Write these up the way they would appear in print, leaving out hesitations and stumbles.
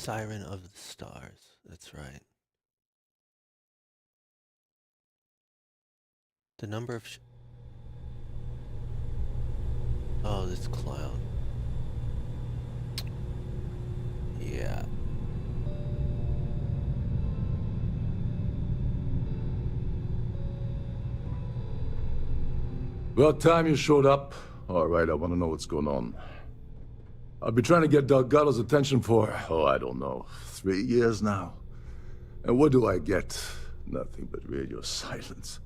Siren of the Stars. That's right. The number of... Oh, this clown. Yeah. About time you showed up. All right, I want to know what's going on. I've been trying to get Delgado's attention for, I don't know, 3 years now. And what do I get? Nothing but radio silence.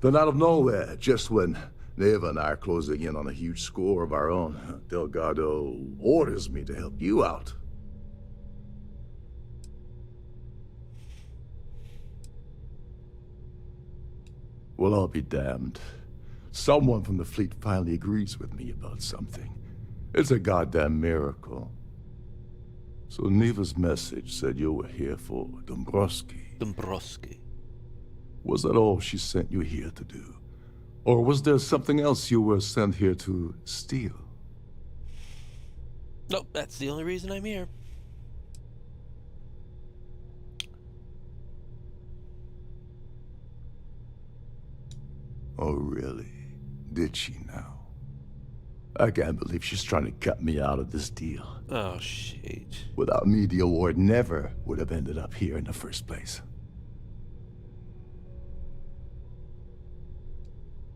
Then out of nowhere, just when Neva and I are closing in on a huge score of our own, Delgado orders me to help you out. Well, I'll be damned. Someone from the fleet finally agrees with me about something. It's a goddamn miracle. So Neva's message said you were here for Dombrowski. Dombrowski. Was that all she sent you here to do? Or was there something else you were sent here to steal? Nope, that's the only reason I'm here. Oh, really? Did she now? I can't believe she's trying to cut me out of this deal. Oh, shit. Without me, the award never would have ended up here in the first place.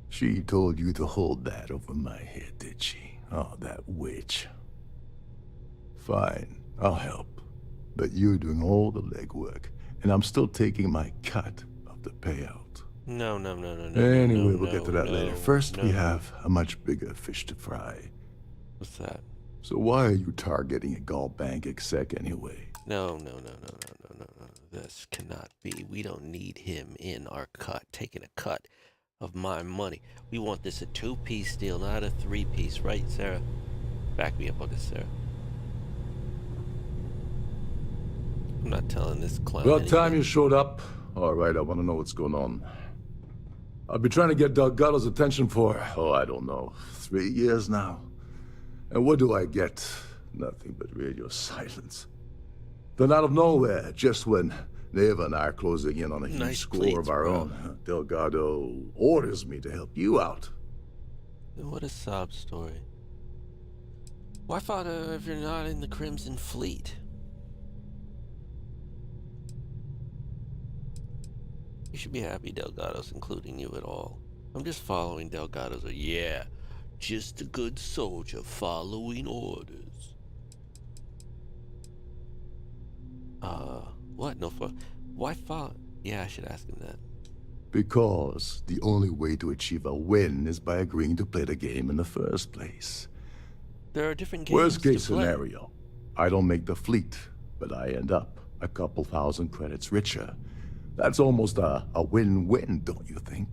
She told you to hold that over my head, did she? Oh, that witch. Fine, I'll help. But you're doing all the legwork, and I'm still taking my cut of the payout. No. Anyway, we'll get to that later. First, we have a much bigger fish to fry. What's that? So why are you targeting a Gall Bank exec anyway? No. This cannot be. We don't need him in our cut, taking a cut of my money. We want this a 2-piece deal, not a 3-piece, right, Sarah? Back me up on this, Sarah. I'm not telling this clown About anything. time you showed up. All right, I want to know what's going on. I've been trying to get Delgado's attention for, I don't know, 3 years now. And what do I get? Nothing but radio silence. Then out of nowhere, just when Neva and I are closing in on a huge score of our own, Delgado orders me to help you out. What a sob story. Why, Father, if you're not in the Crimson Fleet? You should be happy Delgado's including you at all. I'm just following Delgado's. Yeah, just a good soldier following orders. What? No, why follow? Yeah, I should ask him that. Because the only way to achieve a win is by agreeing to play the game in the first place. There are different games. Worst case to play. scenario, I don't make the fleet, but I end up a couple thousand credits richer. That's almost a win-win, don't you think?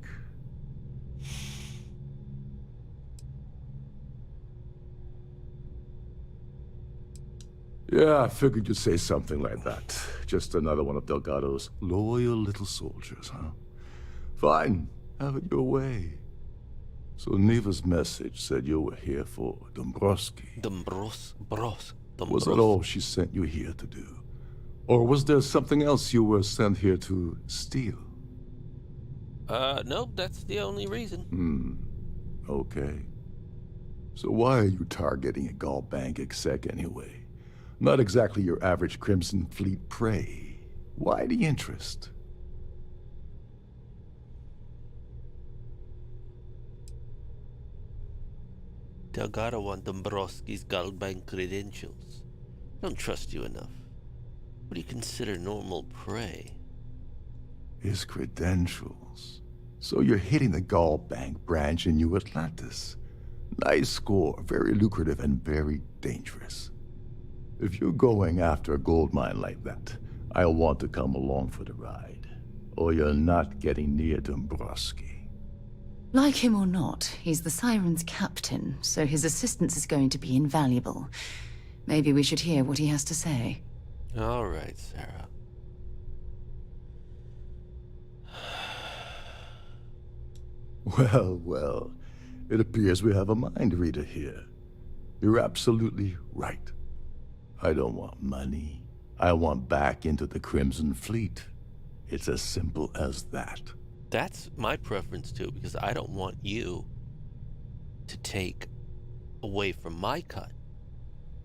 Yeah, I figured you'd say something like that. Just another one of Delgado's loyal little soldiers, huh? Fine, have it your way. So Neva's message said you were here for Dombrowski. Was that all she sent you here to do? Or was there something else you were sent here to steal? Nope, that's the only reason. Okay. So why are you targeting a Gall Bank exec anyway? Not exactly your average Crimson Fleet prey. Why the interest? Delgado wants Dombrowski's Gall Bank credentials. Don't trust you enough. What do you consider normal prey? His credentials. So you're hitting the Gall Bank branch in New Atlantis. Nice score, very lucrative and very dangerous. If you're going after a gold mine like that, I'll want to come along for the ride. Or you're not getting near Dombrowski. Like him or not, he's the Siren's captain, so his assistance is going to be invaluable. Maybe we should hear what he has to say. All right, Sarah. Well, it appears we have a mind reader here. You're absolutely right. I don't want money. I want back into the Crimson Fleet. It's as simple as that. That's my preference too, because I don't want you to take away from my cut.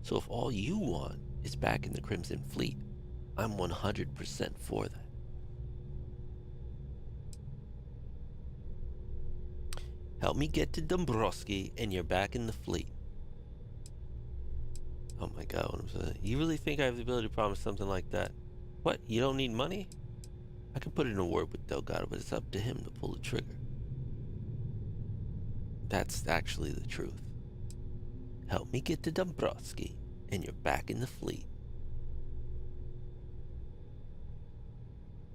So if all you want is back in the Crimson Fleet, I'm 100% for that. Help me get to Dombrowski and you're back in the fleet. Oh my god, what I'm saying. You really think I have the ability to promise something like that? What, you don't need money? I could put in a word with Delgado, but it's up to him to pull the trigger. That's actually the truth. Help me get to Dombrowski and you're back in the fleet.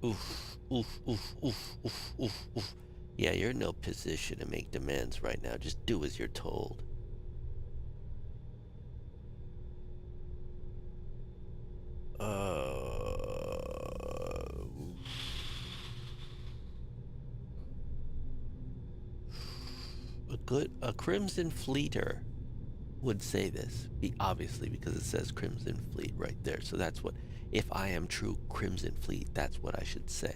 Oof, oof, oof, oof, oof, oof, oof. Yeah, you're in no position to make demands right now. Just do as you're told. A Crimson Fleeter would say this, obviously, because it says Crimson Fleet right there. So that's what, if I am true Crimson Fleet, that's what I should say.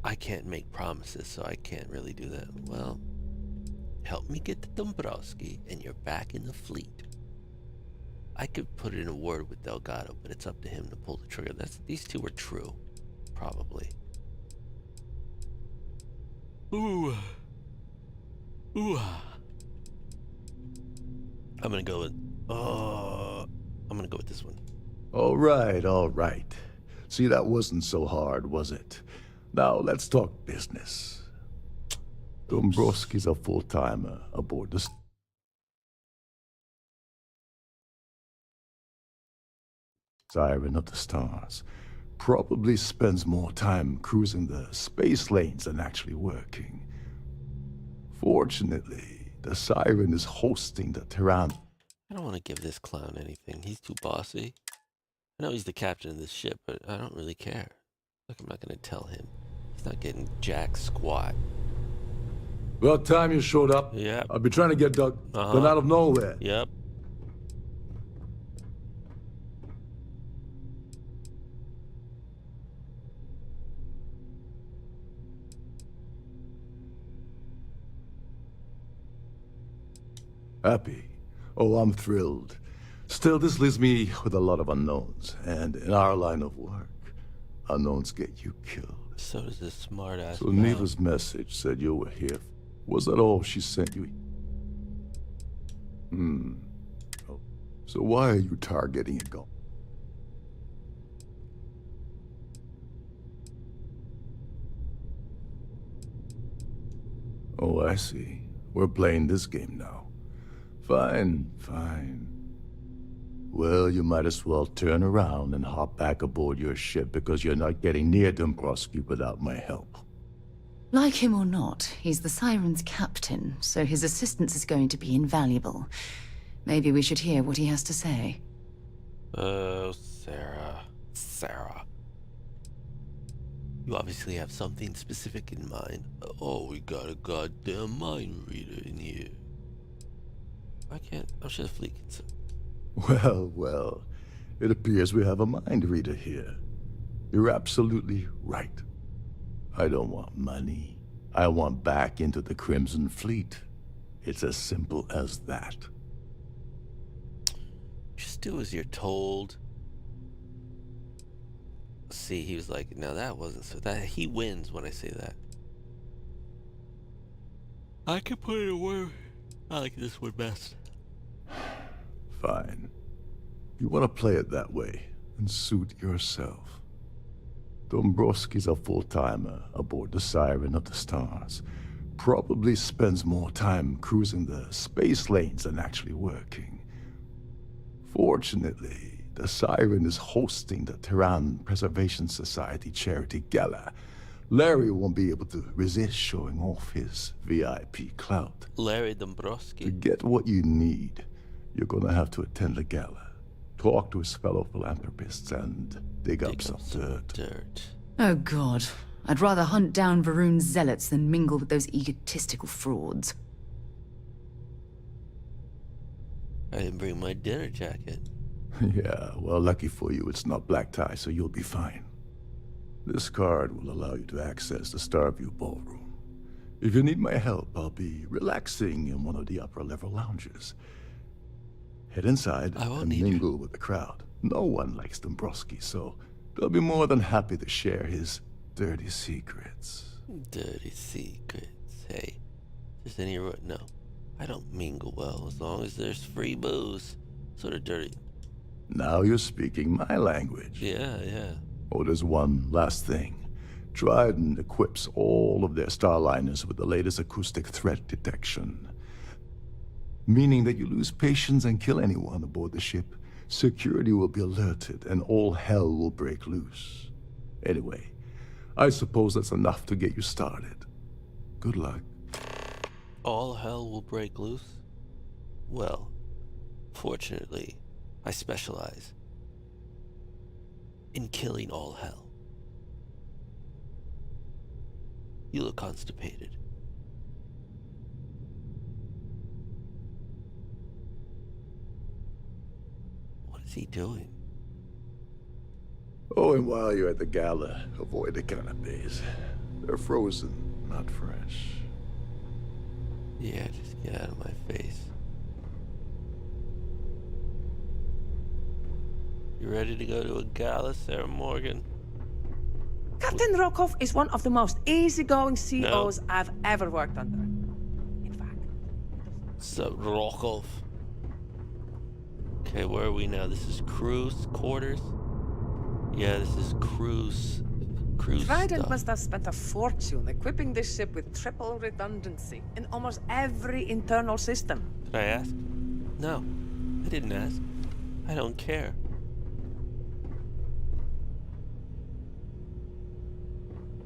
I can't make promises, so I can't really do that. Well, help me get to Dombrowski and you're back in the fleet. I could put in a word with Delgado, but it's up to him to pull the trigger. These two are true, probably. Ooh. Ooh. I'm gonna go with this one. All right, all right. See, that wasn't so hard, was it? Now, let's talk business. Dombrowski's a full-timer aboard the Siren of the Stars. Probably spends more time cruising the space lanes than actually working. Fortunately, the Siren is hosting the Tyrann. I don't want to give this clown anything. He's too bossy. I know he's the captain of this ship, but I don't really care. Look, I'm not going to tell him. He's not getting jack squat. About time you showed up. Yep. I've been trying to get Doug, then out of nowhere. Yep. Happy? Oh, I'm thrilled. Still, this leaves me with a lot of unknowns, and in our line of work, unknowns get you killed. So does this smart-ass So Neva's message said you were here. Was that all she sent you? Oh. So why are you targeting a goal? Oh, I see. We're playing this game now. Fine, fine. Well, you might as well turn around and hop back aboard your ship because you're not getting near Dombrowski without my help. Like him or not, he's the Siren's captain, so his assistance is going to be invaluable. Maybe we should hear what he has to say. Oh, Sarah. You obviously have something specific in mind. Oh, we got a goddamn mind reader in here. I can't. I'm sure the fleet can. Well, it appears we have a mind reader here. You're absolutely right. I don't want money. I want back into the Crimson Fleet. It's as simple as that. Just do as you're told. See, he was like, no, that wasn't so. That he wins when I say that. I can put it in a word. I like this one best. Fine. You want to play it that way and suit yourself. Dombrowski's a full-timer aboard the Siren of the Stars. Probably spends more time cruising the space lanes than actually working. Fortunately, the Siren is hosting the Tyrann Preservation Society charity gala. Larry won't be able to resist showing off his VIP clout. Larry Dombrowski. To get what you need, you're gonna have to attend the gala, talk to his fellow philanthropists, and dig up some dirt. Oh god. I'd rather hunt down Varun's zealots than mingle with those egotistical frauds. I didn't bring my dinner jacket. Yeah, well, lucky for you, it's not black tie, so you'll be fine. This card will allow you to access the Starfield ballroom. If you need my help, I'll be relaxing in one of the upper-level lounges. Head inside I won't and need mingle with the crowd. No one likes Dombrowski, so they'll be more than happy to share his dirty secrets. Dirty secrets. Hey, there's any no. I don't mingle well as long as there's free booze. Sort of dirty. Now you're speaking my language. Yeah, yeah. Oh, there's one last thing. Trident equips all of their starliners with the latest acoustic threat detection. Meaning that you lose patience and kill anyone aboard the ship, security will be alerted and all hell will break loose. Anyway, I suppose that's enough to get you started. Good luck. All hell will break loose? Well, fortunately, I specialize in killing all hell. You look constipated. What is he doing? Oh, and while you're at the gala, avoid the canapes. They're frozen, not fresh. Yeah, just get out of my face. You ready to go to a gala, Sarah Morgan? Captain Rokov is one of the most easygoing COs I've ever worked under. In fact, So, Rokov. Okay, where are we now? This is crew's quarters? Yeah, this is crew's Trident stuff. must have spent a fortune equipping this ship with triple redundancy in almost every internal system. Did I ask? No, I didn't ask. I don't care.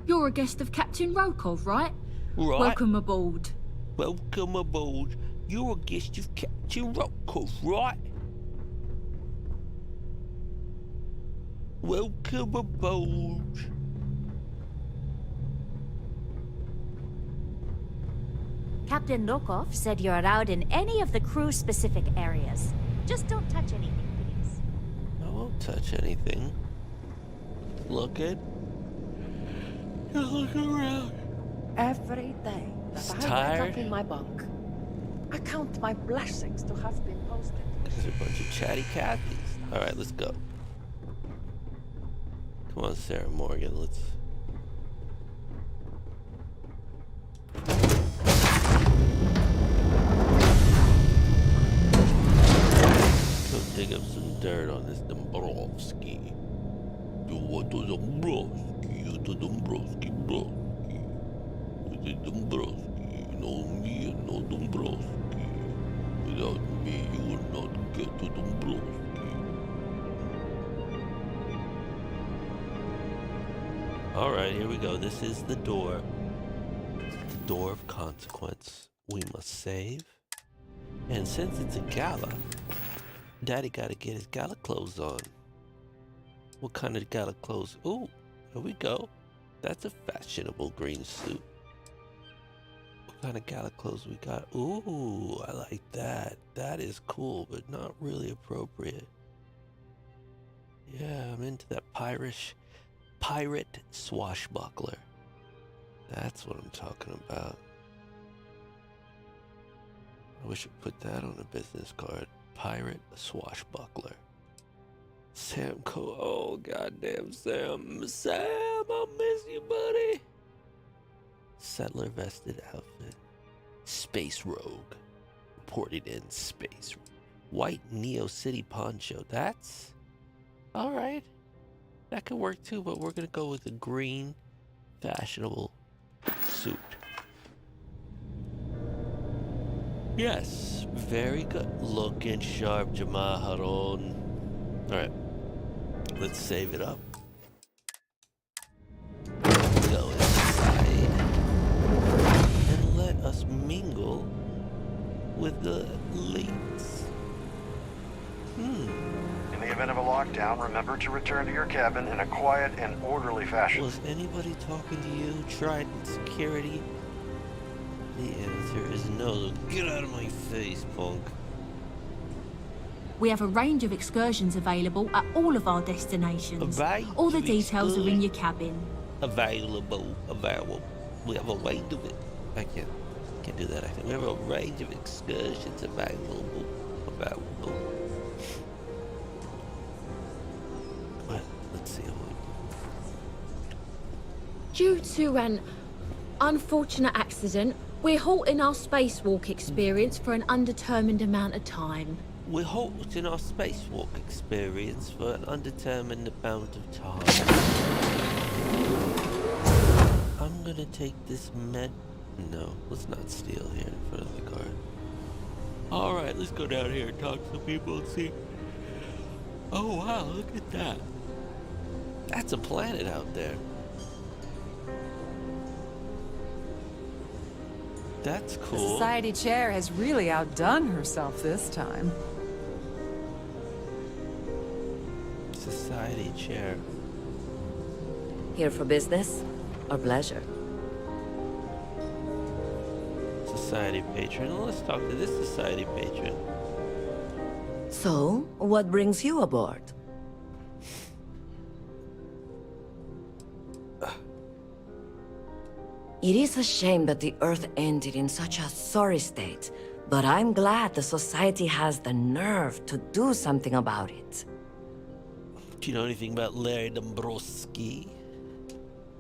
You're a guest of Captain Rokov, right? Right. Welcome aboard. Welcome aboard. You're a guest of Captain Rokov, right? Welcome aboard. Captain Rokov said you're allowed in any of the crew-specific areas. Just don't touch anything, please. I won't touch anything. Look it. Just look around. Every day It's that I wake tired. up in my bunk, I count my blessings to have been posted. There's a bunch of chatty Cathys. Alright, let's go. Come on, Sarah Morgan, let's... Go dig up some dirt on this Dombrowski. Do what to Dombrowski, to Dombrowski, Browski. With the Dombrowski, no me and no Dombrowski. Without me, you will not get to Dombrowski. Alright, here we go. This is the door. The door of consequence. We must save. And since it's a gala, Daddy gotta get his gala clothes on. What kind of gala clothes? Ooh, here we go. That's a fashionable green suit. What kind of gala clothes we got? Ooh, I like that. That is cool, but not really appropriate. Yeah, I'm into that pirate swashbuckler. That's what I'm talking about. I wish I put that on a business card. Pirate swashbuckler. Sam oh goddamn Sam. Sam, I miss you, buddy. Settler vested outfit. Space rogue. Reported in space. White Neo City poncho. That's alright. That could work too, but we're gonna go with a green fashionable suit. Yes, very good. Looking sharp, Jamaharon. Alright, let's save it up. Go inside. And let us mingle with the leads. In the event of a lockdown, remember to return to your cabin in a quiet and orderly fashion. Was anybody talking to you? Trident security? The answer is no. Get out of my face, punk. We have a range of excursions available at all of our destinations. Right. All the details are in your cabin. Available. We have a range of it. I can't do that. I think we have a range of excursions available. Well, let's see. Due to an unfortunate accident, we're halting our spacewalk experience for an undetermined amount of time. We're halting our spacewalk experience for an undetermined amount of time. I'm gonna take this med. No, let's not steal here in front of the guard. Alright, let's go down here and talk to people and see. Oh wow, look at that. That's a planet out there. That's The cool. society chair has really outdone herself this time. Society chair. Here for business or pleasure? Society patron. Well, let's talk to this society patron. So, what brings you aboard? It is a shame that the Earth ended in such a sorry state, but I'm glad the Society has the nerve to do something about it. Do you know anything about Larry Dombrowski?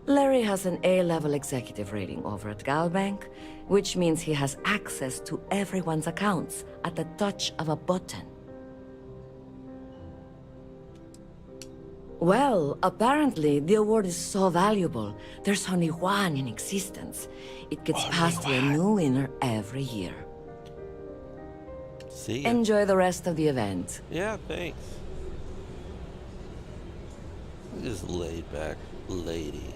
Larry has an A-level executive rating over at Galbank, which means he has access to everyone's accounts at the touch of a button. Well, apparently, the award is so valuable, there's only one in existence. It gets passed to a new winner every year. See ya. Enjoy the rest of the event. Yeah, thanks. This laid back lady.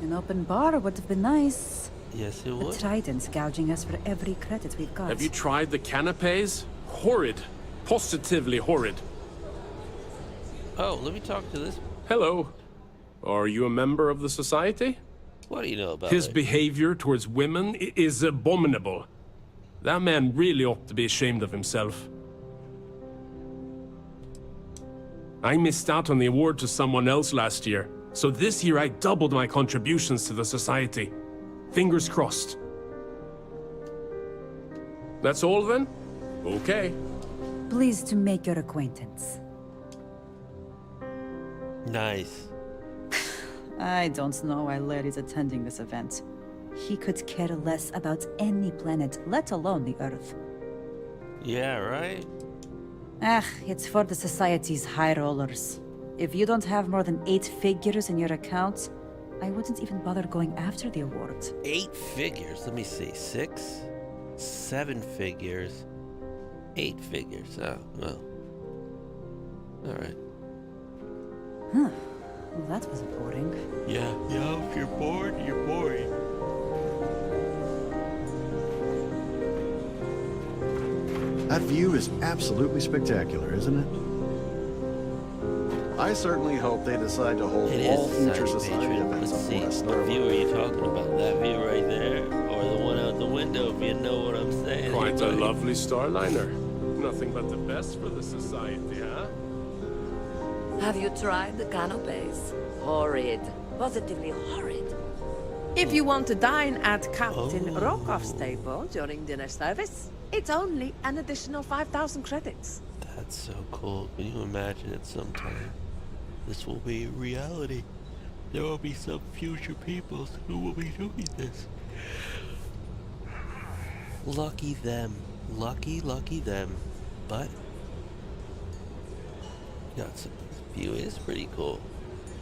An open bar would have been nice. Yes, it The would. Trident's gouging us for every credit we've got. Have you tried the canapes? Horrid. Positively horrid. Oh, let me talk to this. Hello. Are you a member of the Society? What do you know about His it? behavior towards women is abominable. That man really ought to be ashamed of himself. I missed out on the award to someone else last year, so this year I doubled my contributions to the Society. Fingers crossed. That's all then? Okay. Pleased to make your acquaintance. Nice. I don't know why Larry's attending this event. He could care less about any planet, let alone the Earth. Yeah, right? It's for the Society's high rollers. If you don't have more than 8 figures in your account, I wouldn't even bother going after the award. 8 figures. Let me see. 6, 7 figures, 8 figures. Oh, well. Alright. Huh. Well, that was boring. Yeah, if you're bored, you're boring. That view is absolutely spectacular, isn't it? I certainly hope they decide to hold It all is future Society society patron. events Let's on see. West What view Starfield. are you talking about? That view right there? Or the one out the window, if you know what I'm saying? Quite a Anybody? lovely Starliner. Nothing but the best for the Society, huh? Have you tried the canapes? Horrid. Positively horrid. If you want to dine at Captain Oh. Rokoff's table during dinner service, it's only an additional 5,000 credits. That's so cool. Can you imagine at some time this will be reality? There will be some future peoples who will be doing this. Lucky them. Lucky them. But got some. This view is pretty cool.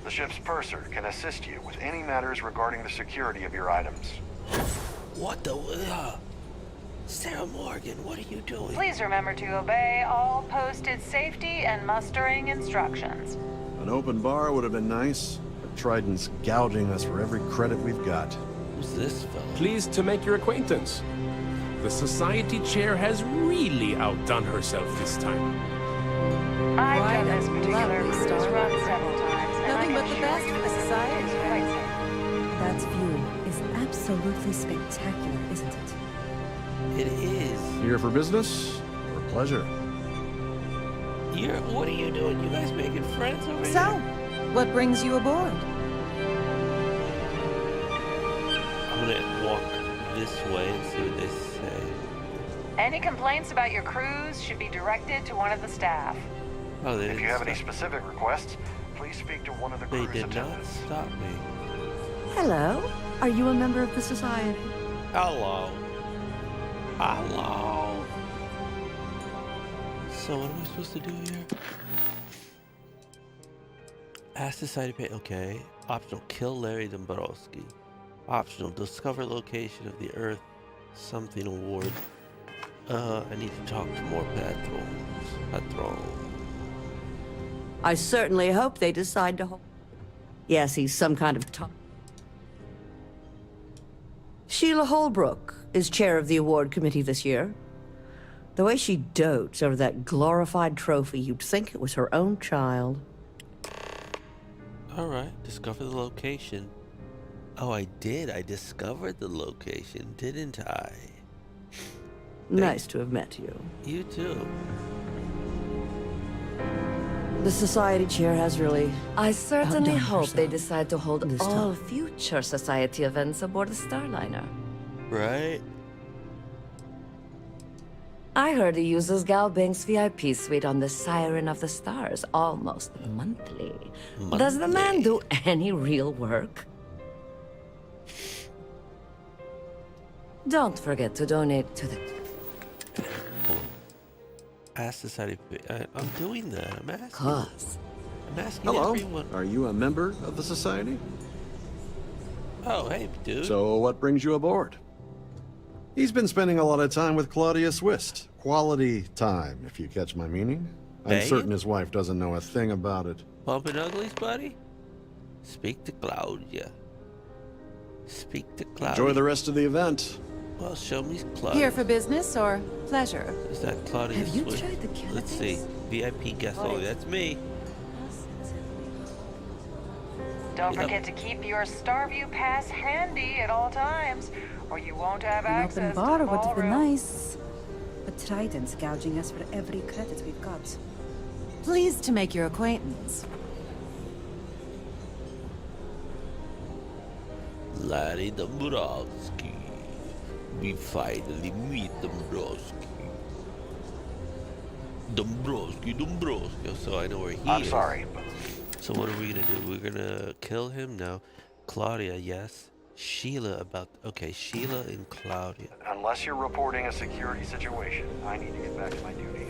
The ship's purser can assist you with any matters regarding the security of your items. What the? Sarah Morgan, what are you doing? Please remember to obey all posted safety and mustering instructions. An open bar would have been nice, but Trident's gouging us for every credit we've got. Who's this fella? Pleased to make your acquaintance. The Society chair has really outdone herself this time. I've Quite done a this particular lovely cruise start. run several times, and Nothing I but can the best assure for you the society. it's quite safe. That view is absolutely spectacular, isn't it? It is. Here for business or Pleasure. What are you doing? You guys making friends over So, here? what brings you aboard? I'm gonna walk this way and see what they say. Any complaints about your cruise should be directed to one of the staff. Oh, they If didn't you have any stop. specific requests, please speak to one of the They cruise did not attendants. stop me. Hello. Are you a member of the Society? Hello. Hello. So what am I supposed to do here? Ask society pay. Okay. Optional. Kill Larry Dombrowski. Optional. Discover location of the Earth something award. I need to talk to more patrons. I certainly hope they decide to hold. Yes, he's some kind of top. Sheila Holbrook is chair of the award committee this year. The way she dotes over that glorified trophy, you'd think it was her own child. Alright, discover the location. Oh, I did. I discovered the location, didn't I? Nice to have met you. You too. The society chair has really... I certainly outdone hope they herself decide to hold this all time. future society events aboard the Starliner. Right? I heard he uses Galbank's VIP suite on the Siren of the Stars almost monthly. Does the man do any real work? Don't forget to donate to the... Ask society. I'm doing that. I'm asking. Cause. I'm asking Hello. everyone. Are you a member of the Society? Oh, hey, dude. So what brings you aboard? He's been spending a lot of time with Claudia Swist. Quality time, if you catch my meaning. I'm Banging? certain his wife doesn't know a thing about it. Bumping uglies, buddy? Speak to Claudia. Speak to Claudia. Enjoy the rest of the event. Well, show me Claudia. Here for business or pleasure? Is that Claudia Have you Swift? tried the cannabis? Let's see. VIP guest only. That's me. Don't Yep. forget to keep your Starview pass handy at all times, or you won't have An access open to bar the would have been ballroom. nice. But Trident's gouging us for every credit we've got. Pleased to make your acquaintance. Larry Dombrowski. We finally meet Dombrowski. Dombrowski. Oh, so I know where he is. I'm sorry, but So what are we gonna do? We're gonna kill him? No. Claudia, yes. Sheila about... Okay, Sheila and Claudia. unless you're reporting a security situation, I need to get back to my duties.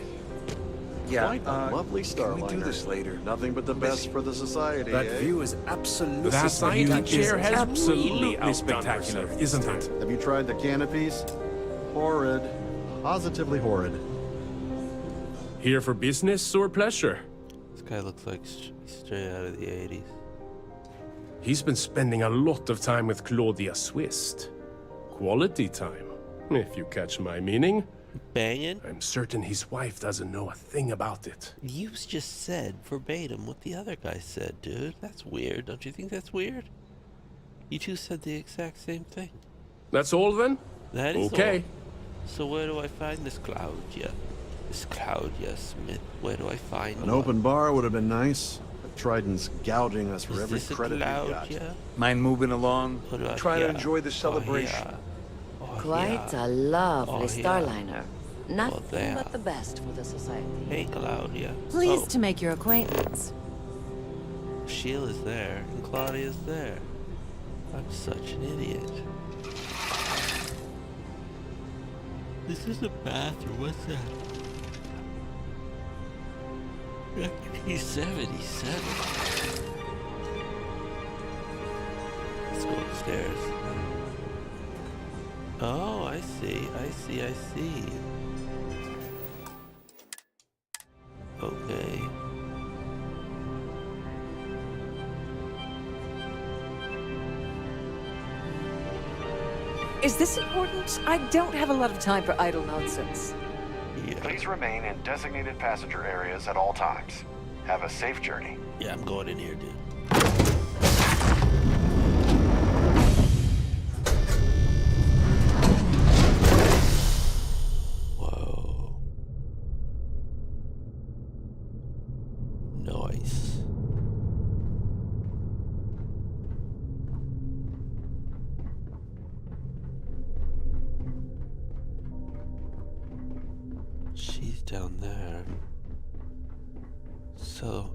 Quite a lovely Starliner. Can we do this later? Nothing but the best for the Society, That eh? view is absolutely... That Society chair has absolutely really outdone spectacular, herself, isn't it? Have you tried the canopies? Horrid. Positively horrid. Here for business or pleasure? This guy looks like straight out of the 80s. He's been spending a lot of time with Claudia Swist. Quality time, if you catch my meaning. Banging? I'm certain his wife doesn't know a thing about it. You just said verbatim what the other guy said, dude. That's weird. Don't you think that's weird? You two said the exact same thing. That's all then? That is okay. all. So where do I find this Claudia? This Claudia Smith. Where do I find An her? open bar would have been nice, but Trident's gouging us for Is every this a credit we've got. Claudia? Mind moving along? What about Try to here? enjoy the celebration. Oh, yeah. Oh, Quite yeah. a lovely Oh, yeah. Starliner. Nothing there. but the best for the Society. Hey, Claudia. Pleased to make your acquaintance. Sheila's there, and Claudia's there. I'm such an idiot. This is a bathroom. What's that? 1977. Let's go upstairs. Oh, I see. Okay. Is this important? I don't have a lot of time for idle nonsense. Yeah. Please remain in designated passenger areas at all times. Have a safe journey. Yeah, I'm going in here, dude. Whoa. down there. So...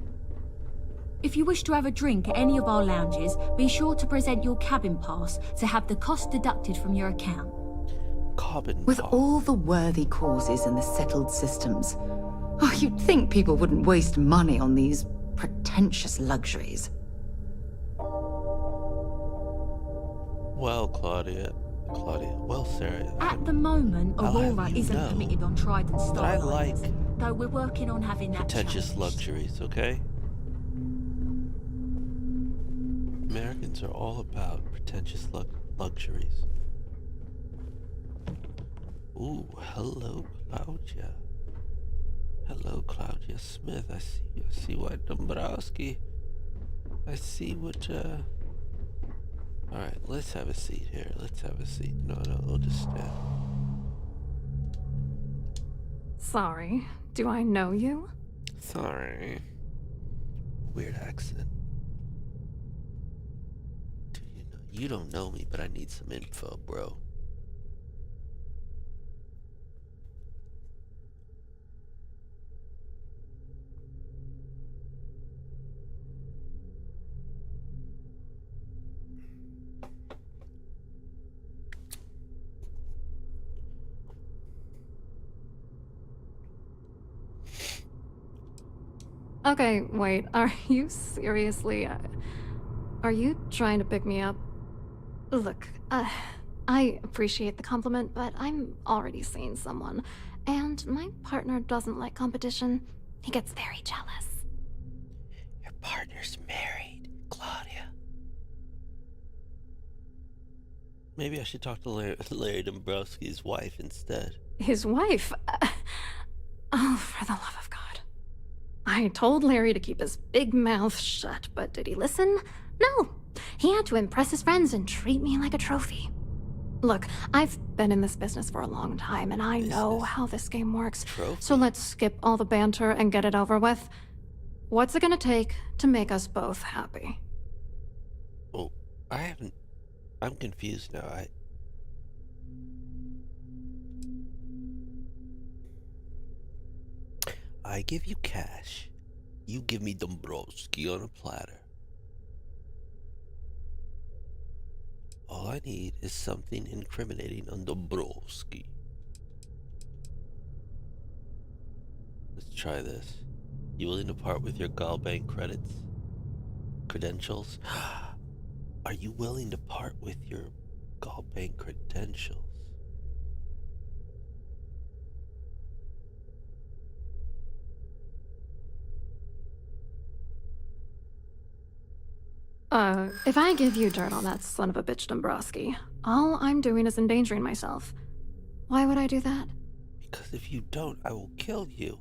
If you wish to have a drink at any of our lounges, be sure to present your cabin pass to have the cost deducted from your account. Cabin With pass. all the worthy causes and the settled systems, oh, you'd think people wouldn't waste money on these pretentious luxuries. Well, Claudia, well, Sarah. At the moment, I'll have Aurora you isn't know permitted on Trident that I Starlines, like though we're working on having that pretentious changed. luxuries, okay? Americans are all about pretentious luxuries. Ooh, hello, Claudia. Hello, Claudia Smith. I see what Dombrowski. I see what, Alright, let's have a seat here. Let's have a seat. No, we'll just stand. Sorry, do I know you? Sorry. Weird accent. Do you know? You don't know me, but I need some info, bro. Okay, wait, are you seriously... are you trying to pick me up? Look, I appreciate the compliment, but I'm already seeing someone, and my partner doesn't like competition. He gets very jealous. Your partner's married, Claudia. Maybe I should talk to Larry Dombrowski's wife instead. His wife? Oh, for the love of God. I told Larry to keep his big mouth shut, but did he listen? No. He had to impress his friends and treat me like a trophy. Look, I've been in this business for a long time, and I know how this game works. So let's skip all the banter and get it over with. What's it gonna take to make us both happy? Oh, I'm confused now. I give you cash. You give me Dombrowski on a platter. All I need is something incriminating on Dombrowski. Let's try this. You willing to part with your Galbank credentials? Are you willing to part with your Galbank credentials? If I give you dirt on that son of a bitch Dombrowski, all I'm doing is endangering myself. Why would I do that? Because if you don't, I will kill you.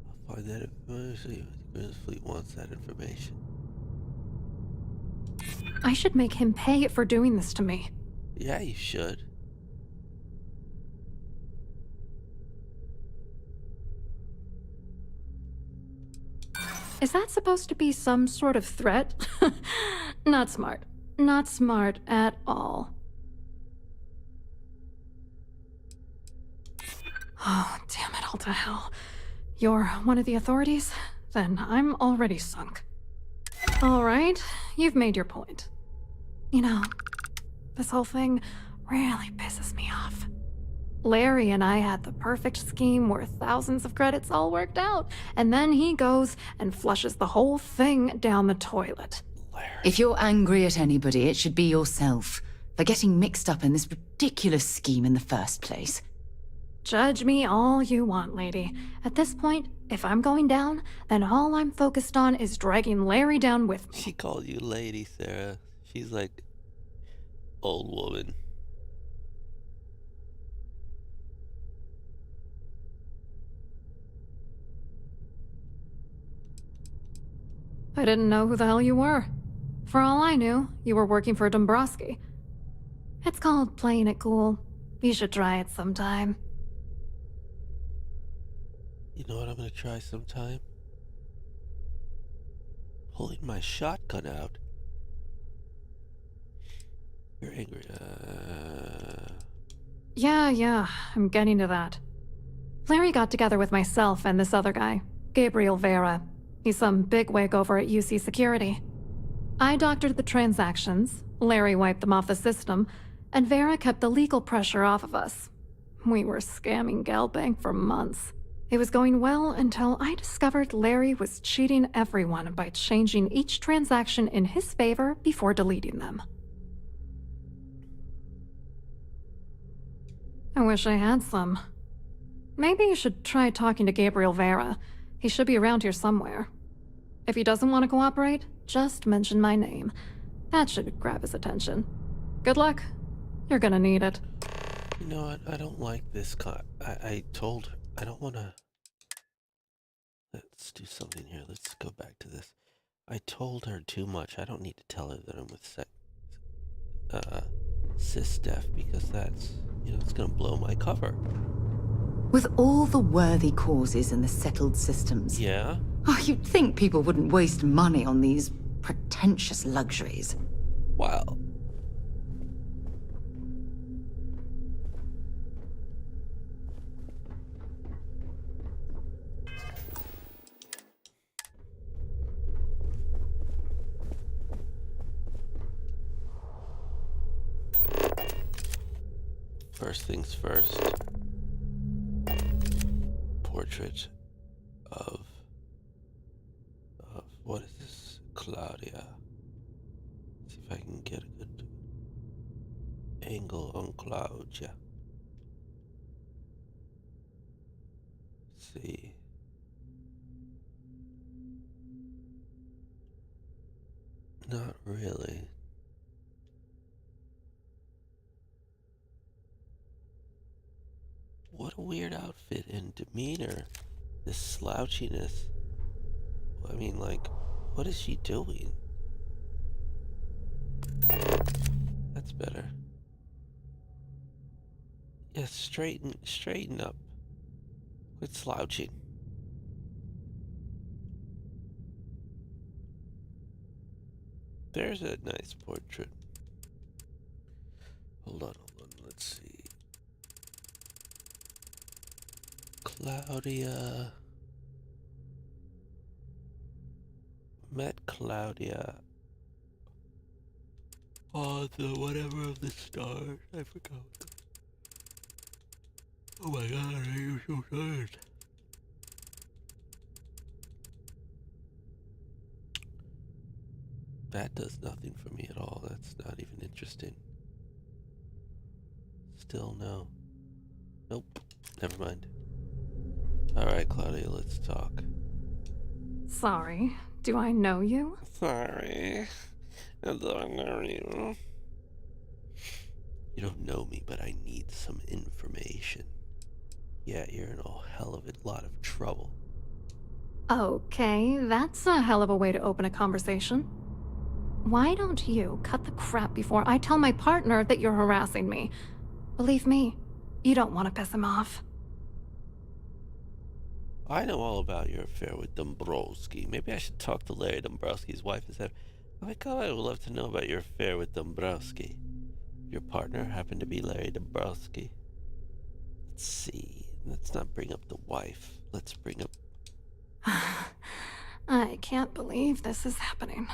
I'll find that information. Grizz Fleet wants that information. I should make him pay for doing this to me. Yeah, you should. Is that supposed to be some sort of threat? Not smart. Not smart at all. Oh, damn it all to hell. You're one of the authorities? Then I'm already sunk. All right, you've made your point. You know, this whole thing really pisses me off. Larry and I had the perfect scheme where thousands of credits all worked out, and then he goes and flushes the whole thing down the toilet. If you're angry at anybody, it should be yourself for getting mixed up in this ridiculous scheme in the first place. Judge me all you want, lady. At this point, if I'm going down, then all I'm focused on is dragging Larry down with me. She called you lady, Sarah. She's like old woman. I didn't know who the hell you were. For all I knew, you were working for Dombrowski. It's called playing it cool. You should try it sometime. You know what I'm gonna try sometime? Pulling my shotgun out. You're angry. Yeah, I'm getting to that. Larry got together with myself and this other guy, Gabriel Vera. He's some bigwig over at UC Security. I doctored the transactions, Larry wiped them off the system, and Vera kept the legal pressure off of us. We were scamming Galbank for months. It was going well until I discovered Larry was cheating everyone by changing each transaction in his favor before deleting them. I wish I had some. Maybe you should try talking to Gabriel Vera. He should be around here somewhere. If he doesn't want to cooperate, just mention my name. That should grab his attention. Good luck. You're gonna need it. You know what? I don't like this. I told her I don't want to. Let's do something here. Let's go back to this. I told her too much. I don't need to tell her that I'm with SysDef because that's, it's gonna blow my cover. With all the worthy causes and the settled systems. Yeah? Oh, you'd think people wouldn't waste money on these pretentious luxuries. Well. First things first. Portrait of what is this? Claudia. See if I can get a good angle on Claudia. See. Not really. What a weird outfit and demeanor. This slouchiness. I mean, like, what is she doing? That's better. Yeah, straighten up. Quit slouching. There's a nice portrait. Hold on. Let's see. Claudia. Met Claudia. Oh, the whatever of the stars. I forgot. Oh my god, I am so tired. That does nothing for me at all. That's not even interesting. Still no. Nope. Never mind. Alright, Claudia, let's talk. Sorry, do I know you? Sorry. I don't know you. You don't know me, but I need some information. Yeah, you're in a hell of a lot of trouble. Okay, that's a hell of a way to open a conversation. Why don't you cut the crap before I tell my partner that you're harassing me? Believe me, you don't want to piss him off. I know all about your affair with Dombrowski. Maybe I should talk to Larry Dombrowski's wife instead. Oh my god, I would love to know about your affair with Dombrowski. Your partner happened to be Larry Dombrowski. Let's see. Let's not bring up the wife. Let's bring up... I can't believe this is happening.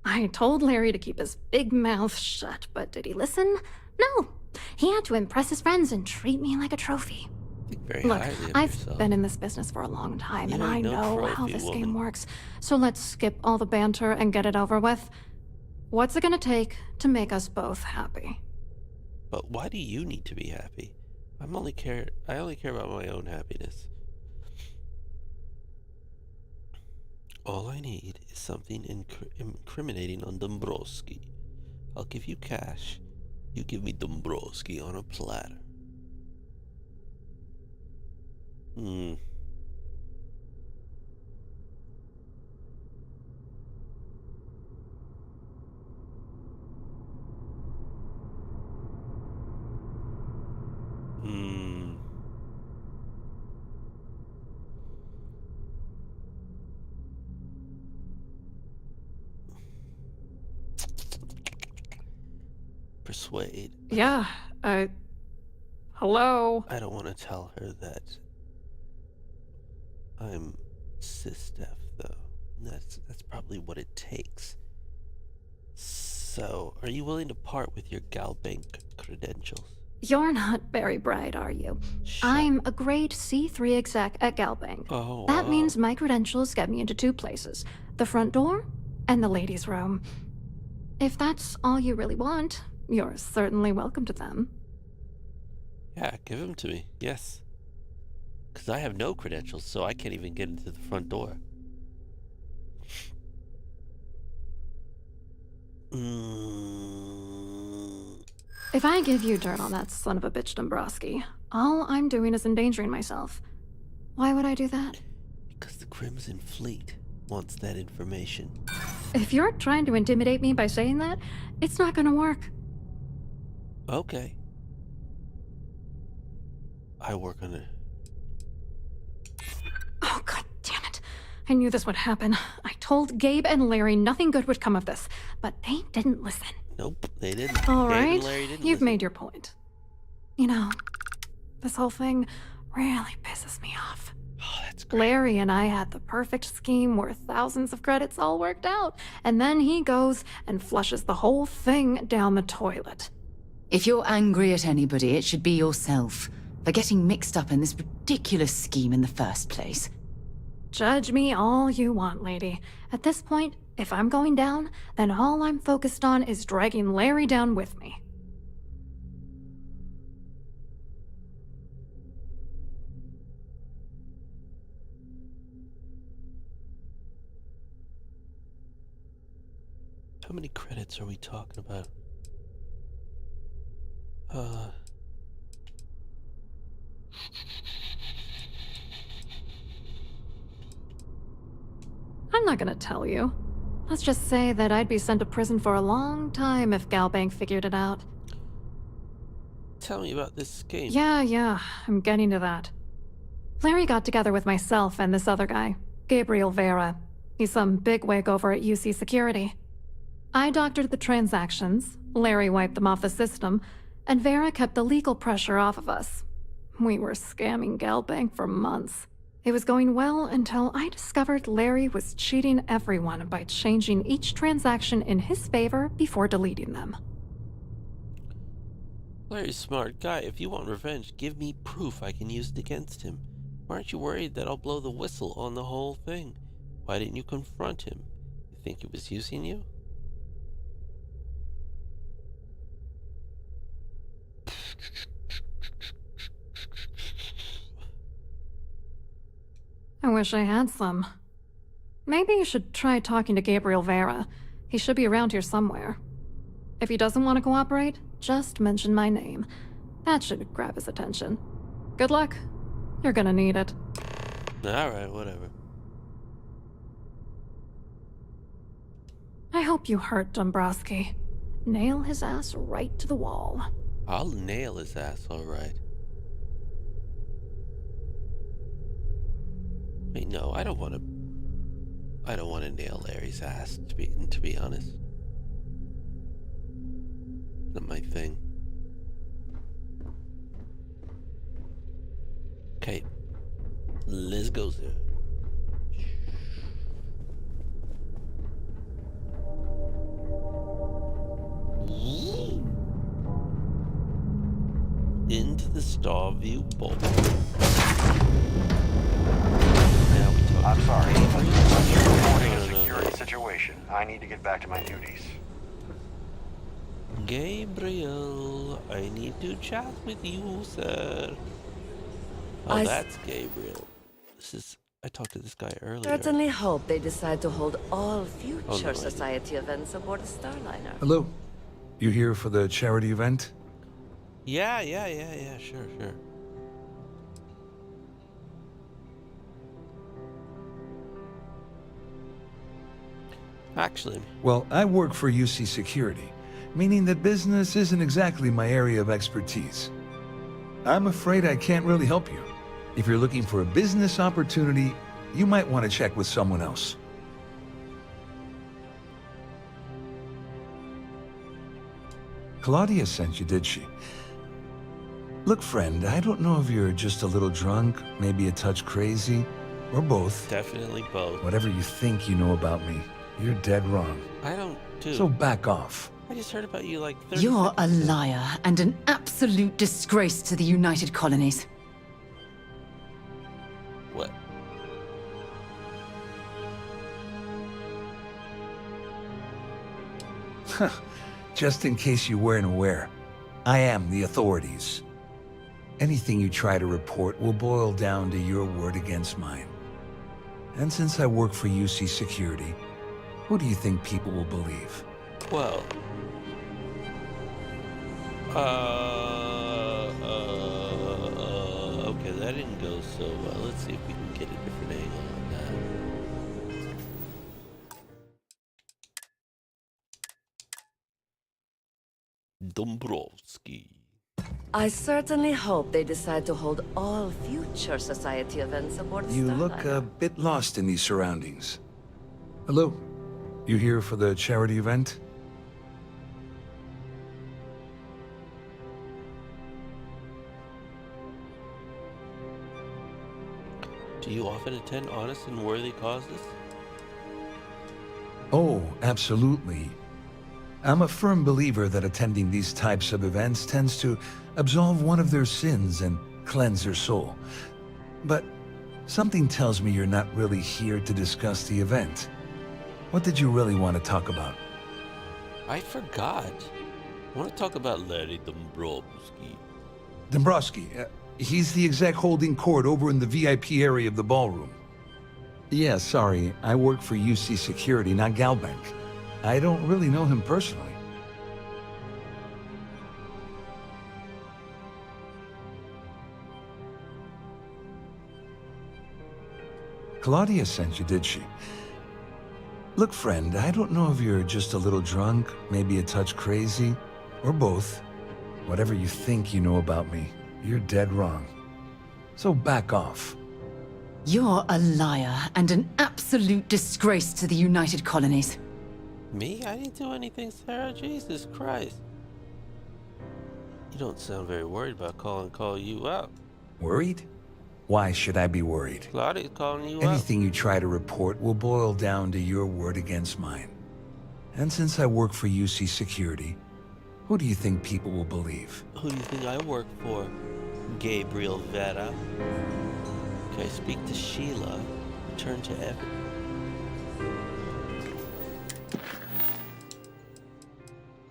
I told Larry to keep his big mouth shut, but did he listen? No. He had to impress his friends and treat me like a trophy. Very Look, highly of I've yourself. been in this business for a long time, You and ain't I no know how trophy, this woman. game works. So let's skip all the banter and get it over with. What's it gonna take to make us both happy? But why do you need to be happy? I only care about my own happiness. All I need is something incriminating on Dombrowski. I'll give you cash. You give me Dombrowski on a platter. Persuade. Yeah, Hello? I don't want to tell her that I'm cis-deaf, though. That's probably what it takes. So, are you willing to part with your Galbank credentials? You're not very bright, are you? I'm a grade C3 exec at Galbank. Oh, That wow. means my credentials get me into 2 places. The front door and the ladies' room. If that's all you really want, you're certainly welcome to them. Yeah, give them to me. Yes. Because I have no credentials, so I can't even get into the front door. If I give you dirt on that son of a bitch Dombrowski, all I'm doing is endangering myself. Why would I do that? Because the Crimson Fleet wants that information. If you're trying to intimidate me by saying that, it's not gonna work. Okay. I work on it. Oh, god damn it. I knew this would happen. I told Gabe and Larry nothing good would come of this, but they didn't listen. Nope, they didn't. All Gabe right, and Larry didn't you've listen. made your point. You know, this whole thing really pisses me off. Oh, that's great. Larry and I had the perfect scheme worth thousands of credits all worked out, and then he goes and flushes the whole thing down the toilet. If you're angry at anybody, it should be yourself for getting mixed up in this ridiculous scheme in the first place. Judge me all you want, lady. At this point, if I'm going down, then all I'm focused on is dragging Larry down with me. How many credits are we talking about? I'm not gonna tell you. Let's just say that I'd be sent to prison for a long time if Galbank figured it out. Tell me about this scheme. Yeah, I'm getting to that. Larry got together with myself and this other guy, Gabriel Vera. He's some bigwig over at UC Security. I doctored the transactions, Larry wiped them off the system, and Vera kept the legal pressure off of us. We were scamming Galbank for months. It was going well until I discovered Larry was cheating everyone by changing each transaction in his favor before deleting them. Larry's a smart guy. If you want revenge, give me proof I can use it against him. Why aren't you worried that I'll blow the whistle on the whole thing? Why didn't you confront him? You think he was using you? I wish I had some. Maybe you should try talking to Gabriel Vera. He should be around here somewhere. If he doesn't want to cooperate, just mention my name. That should grab his attention. Good luck. You're gonna need it. Alright, whatever. I hope you hurt Dombrowski. Nail his ass right to the wall. I'll nail his ass, alright. Wait, no, I don't want to nail Larry's ass, to be honest. Not my thing. Okay. Let's go, sir. Into the Starview Bowl. I'm sorry, but you're reporting a security situation. I need to get back to my duties. Gabriel, I need to chat with you, sir. Oh, I that's Gabriel. I talked to this guy earlier. Certainly hope they decide to hold all future Oh, no, society events aboard a Starliner. Hello. You here for the charity event? Yeah, sure. Actually, Well, I work for UC Security, meaning that business isn't exactly my area of expertise. I'm afraid I can't really help you. If you're looking for a business opportunity, you might want to check with someone else. Claudia sent you, did she? Look, friend, I don't know if you're just a little drunk, maybe a touch crazy, or both. Definitely both. Whatever you think you know about me, you're dead wrong. I don't do. So back off. I just heard about you like 30 You're a seconds ago. liar and an absolute disgrace to the United Colonies. What? Just in case you weren't aware, I am the authorities. Anything you try to report will boil down to your word against mine. And since I work for UC Security, who do you think people will believe? Well, okay, that didn't go so well. Let's see if we can get a different angle on that. Dombrowski. I certainly hope they decide to hold all future society events aboard You Starlight. look a bit lost in these surroundings. Hello? You here for the charity event? Do you often attend honest and worthy causes? Oh, absolutely. I'm a firm believer that attending these types of events tends to absolve one of their sins and cleanse their soul. But something tells me you're not really here to discuss the event. What did you really want to talk about? I forgot. I want to talk about Larry Dombrowski. Dombrowski, he's the exec holding court over in the VIP area of the ballroom. Yeah, sorry, I work for UC Security, not Galbank. I don't really know him personally. Claudia sent you, did she? Look, friend, I don't know if you're just a little drunk, maybe a touch crazy, or both. Whatever you think you know about me, you're dead wrong. So back off. You're a liar and an absolute disgrace to the United Colonies. Me? I didn't do anything, Sarah. Jesus Christ. You don't sound very worried about call you out. Worried? Why should I be worried? Claudia's calling you out. Anything you try to report will boil down to your word against mine. And since I work for UC Security, who do you think people will believe? Who do you think I work for? Gabriel Vera. Okay, speak to Sheila. Return to Evan.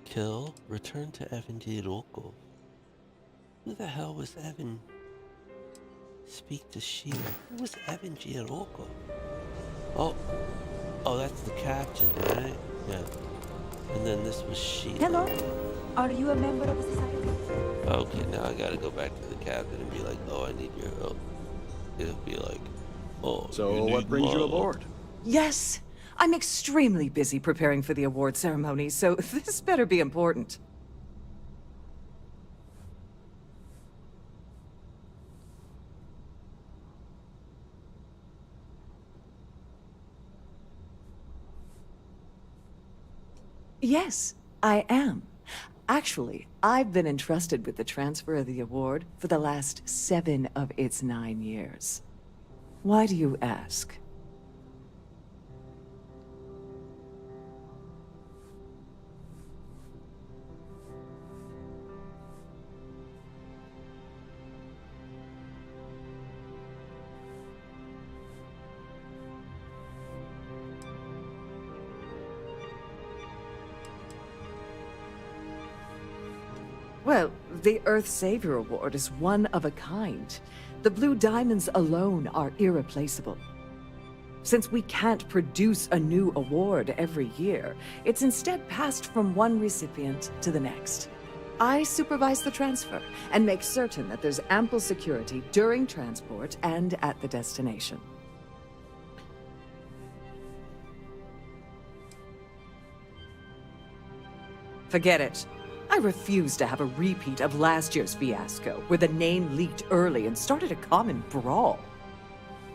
Kill. Return to Evan Giroko. Who the hell was Evan? Speak to Sheila. Who was Evan Giroko? Oh, that's the captain, right? Yeah. And then this was Sheila. Hello. Are you a member of the society? Okay, now I gotta go back to the captain and be like, oh, I need your help. It'll be like, oh, So what brings you aboard? Yes, I'm extremely busy preparing for the award ceremony, so this better be important. Yes, I am. Actually, I've been entrusted with the transfer of the award for the last 7 of its 9 years. Why do you ask? Well, the Earth Savior Award is one of a kind. The Blue Diamonds alone are irreplaceable. Since we can't produce a new award every year, it's instead passed from one recipient to the next. I supervise the transfer and make certain that there's ample security during transport and at the destination. Forget it. I refuse to have a repeat of last year's fiasco, where the name leaked early and started a common brawl.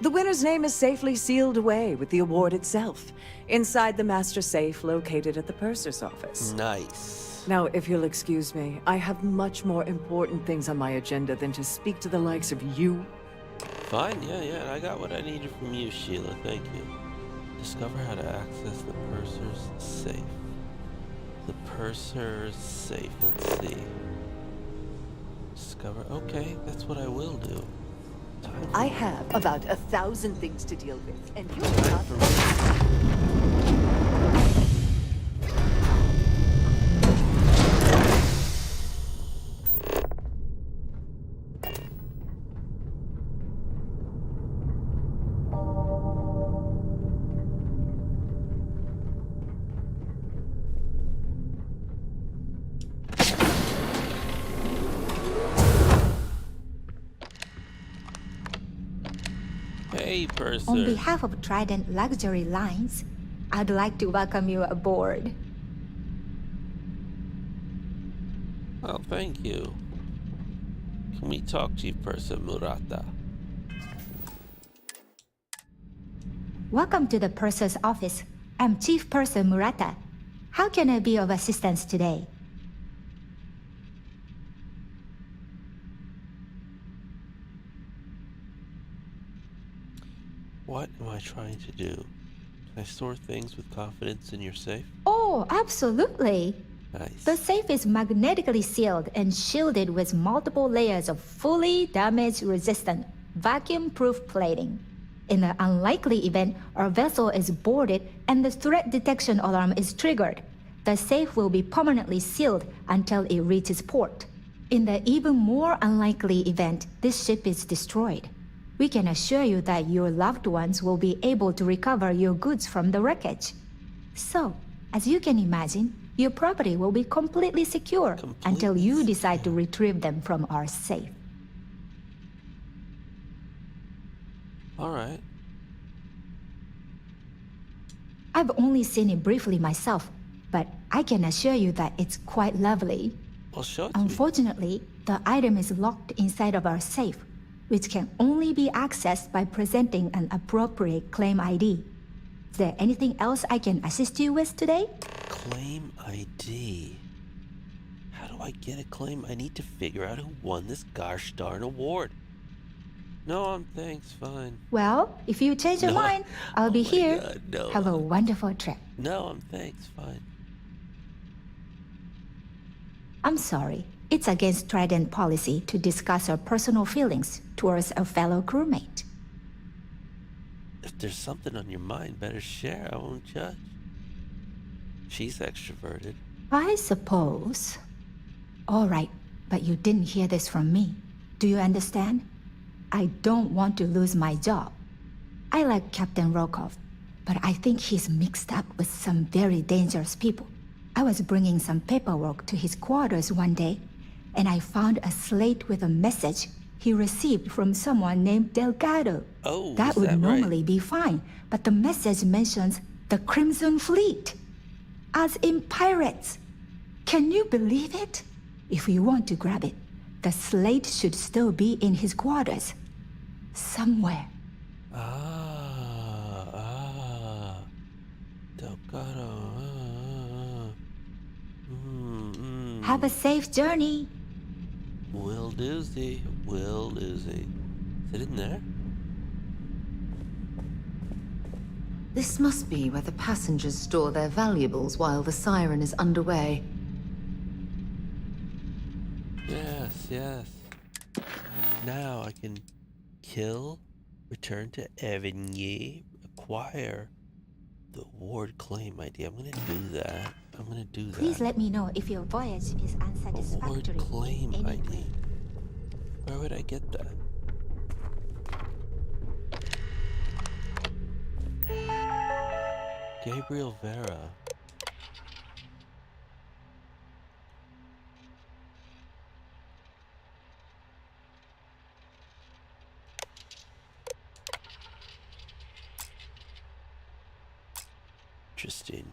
The winner's name is safely sealed away with the award itself, inside the master safe located at the purser's office. Nice. Now, if you'll excuse me, I have much more important things on my agenda than to speak to the likes of you. Fine, yeah, I got what I needed from you, Sheila, thank you. Discover how to access the purser's safe. The purser's safe, let's see. Discover, okay, that's what I will do. I have about 1,000 things to deal with, and you Time for me. Hey, Purser. On behalf of Trident Luxury Lines, I'd like to welcome you aboard. Well, thank you. Can we talk, Chief Purser Murata? Welcome to the Purser's office. I'm Chief Purser Murata. How can I be of assistance today? What am I trying to do? Can I store things with confidence in your safe? Oh, absolutely. Nice. The safe is magnetically sealed and shielded with multiple layers of fully damage-resistant, vacuum-proof plating. In the unlikely event our vessel is boarded and the threat detection alarm is triggered, the safe will be permanently sealed until it reaches port. In the even more unlikely event this ship is destroyed, we can assure you that your loved ones will be able to recover your goods from the wreckage. So, as you can imagine, your property will be completely secure until you decide to retrieve them from our safe. All right. I've only seen it briefly myself, but I can assure you that it's quite lovely. Well, show it to me. Unfortunately, the item is locked inside of our safe, which can only be accessed by presenting an appropriate claim ID. Is there anything else I can assist you with today? Claim ID. How do I get a claim? I need to figure out who won this gosh darn award. No, thanks, fine. Well, if you change your No. mind, I'll be here. God, no. Have a wonderful trip. No, thanks, fine. I'm sorry. It's against Trident policy to discuss our personal feelings towards a fellow crewmate. If there's something on your mind, better share. I won't judge. She's extroverted. I suppose. All right, but you didn't hear this from me. Do you understand? I don't want to lose my job. I like Captain Rokov, but I think he's mixed up with some very dangerous people. I was bringing some paperwork to his quarters one day, and I found a slate with a message he received from someone named Delgado. Oh, that would normally be fine, but the message mentions the Crimson Fleet, as in pirates. Can you believe it? If you want to grab it, the slate should still be in his quarters. Somewhere. Delgado. Have a safe journey. Will doozy. Will doozy. Is it in there? This must be where the passengers store their valuables while the siren is underway. Yes. Now I can kill, return to Evigny, acquire the award claim ID. I'm gonna do that. Please let me know if your voyage is unsatisfactory. Award claim ID. Where would I get that? Gabriel Vera. Interesting.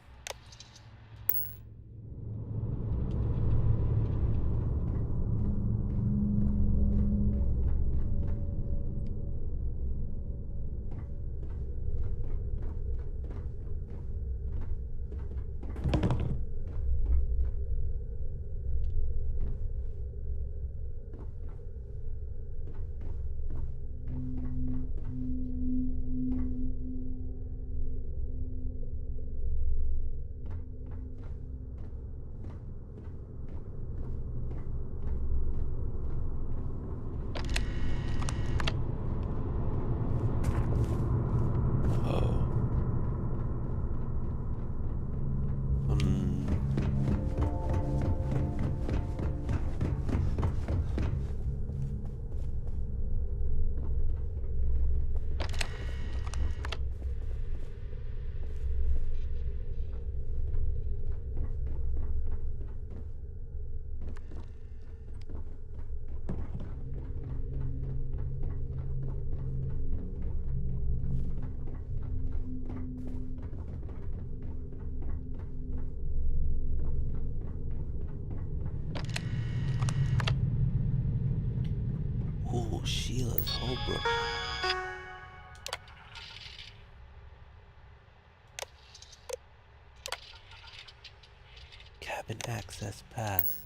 Sheila's Holbrook. Cabin access pass.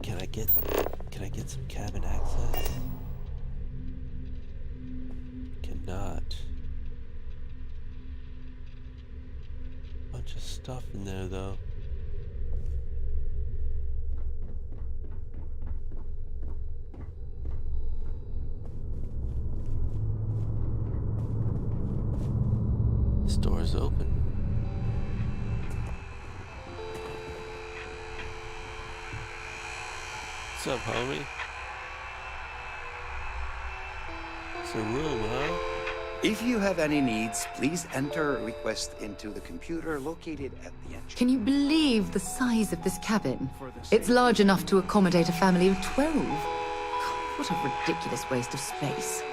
Can I get some cabin access? Cannot. Bunch of stuff in there though. This door's open. What's up, homie? It's a room, huh? If you have any needs, please enter a request into the computer located at the entrance. Can you believe the size of this cabin? It's large enough to accommodate a family of 12. What a ridiculous waste of space.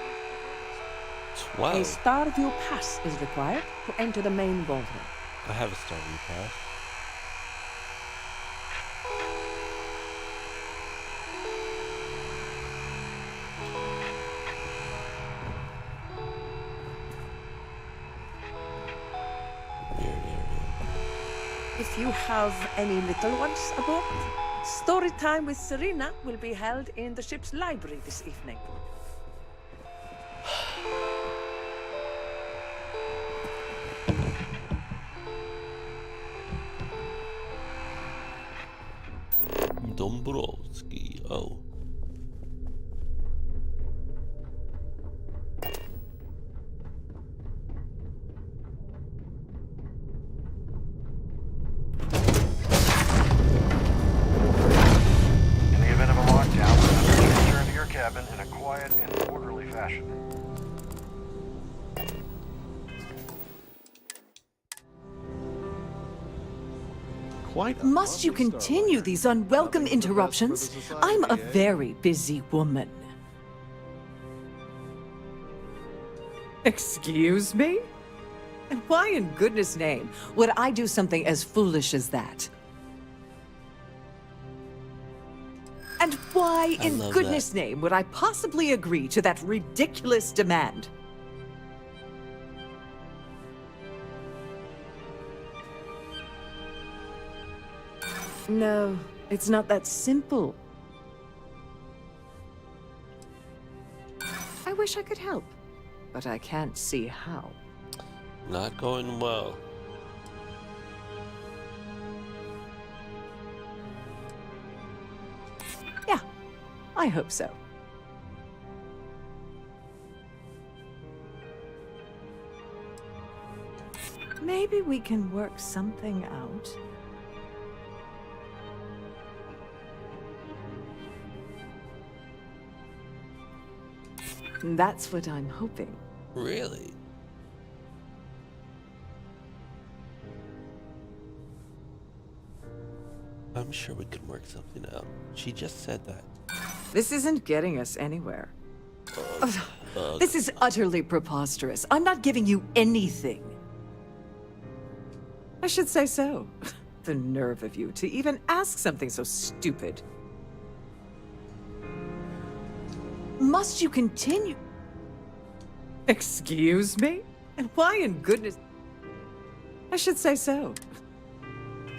A Starview pass is required to enter the main ballroom. I have a Starview pass. If you have any little ones aboard, story time with Serena will be held in the ship's library this evening. Dombrowski, oh. In the event of a lockdown, please return to your cabin in a quiet and orderly fashion. Must you continue these unwelcome interruptions? I'm a very busy woman. Excuse me? And why in goodness name would I do something as foolish as that? And why in goodness name would I possibly agree to that ridiculous demand? No, it's not that simple. I wish I could help, but I can't see how. Not going well. Yeah, I hope so. Maybe we can work something out. That's what I'm hoping. Really? I'm sure we could work something out. She just said that. This isn't getting us anywhere. This is utterly preposterous. I'm not giving you anything. I should say so. The nerve of you to even ask something so stupid. Must you continue? Excuse me? And why in goodness? I should say so.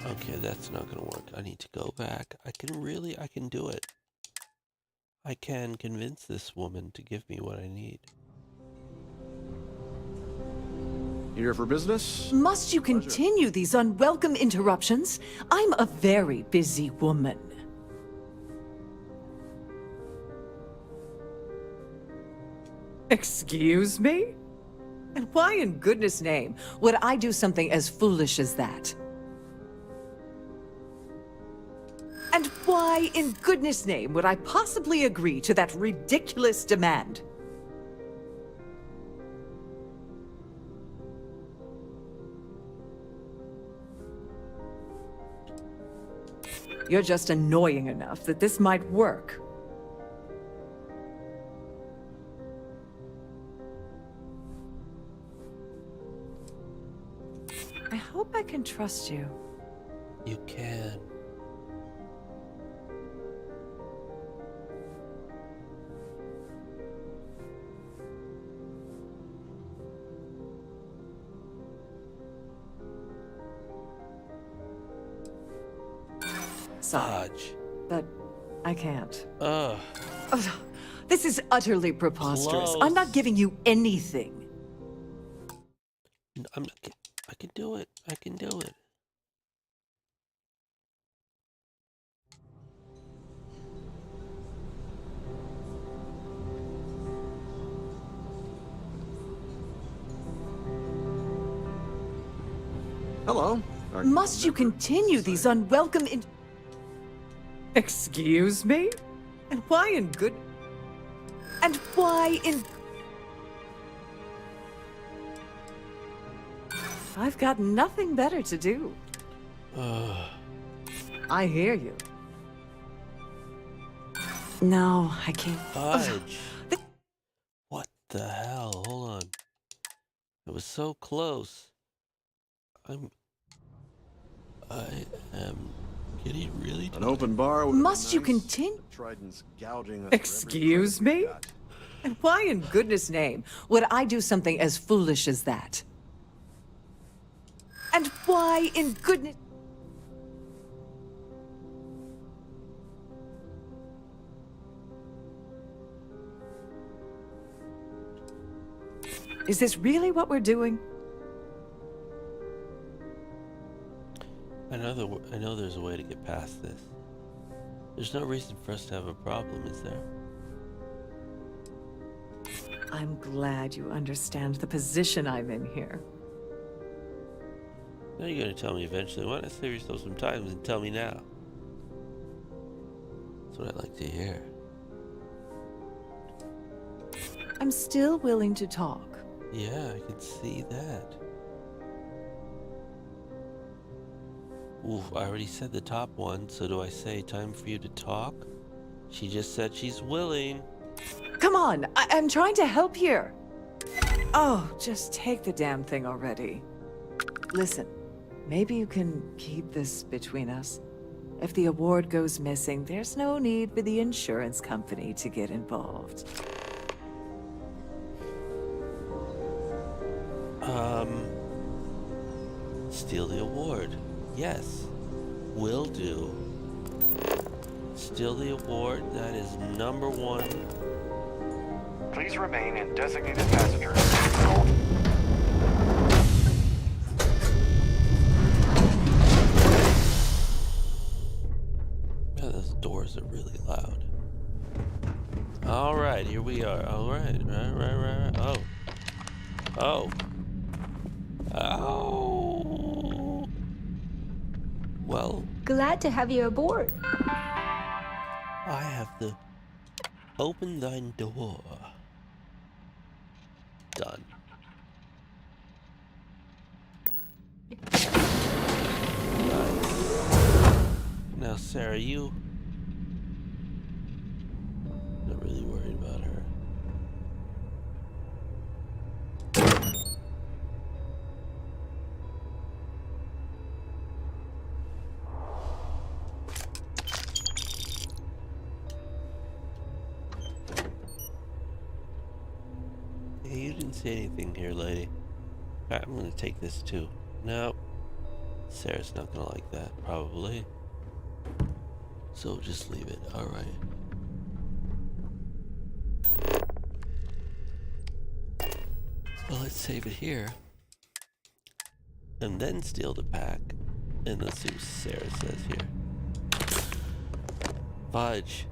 Okay, that's not gonna work. I need to go back. I can do it. I can convince this woman to give me what I need. Here for business? Must you continue these unwelcome interruptions? I'm a very busy woman. Excuse me? And why in goodness name would I do something as foolish as that? And why in goodness name would I possibly agree to that ridiculous demand? You're just annoying enough that this might work. I hope I can trust you. You can. sorry. Fudge. But I can't. Ugh. Ugh, this is utterly preposterous. I'm not giving you anything. I'm not, I can do it. I can do it. Hello. Must you continue these unwelcome Excuse me? And why in good... And why in... I've got nothing better to do. I hear you. No, I can't. Fudge. What the hell? Hold on. It was so close. I am getting really An open bar would Must be you nice. continue? Trident's gouging us Excuse me? And why in goodness name would I do something as foolish as that? And why in goodness... Is this really what we're doing? I know there's a way to get past this. There's no reason for us to have a problem, is there? I'm glad you understand the position I'm in here. Now you're gonna tell me eventually. Why not save yourself some time and tell me now? That's what I'd like to hear. I'm still willing to talk. Yeah, I can see that. Oof, I already said the top one, so do I say time for you to talk? She just said she's willing. Come on, I'm trying to help here. Oh, just take the damn thing already. Listen, maybe you can keep this between us. If the award goes missing, there's no need for the insurance company to get involved. Steal the award. Yes, will do. Steal the award. That is number one. Please remain in designated passenger. Man, those doors are really loud. All right, here we are. All right, right. Oh. Oh. Well, Glad to have you aboard. I have to open thine door. Done. Nice. Now, Sarah, you... not really worried about her. Hey, you didn't say anything here, lady. I'm gonna take this too. No. Sarah's not gonna like that, probably. So just leave it, alright. Well, let's save it here. And then steal the pack. And let's see what Sarah says here. Fudge.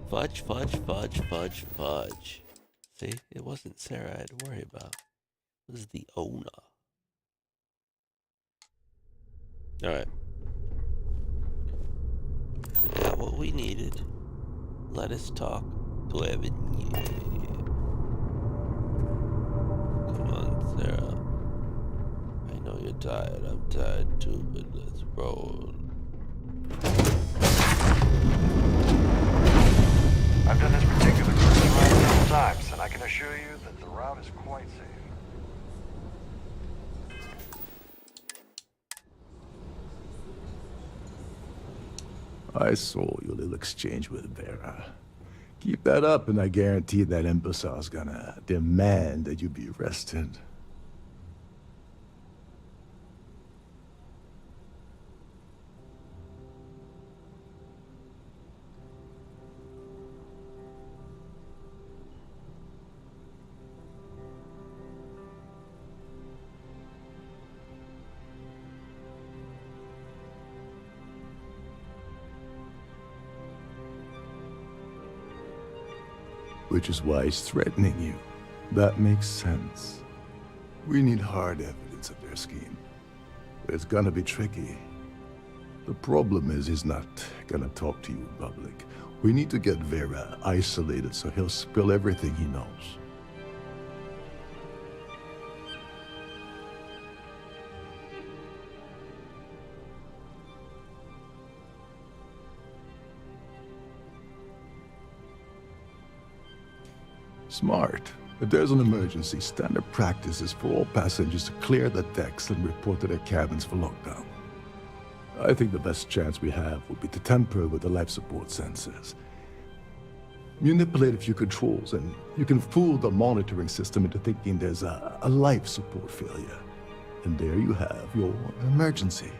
Fudge, fudge, fudge, fudge, fudge. See, it wasn't Sarah I had to worry about. It was the owner. Alright. We got what we needed. Let us talk to Evan. Yeah. Come on, Sarah. I know you're tired. I'm tired too, but let's roll. I've done this particular cruise ride several times, and I can assure you that the route is quite safe. I saw your little exchange with Vera. Keep that up, and I guarantee that imbecile's gonna demand that you be arrested. which is why he's threatening you. That makes sense. We need hard evidence of their scheme. But it's gonna be tricky. The problem is he's not gonna talk to you in public. We need to get Vera isolated so he'll spill everything he knows. Smart. If there's an emergency, standard practice is for all passengers to clear the decks and report to their cabins for lockdown. I think the best chance we have would be to tamper with the life support sensors. Manipulate a few controls, and you can fool the monitoring system into thinking there's a life support failure. And there you have your emergency.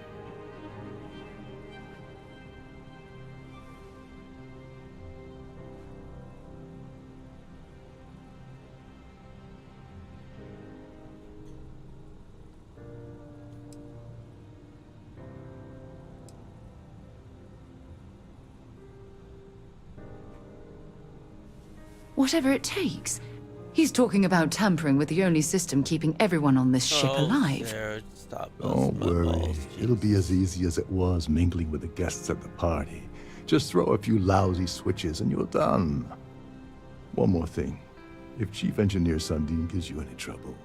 Whatever it takes. He's talking about tampering with the only system keeping everyone on this ship alive. Sarah, stop. Don't worry. It'll be as easy as it was mingling with the guests at the party. Just throw a few lousy switches and you're done. One more thing. If Chief Engineer Sundin gives you any trouble,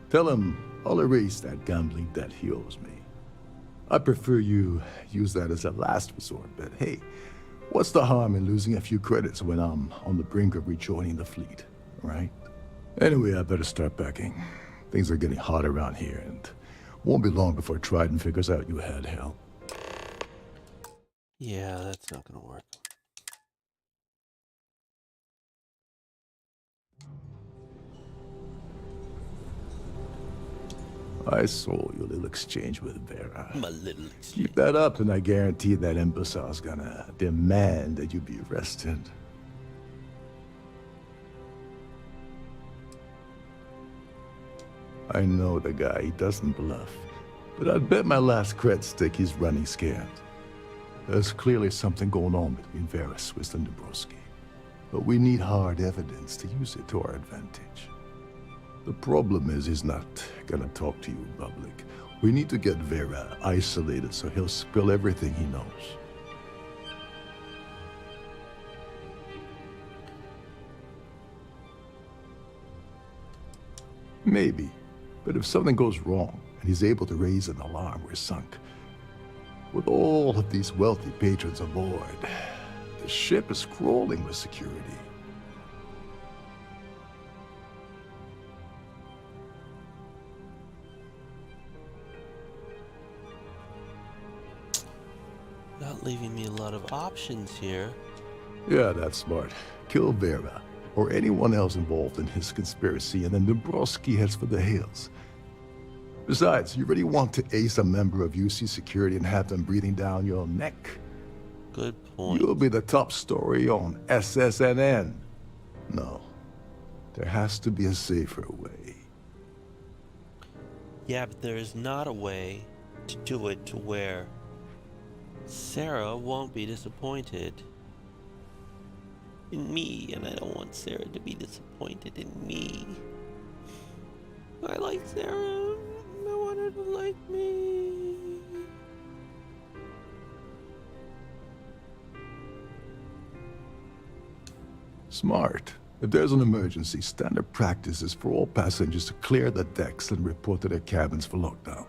tell him I'll erase that gambling debt he owes me. I prefer you use that as a last resort, but hey, what's the harm in losing a few credits when I'm on the brink of rejoining the fleet, right? Anyway, I better start packing. Things are getting hot around here, and won't be long before Trident figures out you had help. Yeah, that's not gonna work. I saw your little exchange with Vera. My little exchange. Keep that up, and I guarantee that imbecile's gonna demand that you be arrested. I know the guy, he doesn't bluff. But I'd bet my last cred stick he's running scared. There's clearly something going on between Vera, Swiss, and Dabrowski. But we need hard evidence to use it to our advantage. The problem is he's not gonna talk to you in public. We need to get Vera isolated so he'll spill everything he knows. Maybe. But if something goes wrong and he's able to raise an alarm, we're sunk. With all of these wealthy patrons aboard, the ship is crawling with security. Not leaving me a lot of options here. Yeah, that's smart. Kill Vera, or anyone else involved in his conspiracy, and then Dabrowski heads for the hills. Besides, you really want to ace a member of UC Security and have them breathing down your neck? Good point. You'll be the top story on SSNN. No, there has to be a safer way. Yeah, but there is not a way to do it to where Sarah won't be disappointed in me, and I don't want Sarah to be disappointed in me. I like Sarah. I want her to like me. Smart. If there's an emergency, standard practice is for all passengers to clear the decks and report to their cabins for lockdown.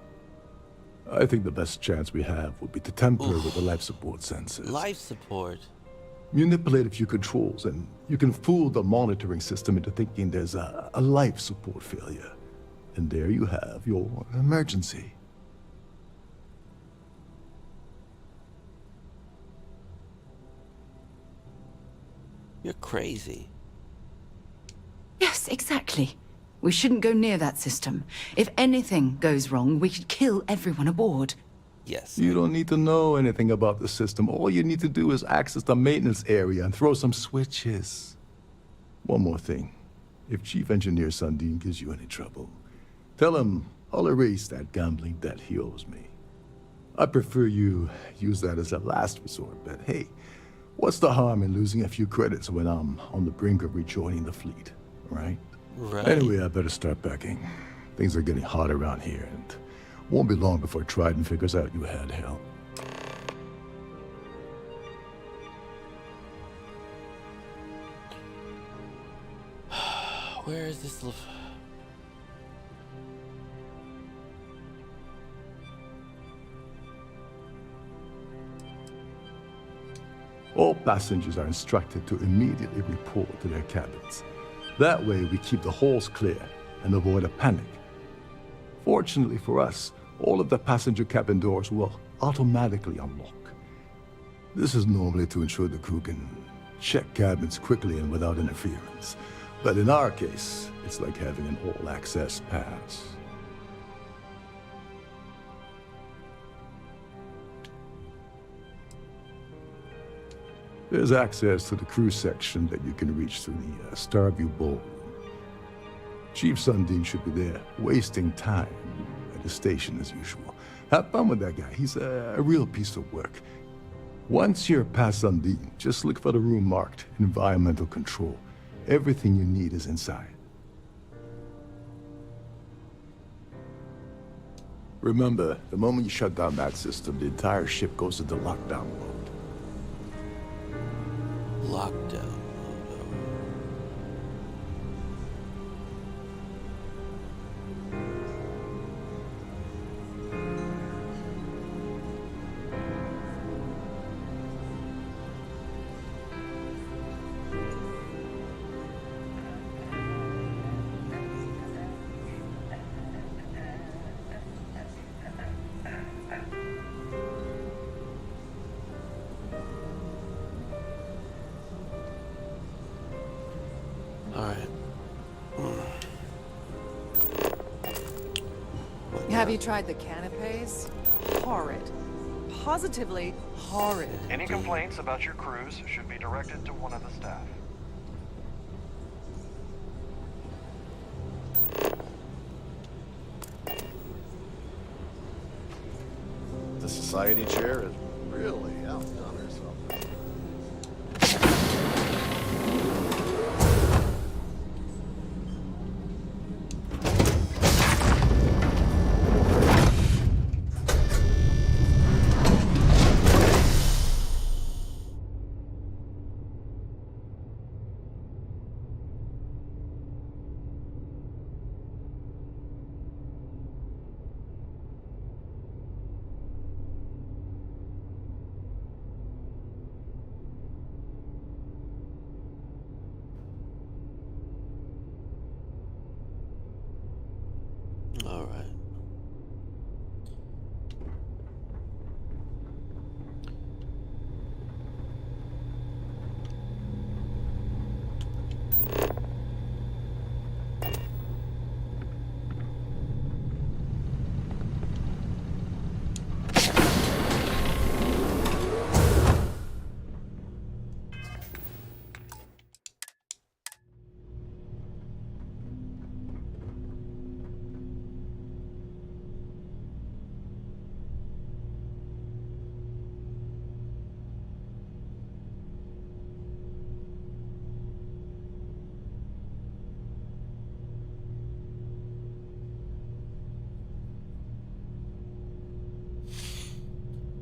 I think the best chance we have would be to tamper with the life support sensors. Life support? Manipulate a few controls, and you can fool the monitoring system into thinking there's a life support failure. And there you have your emergency. You're crazy. Yes, exactly. We shouldn't go near that system. If anything goes wrong, we could kill everyone aboard. Yes. You don't need to know anything about the system. All you need to do is access the maintenance area and throw some switches. One more thing. If Chief Engineer Sundin gives you any trouble, tell him I'll erase that gambling debt he owes me. I prefer you use that as a last resort, but hey, What's the harm in losing a few credits when I'm on the brink of rejoining the fleet, right? Right. Anyway, I better start packing. Things are getting hot around here, and won't be long before Trident figures out you had help. Where is this? All passengers are instructed to immediately report to their cabins. That way, we keep the halls clear and avoid a panic. Fortunately for us, all of the passenger cabin doors will automatically unlock. This is normally to ensure the crew can check cabins quickly and without interference. But in our case, it's like having an all-access pass. There's access to the crew section that you can reach through the Starview ballroom. Chief Sundin should be there, wasting time at the station as usual. Have fun with that guy. He's a real piece of work. Once you're past Sundin, just look for the room marked Environmental Control. Everything you need is inside. Remember, the moment you shut down that system, the entire ship goes into lockdown mode. Lockdown. Have you tried the canapes? Horrid. Positively horrid. Any complaints about your crews should be directed to one of the staff. The society chair is really outdone herself. All right.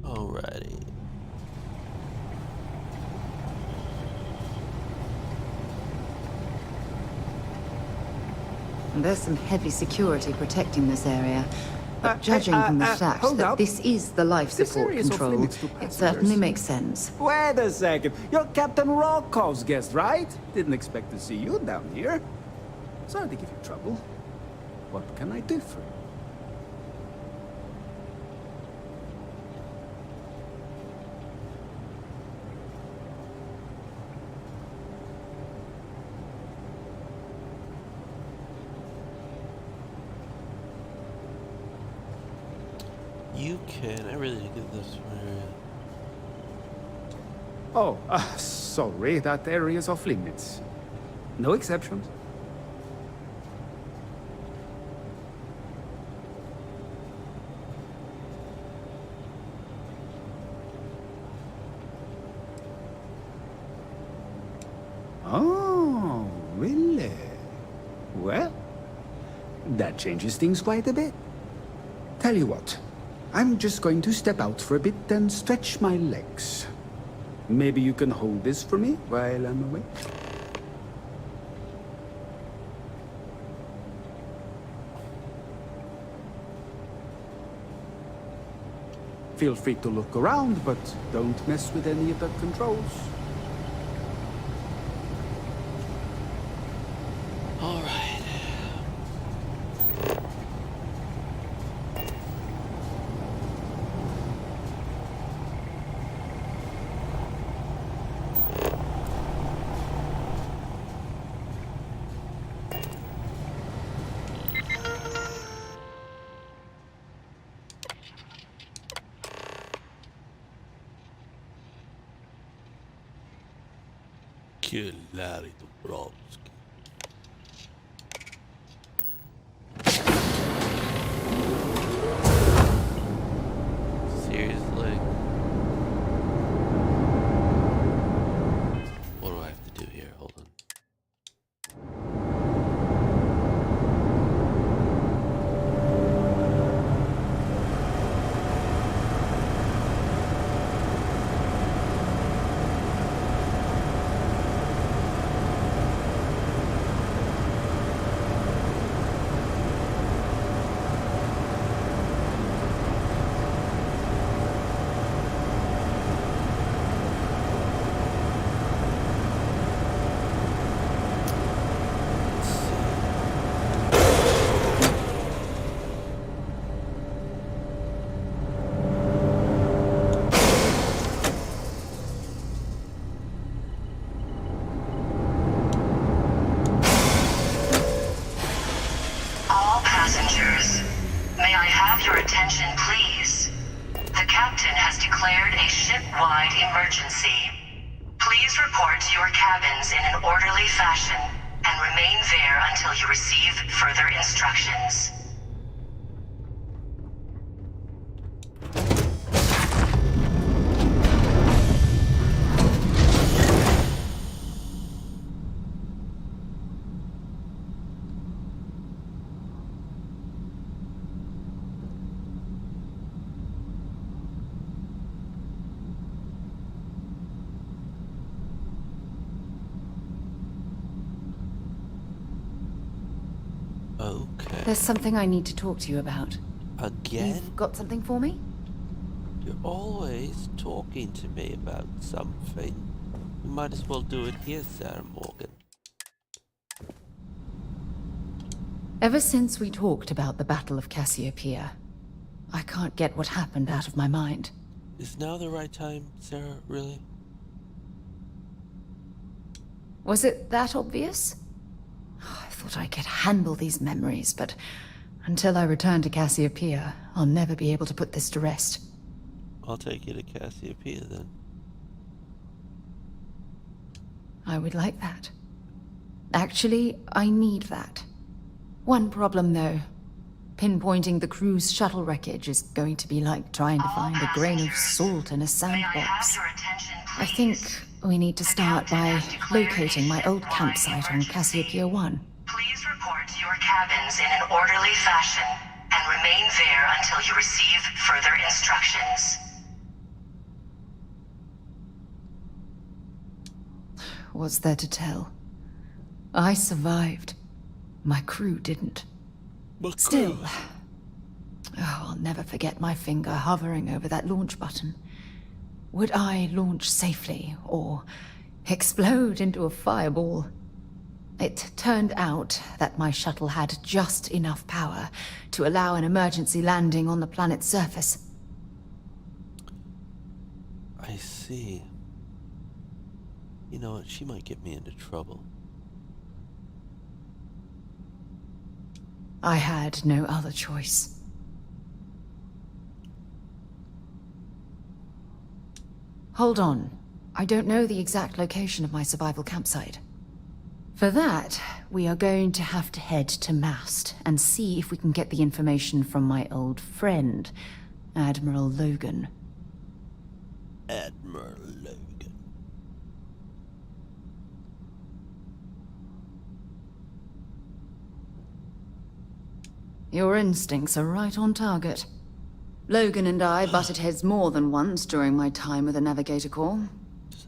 Alrighty. There's some heavy security protecting this area. But judging from the fact hold that up. this is the life This support area is off control, limits to it passengers. certainly makes sense. Wait a second. You're Captain Rokov's guest, right? Didn't expect to see you down here. Sorry to give you trouble. What can I do for you? You can. I really didn't get this one. Oh, sorry. That area is off limits. No exceptions. Oh, really? Well, that changes things quite a bit. Tell you what, I'm just going to step out for a bit and stretch my legs. Maybe you can hold this for me while I'm away? Feel free to look around, but don't mess with any of the controls. All right. Larry Dubrovsky. Seriously? What do I have to do here? Hold on. Your attention, please. The captain has declared a ship-wide emergency. Please report to your cabins in an orderly fashion and remain there until you receive further instructions. Okay. There's something I need to talk to you about. Again? You've got something for me? You're always talking to me about something. You might as well do it here, Sarah Morgan. Ever since we talked about the Battle of Cassiopeia, I can't get what happened out of my mind. Is now the right time, Sarah, really? Was it that obvious? I thought I could handle these memories, but until I return to Cassiopeia, I'll never be able to put this to rest. I'll take you to Cassiopeia then. I would like that. Actually, I need that. One problem, though. Pinpointing the crew's shuttle wreckage is going to be like trying to find a grain of salt in a sandbox. I think we need to start by locating my old campsite on Cassiopeia 1. Please report to your cabins in an orderly fashion and remain there until you receive further instructions. What's there to tell? I survived. My crew didn't. Still, I'll never forget my finger hovering over that launch button. Would I launch safely, or explode into a fireball? It turned out that my shuttle had just enough power to allow an emergency landing on the planet's surface. I see. You know what, she might get me into trouble. I had no other choice. Hold on. I don't know the exact location of my survival campsite. For that, we are going to have to head to Mast and see if we can get the information from my old friend, Admiral Logan. Admiral Logan. Your instincts are right on target. Logan and I butted heads more than once during my time with the Navigator Corps.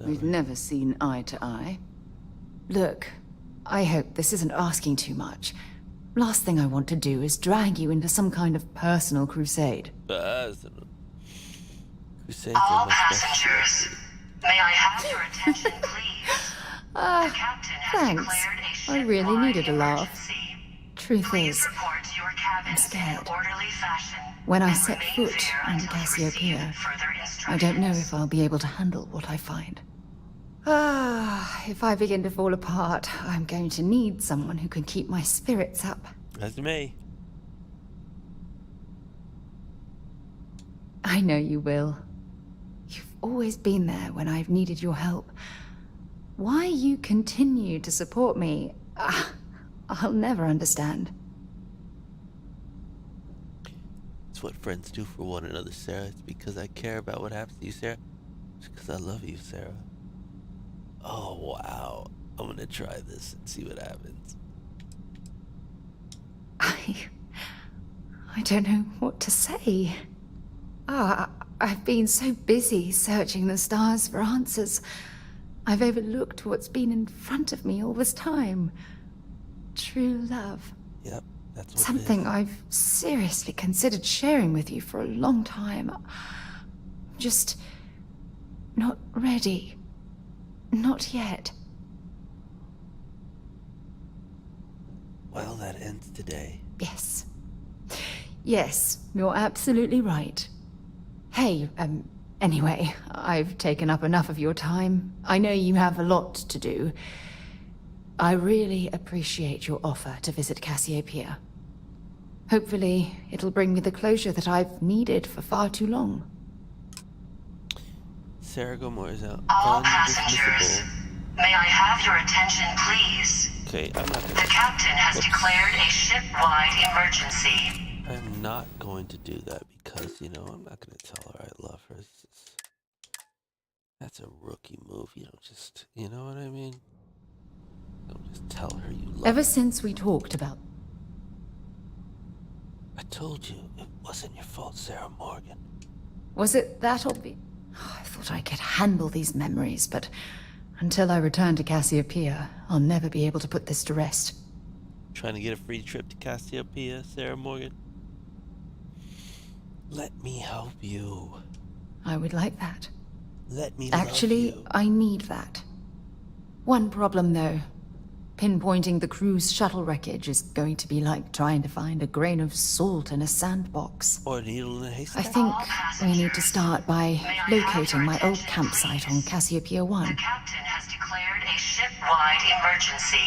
We've never seen eye to eye. Look, I hope this isn't asking too much. Last thing I want to do is drag you into some kind of personal crusade. All passengers, may I have your attention, please? The captain has Thanks. declared a I really ship-wide needed a laugh. emergency. Truth Please is, report to your cabins in an scared. orderly fashion. When I and set remain foot there on until you receive Cassiopeia, further I don't know instructions. if I'll be able to handle what I find. If I begin to fall apart, I'm going to need someone who can keep my spirits up. That's me. I know you will. You've always been there when I've needed your help. Why you continue to support me, I'll never understand. It's what friends do for one another, Sarah. It's because I care about what happens to you, Sarah. It's because I love you, Sarah. Oh, wow. I'm gonna try this and see what happens. I don't know what to say. I've been so busy searching the stars for answers. I've overlooked what's been in front of me all this time. True love. Yep, that's what Something it is. I've seriously considered sharing with you for a long time. Just not ready. Not yet. Well, that ends today. Yes. Yes, you're absolutely right. Hey, anyway, I've taken up enough of your time. I know you have a lot to do. I really appreciate your offer to visit Cassiopeia. Hopefully, it'll bring me the closure that I've needed for far too long. Sarah Gilmore is out. All passengers, may I have your attention, please? Okay, I'm not gonna... The captain has declared a ship-wide emergency. I'm not going to do that because, you know, I'm not going to tell her I love her. That's a rookie move. You don't just, you know what I mean? Don't just tell her you love her. Ever since we talked about... I told you, it wasn't your fault, Sarah Morgan. Was it that obvious? I thought I could handle these memories, but until I return to Cassiopeia, I'll never be able to put this to rest. Trying to get a free trip to Cassiopeia, Sarah Morgan? Let me help you. I would like that. Let me Actually, love you. I need that. One problem, though. Pinpointing the crew's shuttle wreckage is going to be like trying to find a grain of salt in a sandbox. Or a needle in a haystack. I think we need to start by locating my old campsite on Cassiopeia 1. The captain has declared a ship-wide emergency.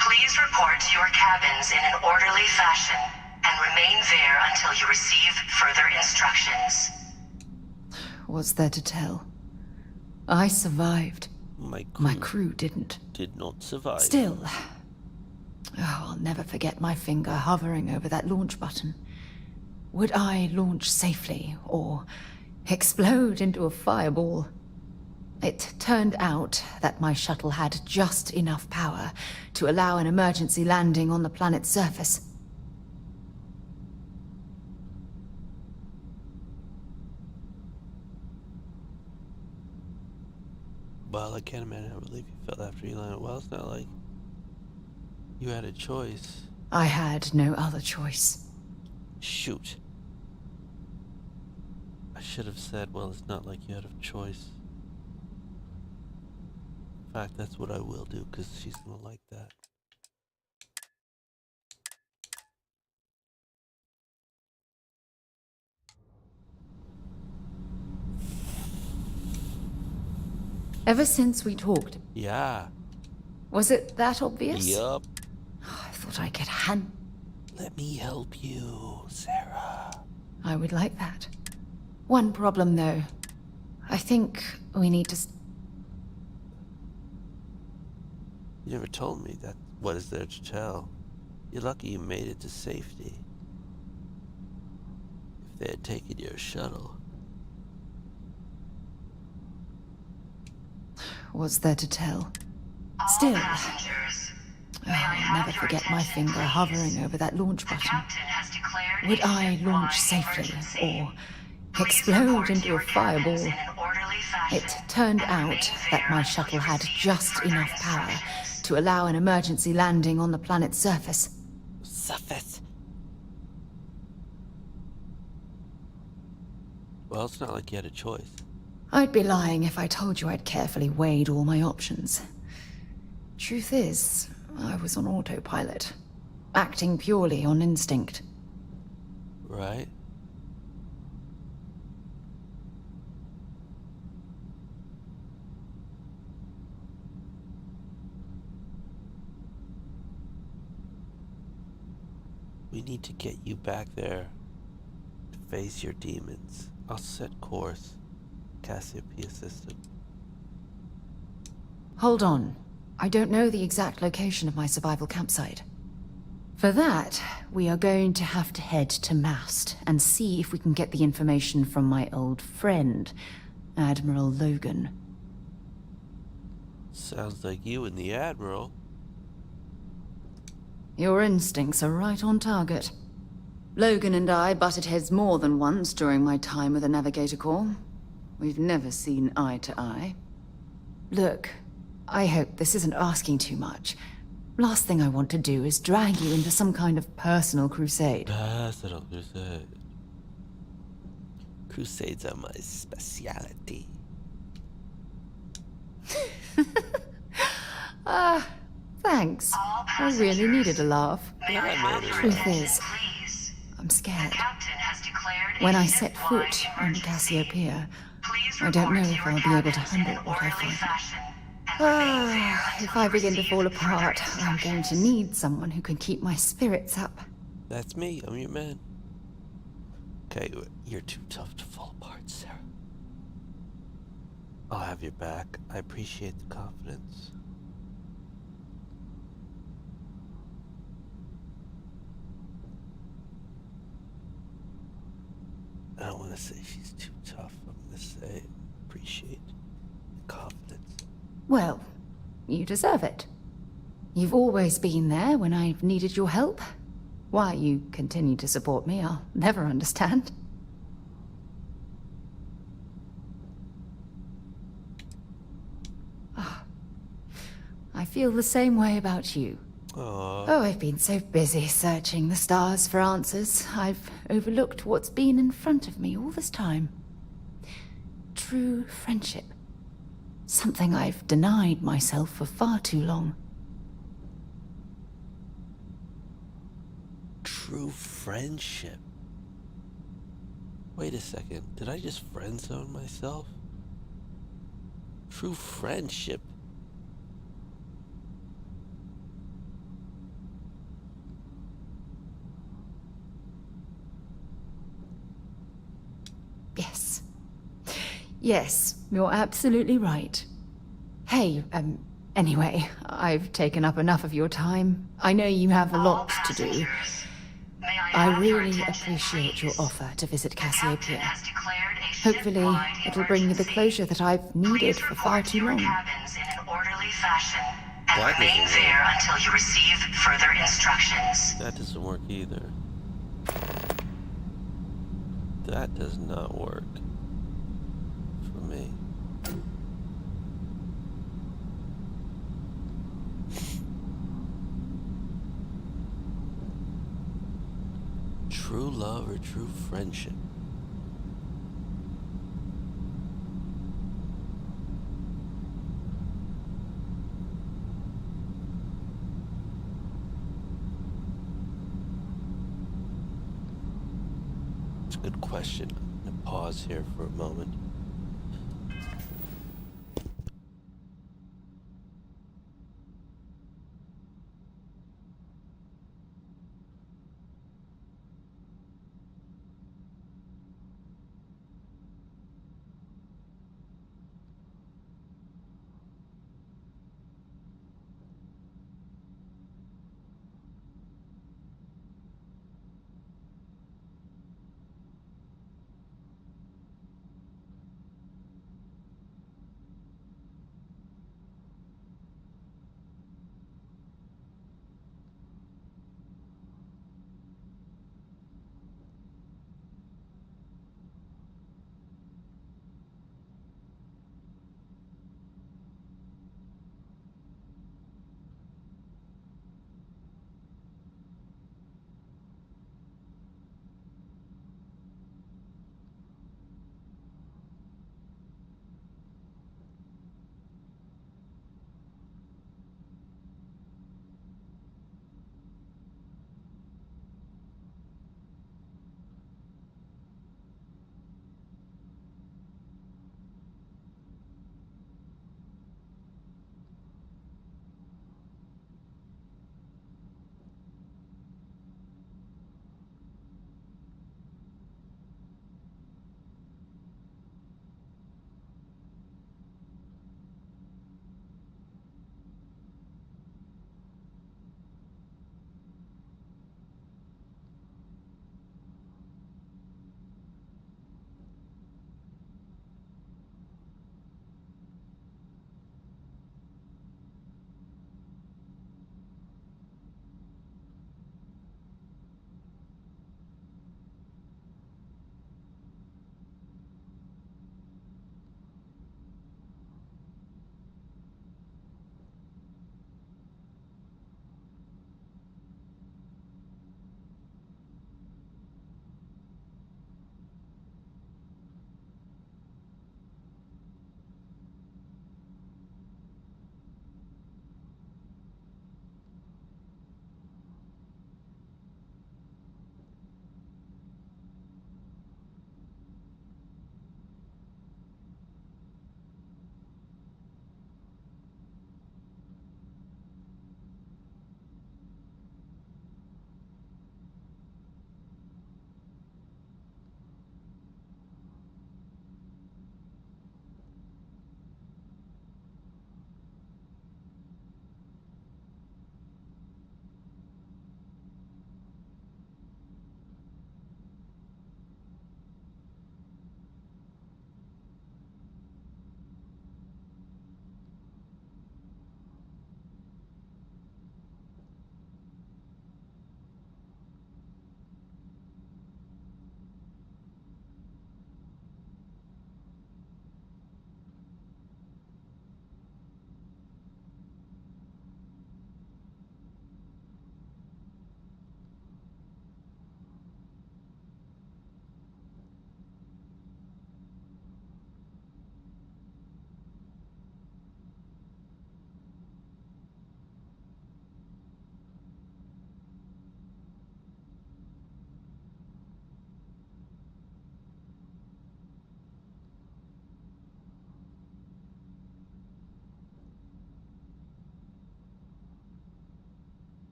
Please report to your cabins in an orderly fashion and remain there until you receive further instructions. What's there to tell? I survived. My crew didn't. Did not survive. Still, I'll never forget my finger hovering over that launch button. Would I launch safely or explode into a fireball? It turned out that my shuttle had just enough power to allow an emergency landing on the planet's surface. Well, I can't imagine how relief you felt after you landed. Well, it's not like you had a choice. I had no other choice. Shoot. I should have said, well, it's not like you had a choice. In fact, that's what I will do, because she's gonna like that. Ever since we talked... Yeah. Was it that obvious? Yup. I thought I could Let me help you, Sarah. I would like that. One problem, though. I think we need to... You never told me that. What is there to tell? You're lucky you made it to safety. If they had taken your shuttle... What's there to tell? Still, I'll never forget my finger hovering over that launch button. Would I launch safely or explode into a fireball? It turned out that my shuttle had just enough power to allow an emergency landing on the planet's surface. Surface. Well, it's not like you had a choice. I'd be lying if I told you I'd carefully weighed all my options. Truth is, I was on autopilot, acting purely on instinct. Right? We need to get you back there to face your demons. I'll set course. Cassiopeia system. Hold on. I don't know the exact location of my survival campsite. For that, we are going to have to head to Mast and see if we can get the information from my old friend, Admiral Logan. Sounds like you and the Admiral. Your instincts are right on target. Logan and I butted heads more than once during my time with the Navigator Corps. We've never seen eye to eye. Look, I hope this isn't asking too much. Last thing I want to do is drag you into some kind of personal crusade. Personal crusade. Crusades are my speciality. Thanks. I really needed a laugh. Truth is, I'm scared. When I set foot on Cassiopeia, I don't know if I'll be able to handle what I find. If I begin to fall apart, I'm going to need someone who can keep my spirits up. That's me. I'm your man. Okay, you're too tough to fall apart, Sarah. I'll have your back. I appreciate the confidence. I don't want to say she's too tough. I'm going to say appreciate the confidence. Well, you deserve it. You've always been there when I've needed your help. Why you continue to support me, I'll never understand. I feel the same way about you. Aww. Oh, I've been so busy searching the stars for answers, I've overlooked what's been in front of me all this time. True friendship. Something I've denied myself for far too long. True friendship. Wait a second. Did I just friend zone myself? True friendship. Yes. Yes, you're absolutely right. Hey, anyway, I've taken up enough of your time. I know you have a lot to do. I really appreciate your offer to visit Cassiopeia. Hopefully, it'll bring me the closure that I've needed for far too long. Remain there until you receive further instructions. That doesn't work either. That does not work for me. True love or true friendship? It's a good question. I'm gonna pause here for a moment.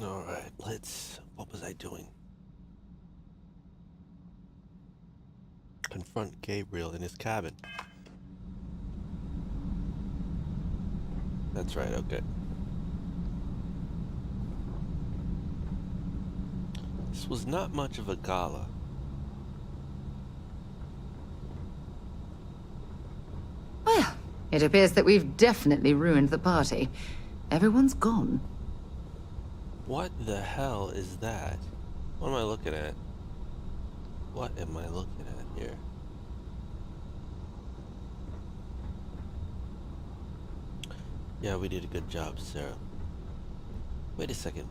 Alright, let's... What was I doing? Confront Gabriel in his cabin. That's right, okay. This was not much of a gala. Well, it appears that we've definitely ruined the party. Everyone's gone. What the hell is that? What am I looking at? What am I looking at here? Yeah, we did a good job, Sarah. Wait a second.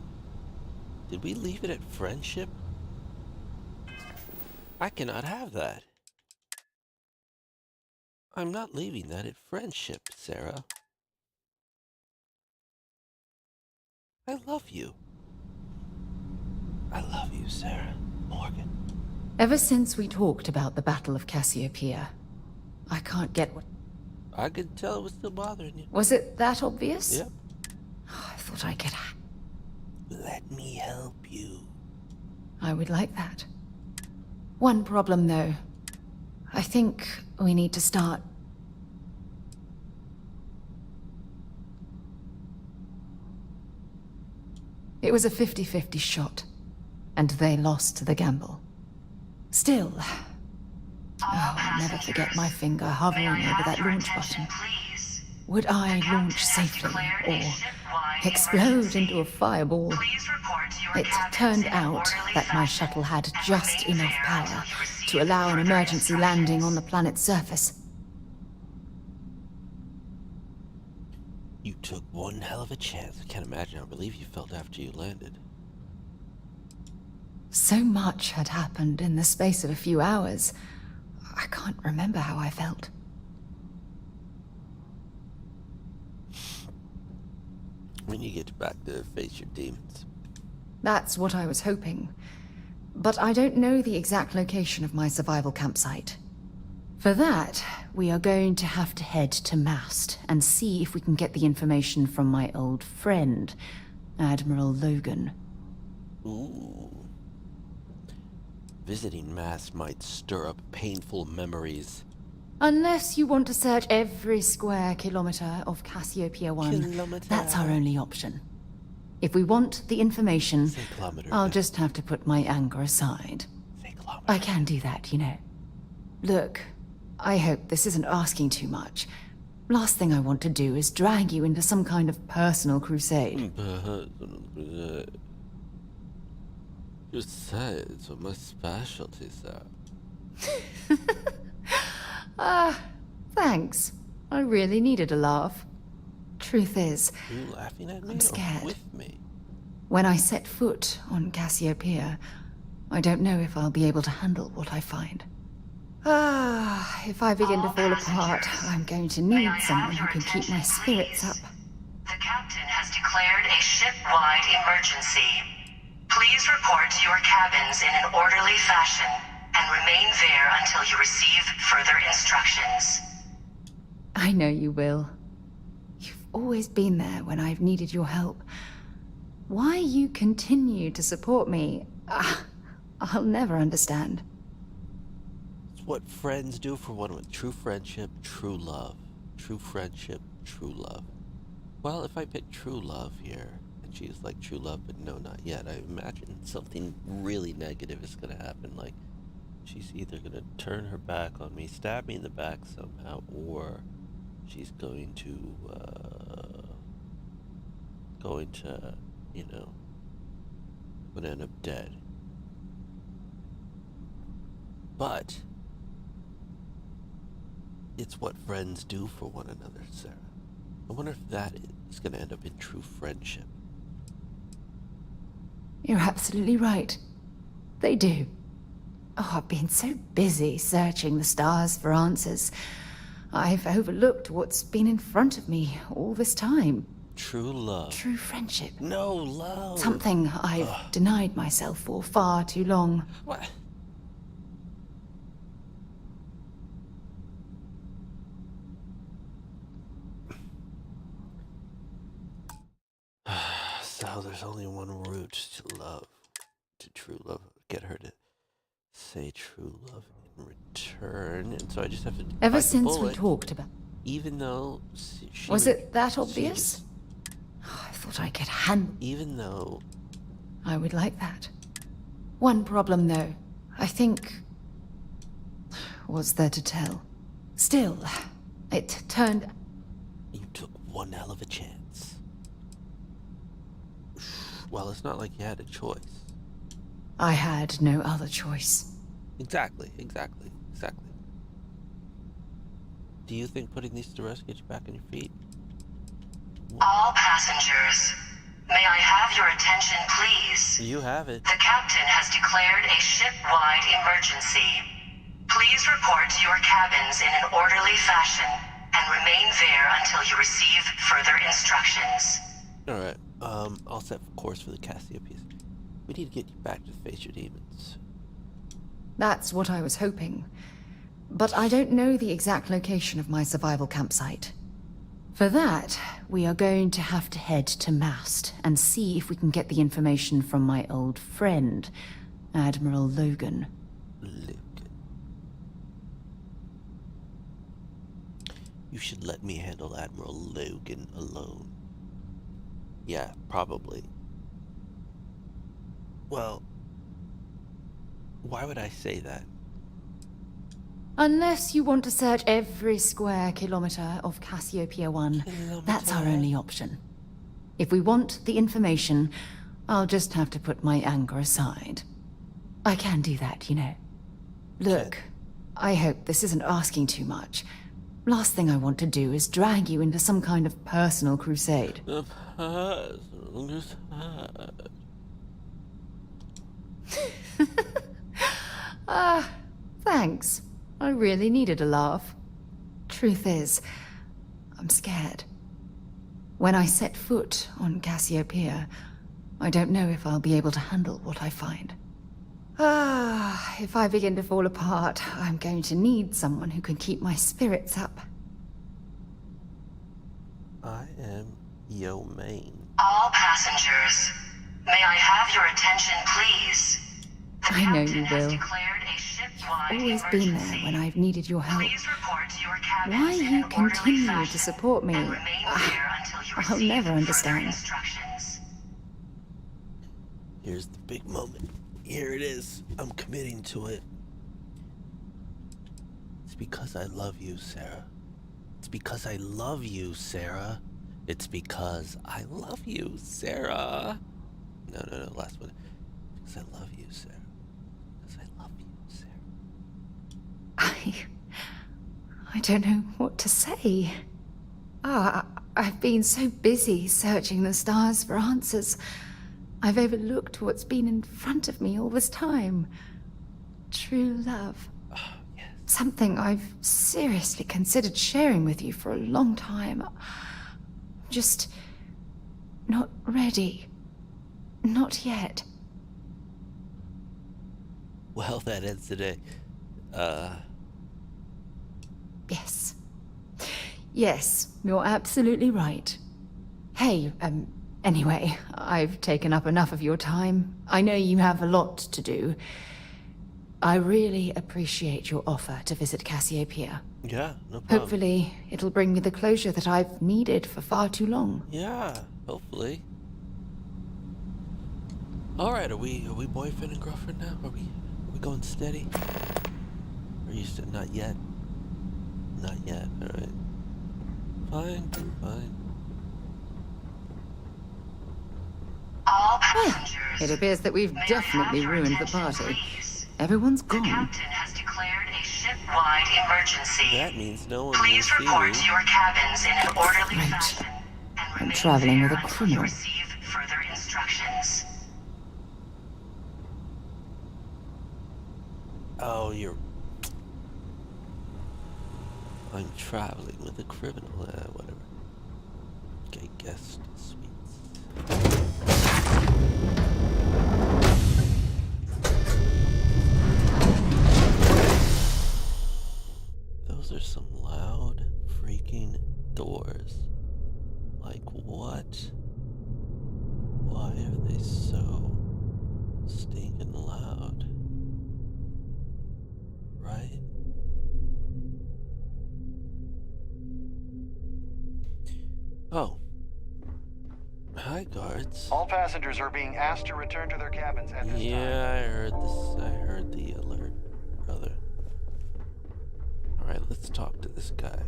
Did we leave it at friendship? I cannot have that. I'm not leaving that at friendship, Sarah. I love you. I love you, Sarah. Morgan. Ever since we talked about the Battle of Cassiopeia, I can't get what... I could tell it was still bothering you. Was it that obvious? Yep. Oh, I thought I could... Let me help you. I would like that. One problem, though. I think we need to start... It was a 50-50 shot, and they lost the gamble. Still... Oh, I'll never forget my finger hovering over that launch button. Would I launch safely, or explode into a fireball? It turned out that my shuttle had just enough power to allow an emergency landing on the planet's surface. You took one hell of a chance. I can't imagine how relieved you felt after you landed. So much had happened in the space of a few hours. I can't remember how I felt. When you get back to face your demons. That's what I was hoping. But I don't know the exact location of my survival campsite. For that, we are going to have to head to Mast and see if we can get the information from my old friend, Admiral Logan. Ooh. Visiting Mast might stir up painful memories. Unless you want to search every square kilometer of Cassiopeia 1, that's our only option. If we want the information, I'll just have to put my anger aside. I can do that, you know. Look, I hope this isn't asking too much. Last thing I want to do is drag you into some kind of personal crusade. Crusades are my specialty, sir. Thanks. I really needed a laugh. Truth is, You laughing at me? I'm scared. Or with me? When I set foot on Cassiopeia, I don't know if I'll be able to handle what I find. If I begin to fall apart, I'm going to need someone who can keep my spirits up. The captain has declared a ship-wide emergency. Please report to your cabins in an orderly fashion and remain there until you receive further instructions. I know you will. You've always been there when I've needed your help. Why you continue to support me, I'll never understand. It's what friends do for one another. True friendship, true love. True friendship, true love. Well, if I pick true love here, and she's like true love, but no, not yet, I imagine something really negative is going to happen. Like, she's either going to turn her back on me, stab me in the back somehow, or she's going to, you know, gonna end up dead. But it's what friends do for one another, Sarah. I wonder if that is gonna end up in true friendship. You're absolutely right. They do. Oh, I've been so busy searching the stars for answers. I've overlooked what's been in front of me all this time. True love. True friendship. No love. Something I've denied myself for far too long. What? So, Well, there's only one route to love. To true love. Get her to say true love in return. And so I just have to Ever bite the since we bullet, talked about... even though she Was it that she obvious? I thought I could handle... Even though... I would like that. One problem, though. I think... What's there to tell? Still, it turned... You took one hell of a chance. Well, it's not like you had a choice. I had no other choice. Exactly. Do you think putting these to rest gets you back on your feet? All passengers, may I have your attention, please? You have it. The captain has declared a ship-wide emergency. Please report to your cabins in an orderly fashion and remain there until you receive further instructions. Alright, I'll set course for the Cassiopeia. We need to get you back to face your demons. That's what I was hoping. But I don't know the exact location of my survival campsite. For that, we are going to have to head to Mast and see if we can get the information from my old friend, Admiral Logan. You should let me handle Admiral Logan alone. Yeah, probably. Well, why would I say that? Unless you want to search every square kilometer of Cassiopeia 1, that's our only option. If we want the information, I'll just have to put my anger aside. I can do that, you know. Look, I hope this isn't asking too much. Last thing I want to do is drag you into some kind of personal crusade. Thanks. I really needed a laugh. Truth is, I'm scared. When I set foot on Cassiopeia, I don't know if I'll be able to handle what I find. If I begin to fall apart, I'm going to need someone who can keep my spirits up. I am Yo Main. All passengers, may I have your attention, please? I know you will. You've always been there when I've needed your help. Why you continue to support me, I'll never understand. Here's the big moment. Here it is. I'm committing to it. It's because I love you, Sarah. It's because I love you, Sarah. It's because I love you, Sarah. No, last one. Because I love you, Sarah. Because I love you, Sarah. I don't know what to say. I've been so busy searching the stars for answers. I've overlooked what's been in front of me all this time. True love. Yes. Something I've seriously considered sharing with you for a long time. Just not ready. Not yet. Well, that ends today. Yes. Yes, you're absolutely right. Hey, anyway, I've taken up enough of your time. I know you have a lot to do. I really appreciate your offer to visit Cassiopeia. Yeah, no problem. Hopefully, it'll bring me the closure that I've needed for far too long. Yeah, hopefully. Alright, are we boyfriend and girlfriend now? Are we going steady? Or you said not yet? Not yet, alright. Fine. All passengers, It appears that we've definitely ruined the party. Everyone's the gone. captain has declared a ship-wide emergency. That means no one Please will see report me. to your cabins in an orderly fashion and I'm remain traveling there with a until you criminal. receive further instructions. Oh, I'm traveling with a criminal. Whatever. Okay, guest suites. Those are some loud freaking doors. Like, what? What? Hi, guards. All passengers are being asked to return to their cabins at this time. Yeah, I heard this. I heard the alert, brother. Alright, let's talk to this guy.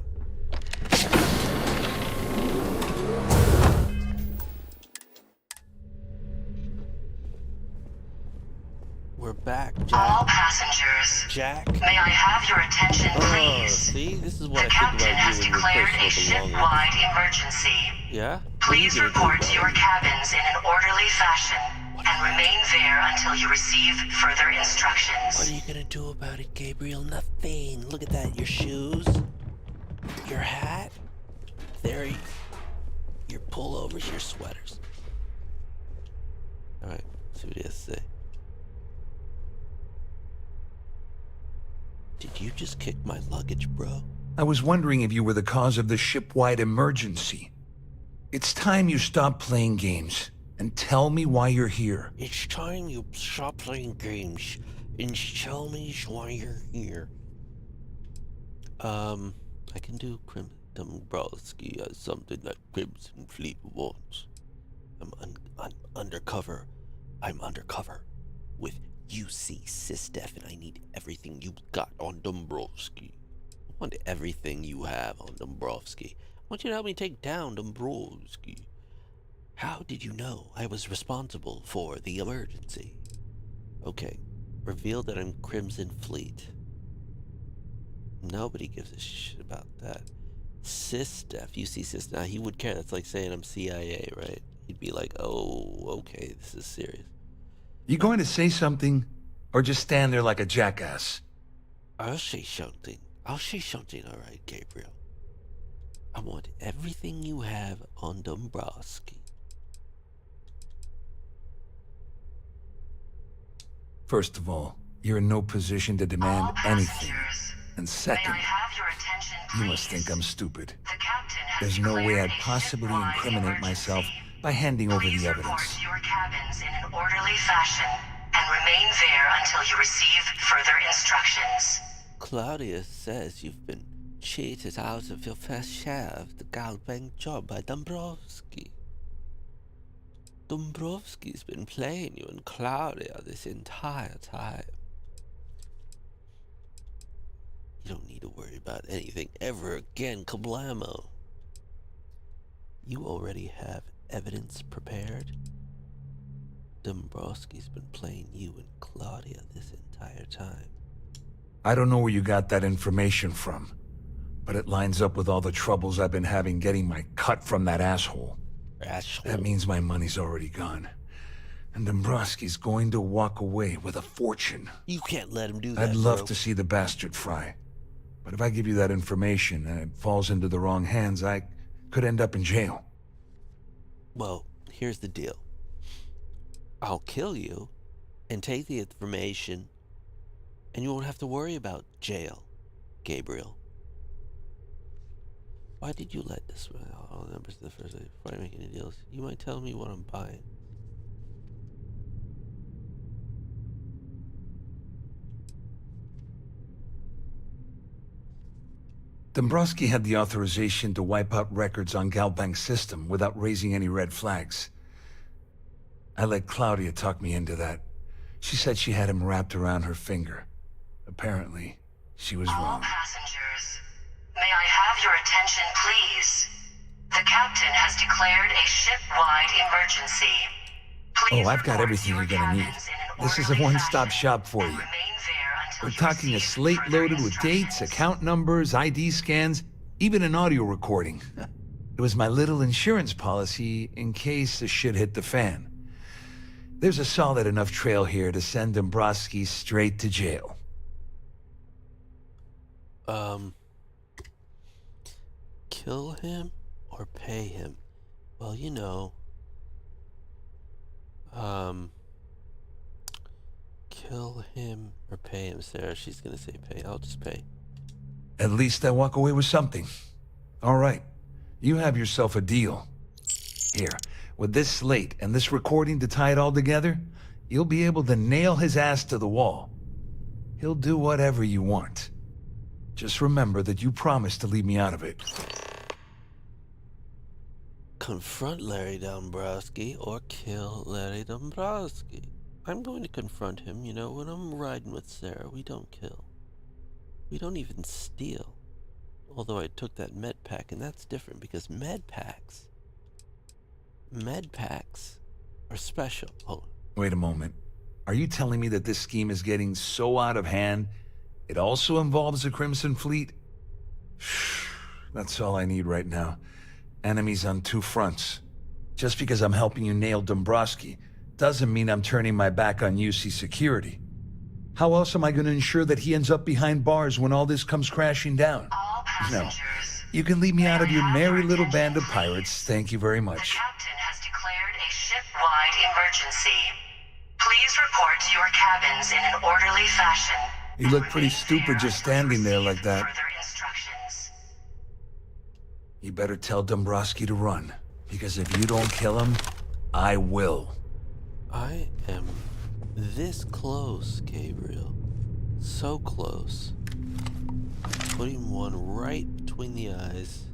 We're back, Jack. All passengers. Jack? May I have your attention, please? See? This is what The I captain think about has you and your declared a personal ship-wide belongings. emergency. Yeah? Please report to your cabins in an orderly fashion and remain there until you receive further instructions. What are you gonna do about it, Gabriel? Nothing. Look at that. Your shoes, your hat, your pullovers, your sweaters. Alright, see what he has to say. Did you just kick my luggage, bro? I was wondering if you were the cause of the ship-wide emergency. It's time you stop playing games and tell me why you're here. It's time you stop playing games and tell me why you're here. I can do Crimson Dombrowski as something that Crimson Fleet wants. I'm undercover. I'm undercover with UC Sysdef, and I need everything you got on Dombrowski. I want everything you have on Dombrowski. I want you to help me take down Dombrowski. How did you know I was responsible for the emergency? Okay, reveal that I'm Crimson Fleet. Nobody gives a shit about that. Sysdef, UC Sysdef, now he would care. That's like saying I'm CIA, right? He'd be like, oh, okay, this is serious. You going to say something, or just stand there like a jackass? I'll say something. I'll say something, alright, Gabriel. I want everything you have on Dombrowski. First of all, you're in no position to demand anything. And second, you must think I'm stupid. There's no way I'd possibly incriminate myself by handing over the evidence. Report to your cabins in an orderly fashion and remain there until you receive further instructions. Claudia says you've been cheated out of your fair share of the Galbank job by Dombrowski. Dombrowski's been playing you and Claudia this entire time. You don't need to worry about anything ever again, Kablamo. You already have evidence prepared. Dombrowski's been playing you and Claudia this entire time. I don't know where you got that information from, but it lines up with all the troubles I've been having getting my cut from that asshole. That means my money's already gone. And Dombrowski's going to walk away with a fortune. You can't let him do that, I'd love bro. to see the bastard fry. But if I give you that information and it falls into the wrong hands, I could end up in jail. Well, here's the deal. I'll kill you and take the information, and you won't have to worry about jail, Gabriel. Why did you let this all numbers the first day before I make any deals? You might tell me what I'm buying. Dombrowski had the authorization to wipe out records on Galbank's system without raising any red flags. I let Claudia talk me into that. She said she had him wrapped around her finger. Apparently, she was All wrong. passengers, may I have your attention, please? The captain has declared a ship-wide emergency. Please Oh, I've got report everything to you're your gonna need. cabins in an This is a orderly one-stop fashion shop for and you. remain there until We're you talking a receive slate further loaded with dates, instructions. account numbers, ID scans, even an audio recording. It was my little insurance policy in case the shit hit the fan. There's a solid enough trail here to send Dombrowski straight to jail. Kill him or pay him? Well, you know, kill him or pay him, Sarah. She's gonna say pay. I'll just pay. At least I walk away with something. All right, you have yourself a deal. Here, with this slate and this recording to tie it all together, you'll be able to nail his ass to the wall. He'll do whatever you want. Just remember that you promised to leave me out of it. confront Larry Dombrowski or kill Larry Dombrowski. I'm going to confront him. You know, when I'm riding with Sarah, we don't kill. We don't even steal. Although I took that med pack, and that's different because med packs are special. Hold on. Wait a moment. Are you telling me that this scheme is getting so out of hand, it also involves the Crimson Fleet? That's all I need right now. Enemies on two fronts. Just because I'm helping you nail Dombrowski doesn't mean I'm turning my back on UC security. How else am I going to ensure that he ends up behind bars when all this comes crashing down? No. You can leave me out of your merry little band of pirates. Thank you very much. The captain has declared a ship-wide emergency. Please report to your cabins in an orderly fashion. You look pretty stupid just standing there like that. Further instructions. You better tell Dombrowski to run, because if you don't kill him, I will. I am this close, Gabriel. So close. Putting one right between the eyes.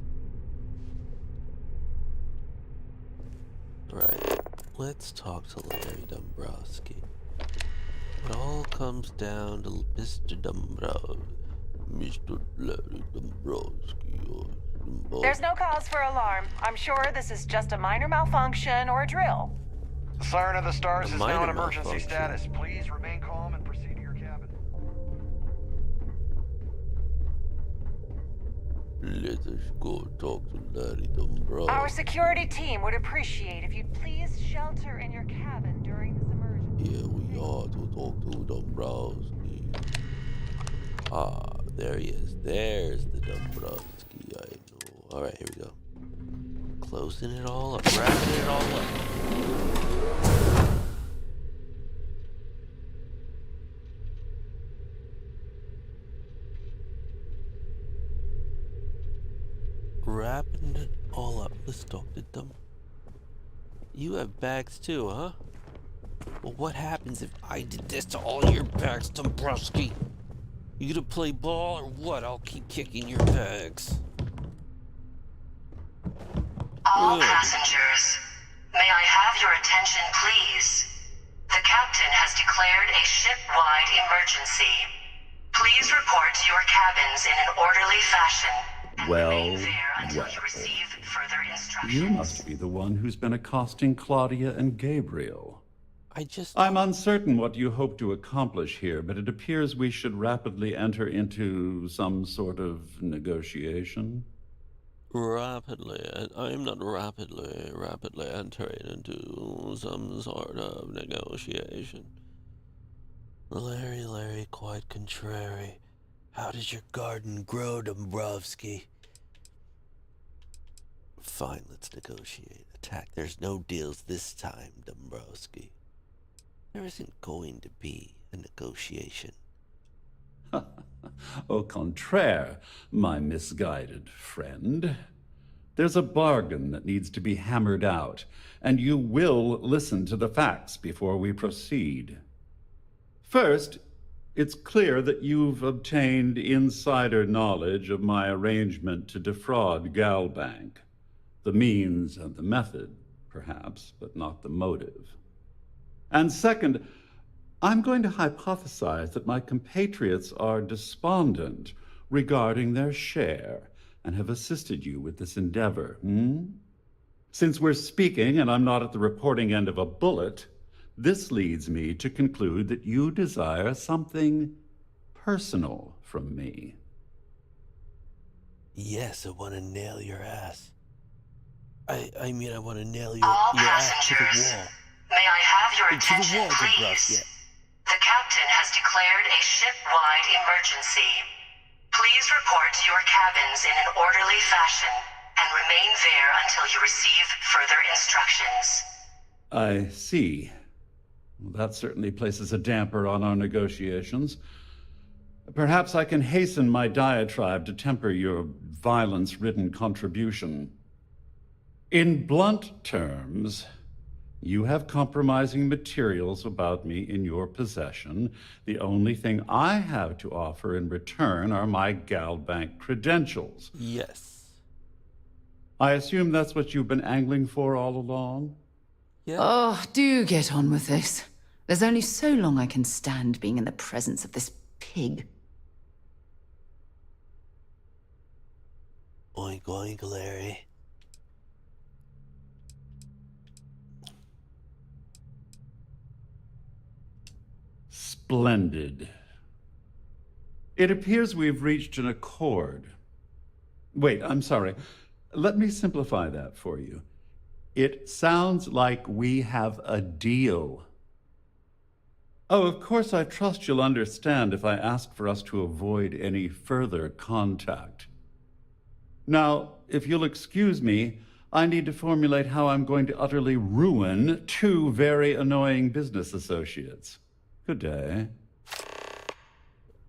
Right. Let's talk to Larry Dombrowski. It all comes down to Mr. Dombrowski. Mr. Larry Dombrowski. There's no cause for alarm. I'm sure this is just a minor malfunction or a drill. The Siren of the Stars A is now in minor emergency malfunction. status. Please remain calm and proceed to your cabin. Let us go talk to Larry Dombrowski. Our security team would appreciate if you'd please shelter in your cabin during this emergency. Here we are to talk to Dombrowski. Ah, there he is. There's the Dombrowski I know. Alright, here we go. Closing it all up, wrapping it all up. Wrapping it all up. Let's talk to them. You have bags too, huh? Well, what happens if I did this to all your bags, Dombrowski? You gonna play ball or what? I'll keep kicking your bags. All passengers, may I have your attention, please? The captain has declared a ship-wide emergency. Please report to your cabins in an orderly fashion. Well, Until you receive further instructions. you must be the one who's been accosting Claudia and Gabriel. I'm uncertain what you hope to accomplish here, but it appears we should rapidly enter into some sort of negotiation. Rapidly, I'm not rapidly entering into some sort of negotiation. Larry, quite contrary. How does your garden grow, Dombrowski? Fine, let's negotiate. Attack. There's no deals this time, Dombrowski. There isn't going to be a negotiation. Au contraire, my misguided friend. There's a bargain that needs to be hammered out, and you will listen to the facts before we proceed. First, it's clear that you've obtained insider knowledge of my arrangement to defraud Galbank. The means and the method, perhaps, but not the motive. And second, I'm going to hypothesize that my compatriots are despondent regarding their share and have assisted you with this endeavor. Since we're speaking and I'm not at the reporting end of a bullet, this leads me to conclude that you desire something personal from me. Yes, I want to nail your ass. I mean, I want to nail your All ass to the passengers, wall. may I have your To the attention, wall, please? Dombrowski. The captain has declared a ship-wide emergency. Please report to your cabins in an orderly fashion and remain there until you receive further instructions. I see. Well, that certainly places a damper on our negotiations. Perhaps I can hasten my diatribe to temper your violence-ridden contribution. In blunt terms, you have compromising materials about me in your possession. The only thing I have to offer in return are my Galbank credentials. Yes. I assume that's what you've been angling for all along? Yeah. Oh, do get on with this. There's only so long I can stand being in the presence of this pig. Oink oink, Larry. Splendid. It appears we've reached an accord. Wait, I'm sorry. Let me simplify that for you. It sounds like we have a deal. Oh, of course, I trust you'll understand if I ask for us to avoid any further contact. Now, if you'll excuse me, I need to formulate how I'm going to utterly ruin two very annoying business associates. Good day.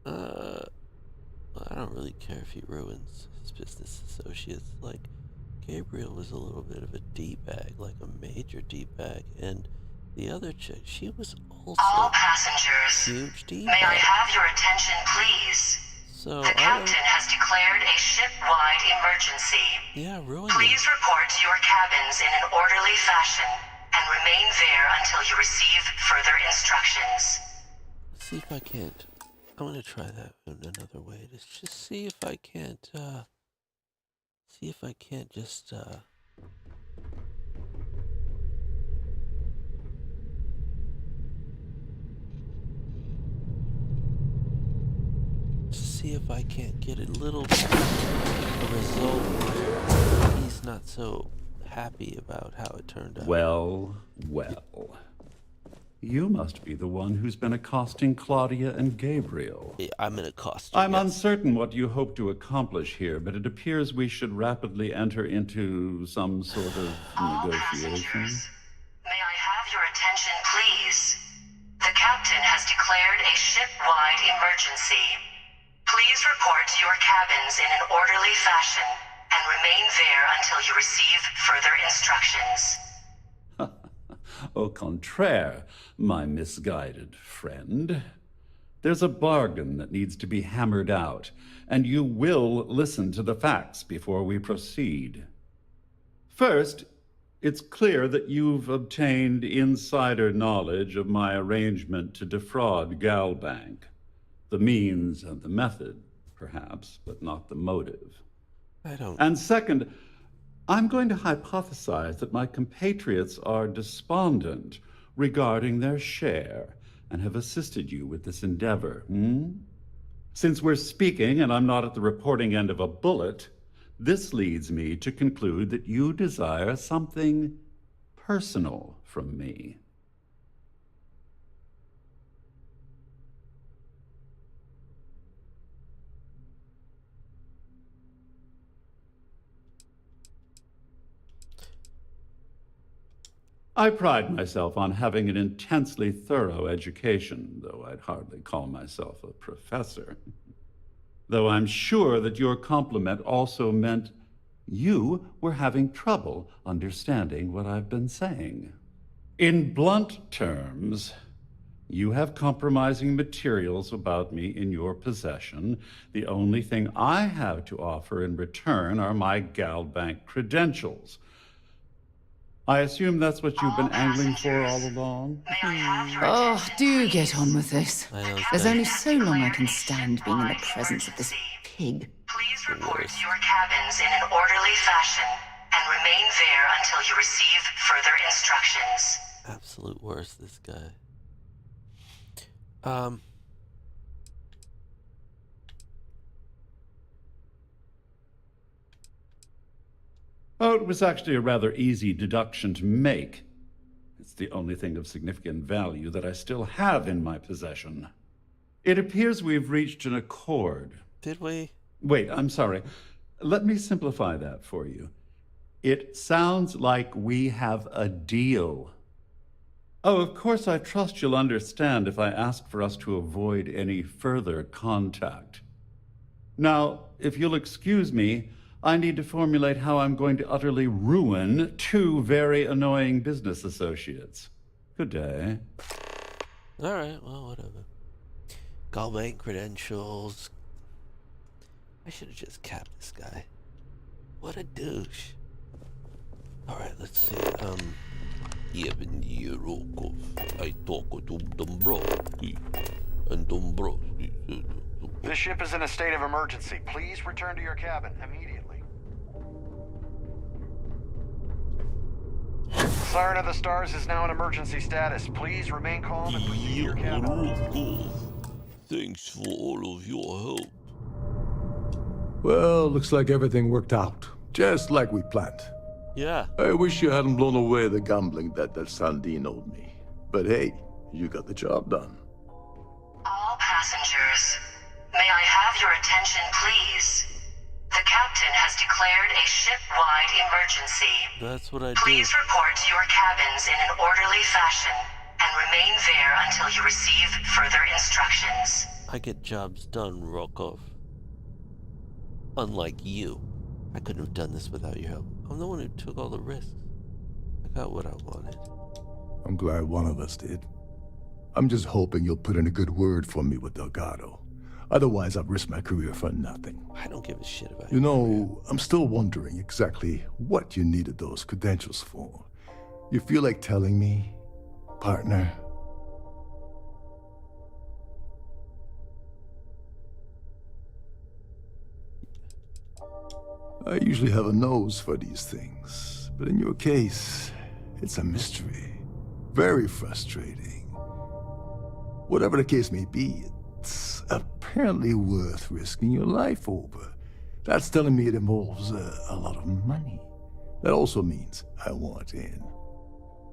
I don't really care if he ruins his business associates. Like, Gabriel was a little bit of a D-bag, like a major D-bag, and the other chick, she was also All passengers, huge D-bag. may I have your attention, please? So the captain has declared a ship-wide emergency. Yeah, ruin Please report to your cabins in an orderly fashion and remain there until you receive further instructions. Let's see if I can't. I'm gonna try that in another way. Let's just see if I can't. See if I can't just. See if I can't get a little result where he's not so happy about how it turned out. Well, well. You must be the one who's been accosting Claudia and Gabriel. Yeah, I'm an accoster. I'm uncertain what you hope to accomplish here, but it appears we should rapidly enter into some sort of negotiation. May I have your attention, please? The captain has declared a ship-wide emergency. Please report to your cabins in an orderly fashion and remain there until you receive further instructions. Au contraire, my misguided friend. There's a bargain that needs to be hammered out, and you will listen to the facts before we proceed. First, it's clear that you've obtained insider knowledge of my arrangement to defraud Galbank. The means and the method, perhaps, but not the motive. And second, I'm going to hypothesize that my compatriots are despondent regarding their share and have assisted you with this endeavor. Since we're speaking and I'm not at the reporting end of a bullet, this leads me to conclude that you desire something personal from me. I pride myself on having an intensely thorough education, though I'd hardly call myself a professor. Though I'm sure that your compliment also meant you were having trouble understanding what I've been saying. In blunt terms, you have compromising materials about me in your possession. The only thing I have to offer in return are my Galbank credentials. I assume that's what you've been angling for all along? Oh, do get on with this. There's only so long I can stand being in the presence of this pig. Please report to your cabins in an orderly fashion and remain there until you receive further instructions. Absolute worst, this guy. Oh, it was actually a rather easy deduction to make. It's the only thing of significant value that I still have in my possession. It appears we've reached an accord. Did we? Wait, I'm sorry. Let me simplify that for you. It sounds like we have a deal. Oh, of course, I trust you'll understand if I ask for us to avoid any further contact. Now, if you'll excuse me, I need to formulate how I'm going to utterly ruin two very annoying business associates. Good day. Alright, well, whatever. Galbank credentials. I should have just capped this guy. What a douche. Alright, let's see. Even Yerokov. I talk to Dombrowski. And Dombrowski. This ship is in a state of emergency. Please return to your cabin immediately. Siren of the Stars is now in emergency status. Please remain calm and proceed to your cabin. Thanks for all of your help. Well, looks like everything worked out. Just like we planned. Yeah. I wish you hadn't blown away the gambling debt that Sandine owed me. But hey, you got the job done. All passengers, may I have your attention, please? The captain has declared a ship-wide emergency. That's what I do. Please report to your cabins in an orderly fashion and remain there until you receive further instructions. I get jobs done, Rokov. Unlike you. I couldn't have done this without your help. I'm the one who took all the risks. I got what I wanted. I'm glad one of us did. I'm just hoping you'll put in a good word for me with Delgado. Otherwise, I've risked my career for nothing. I don't give a shit about You know, I'm still wondering exactly what you needed those credentials for. You feel like telling me, partner? I usually have a nose for these things, but in your case, it's a mystery. Very frustrating. Whatever the case may be, it's apparently worth risking your life over. That's telling me it involves a lot of money. That also means I want in.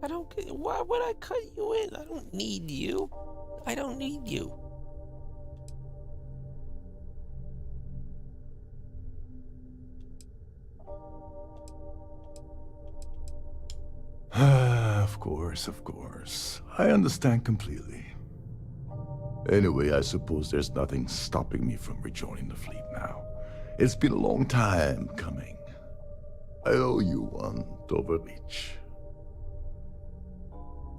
I don't get. Why would I cut you in? I don't need you. I don't need you. Of course. I understand completely. Anyway, I suppose there's nothing stopping me from rejoining the fleet now. It's been a long time coming. I owe you one, Dover Beach.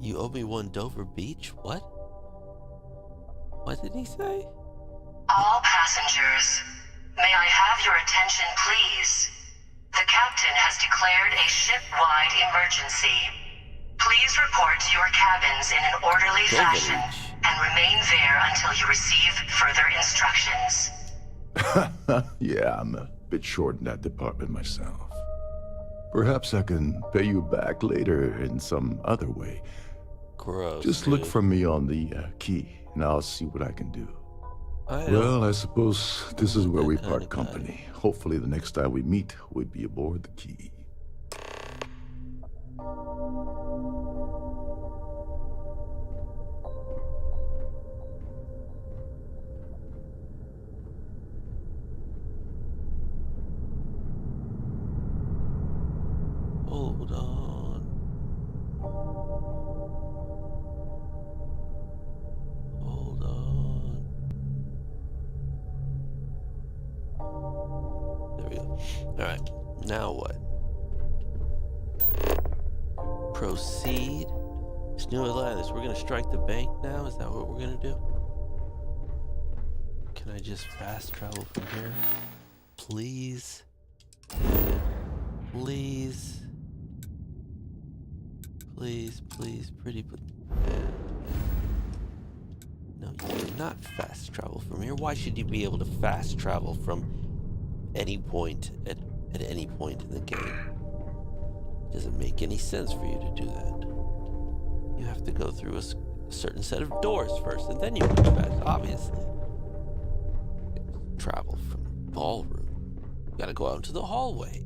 You owe me one Dover Beach? What? What did he say? All passengers, may I have your attention, please? The captain has declared a ship-wide emergency. Please report to your cabins in an orderly fashion and remain there until you receive further instructions. Yeah, I'm a bit short in that department myself. Perhaps I can pay you back later in some other way. Gross. Just look for me on the key, and I'll see what I can do. Well, I suppose this is where we part company. Hopefully the next time we meet, we'll be aboard the key. Hold on. Hold on. There we go. Alright, now what? Proceed. It's New Atlantis. We're gonna strike the bank now? Is that what we're gonna do? Can I just fast travel from here? Please? Please? Please, pretty. No, you cannot fast travel from here. Why should you be able to fast travel from any point at any point in the game? It doesn't make any sense for you to do that. You have to go through a certain set of doors first, and then you can fast, obviously. Travel from ballroom. You gotta go out into the hallway.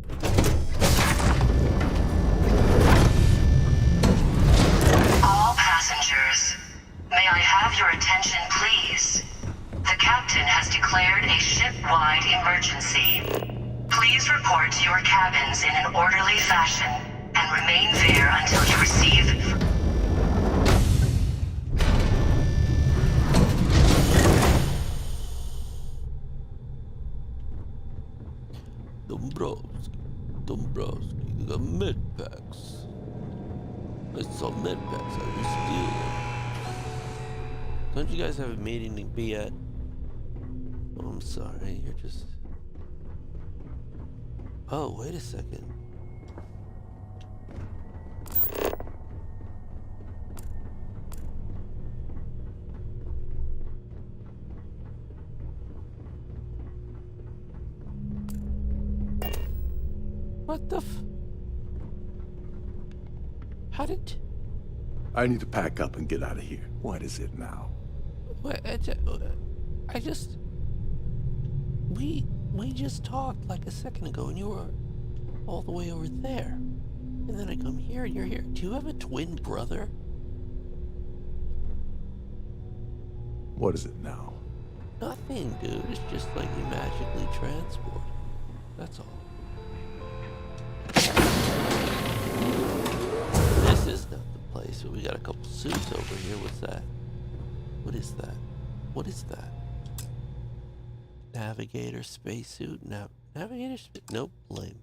All passengers, may I have your attention, please? The captain has declared a ship-wide emergency. Please report to your cabins in an orderly fashion and remain there until you receive... Dombrowski, the med packs. I saw med packs, I will steal them. Don't you guys have a meeting to be at? Oh, I'm sorry, you're just... Oh, wait a second. What the How did... I need to pack up and get out of here. What is it now? What, I just... We just talked like a second ago and you were all the way over there. And then I come here and you're here. Do you have a twin brother? What is it now? Nothing, dude. It's just like you magically transport. That's all. This is not the place, but we got a couple suits over here. What's that? What is that? What is that? Navigator spacesuit? Navigator space? Nope, lame.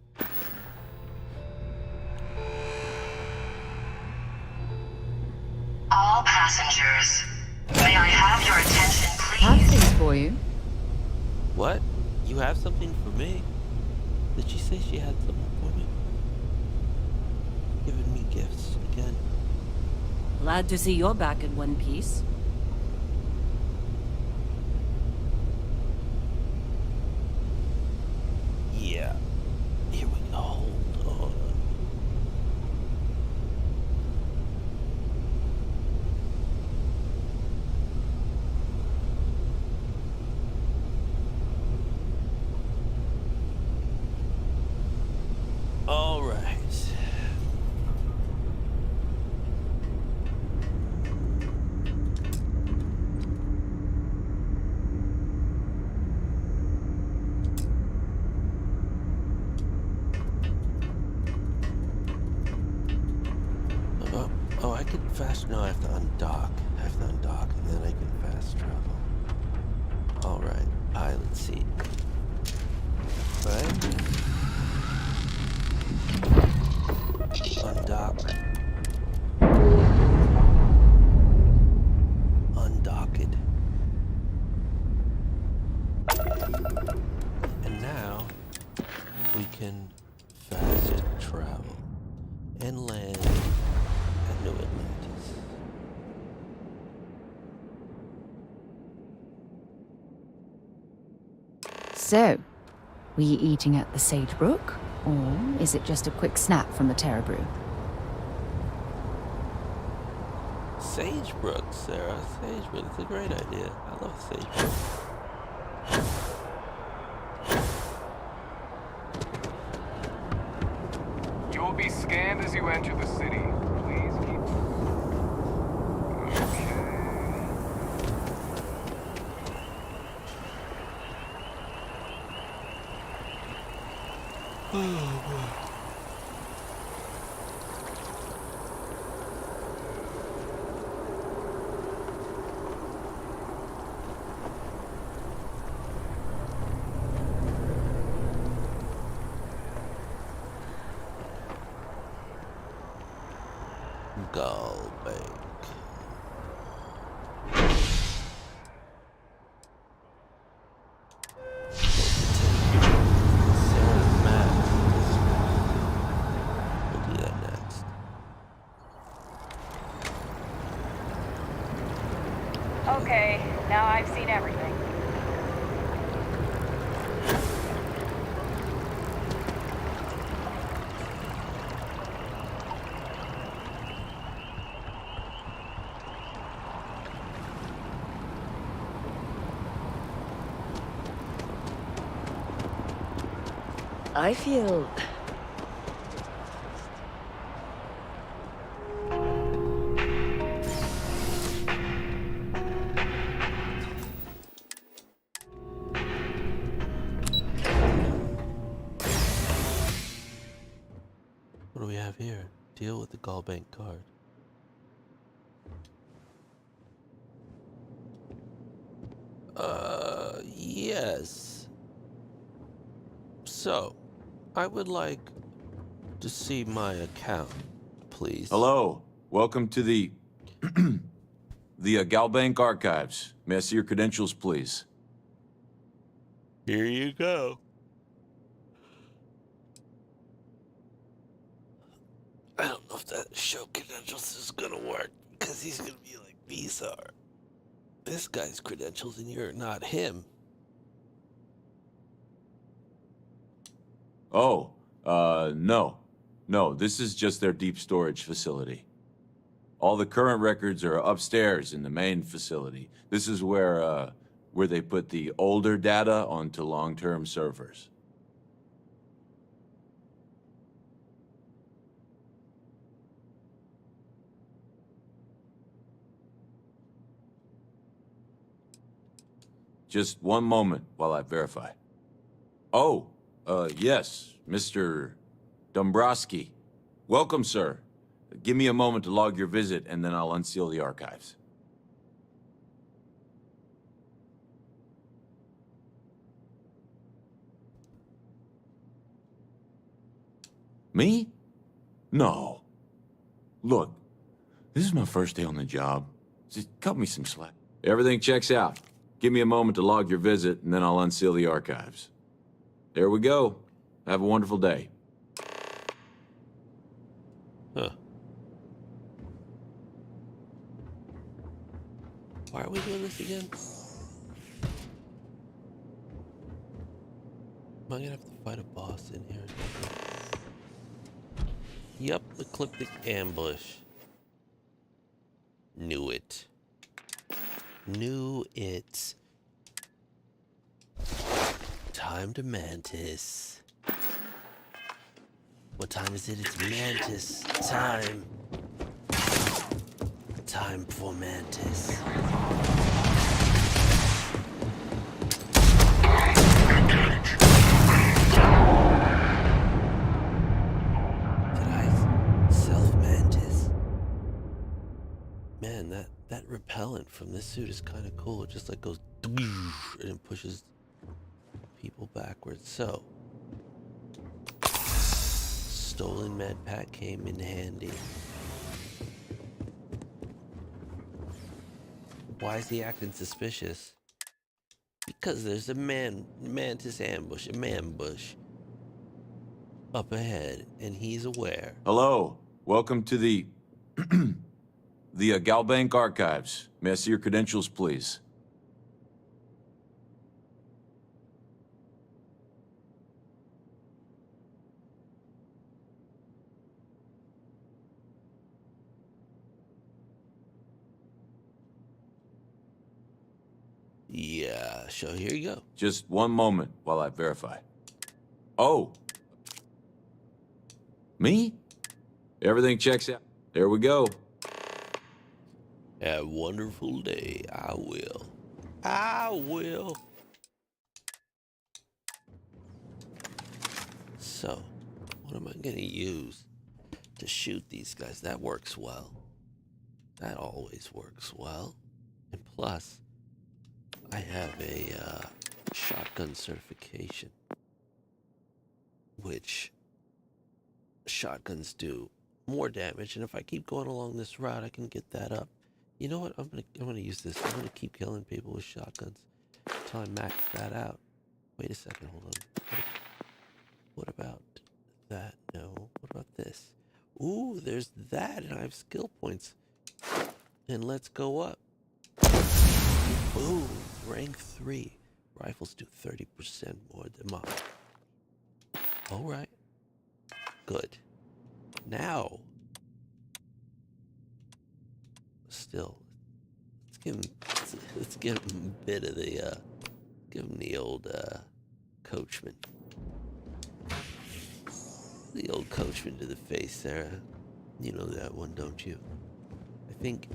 All passengers, may I have your attention, Have please? things for you. What? You have something for me? Did she say she had something for me? Giving me gifts again. Glad to see you're back in one piece. Yeah. Here we go. Hold on. All right. Oh, I can fast. No, I have to undock. I have to undock, and then I can fast travel. All right. Pilot seat. Right. Undock. Undocked. And now we can fast travel and land at New Atlantis. So, were you eating at the Sagebrook? Or is it just a quick snap from the Terra Brew? Sagebrook, Sarah. Sagebrook. It's a great idea. I love Sagebrook. You will be scanned as you enter the city. Please keep... Oh, boy. Gallbank. We'll do that next. Okay, now I've seen everything. I feel... What do we have here? Deal with the Gallbank card. Yes. So, I would like to see my account, please. Hello. Welcome to the... the Galbank Archives. May I see your credentials, please? Here you go. I don't know if that show credentials is gonna work, because he's gonna be like, these are this guy's credentials and you're not him. Oh, No. No, this is just their deep storage facility. All the current records are upstairs in the main facility. This is where they put the older data onto long-term servers. Just one moment while I verify. Oh, yes, Mr. Dombrowski. Welcome, sir. Give me a moment to log your visit, and then I'll unseal the archives. Me? No. Look, this is my first day on the job. Just cut me some slack. Everything checks out. Give me a moment to log your visit, and then I'll unseal the archives. There we go. Have a wonderful day. Huh. Why are we doing this again? Am I gonna have to fight a boss in here? Yep, ecliptic ambush. Knew it. Knew it. Time to Mantis. What time is it? It's Mantis time. Time for Mantis. Did I self-Mantis? Man, that repellent from this suit is kind of cool. It just like goes and it pushes people backwards. So, stolen med pack came in handy. Why is he acting suspicious? Because there's a mantis ambush, a man-bush up ahead, and he's aware. Hello. Welcome to the Galbank archives. May I see your credentials, please? Yeah, so here you go. Just one moment while I verify. Oh. Me? Everything checks out. There we go. Have a wonderful day. I will. I will. So, what am I gonna use to shoot these guys? That works well. That always works well. And plus, I have a shotgun certification, which shotguns do more damage. And if I keep going along this route, I can get that up. You know what? I'm gonna use this. I'm gonna keep killing people with shotguns until I max that out. Wait a second. Hold on. What about that? No. What about this? Ooh, there's that, and I have skill points. And let's go up. Boom. Rank 3. Rifles do 30% more than mine. Alright. Good. Now. Still. Let's give him a bit of the, give him the old, coachman. The old coachman to the face, Sarah. You know that one, don't you? I think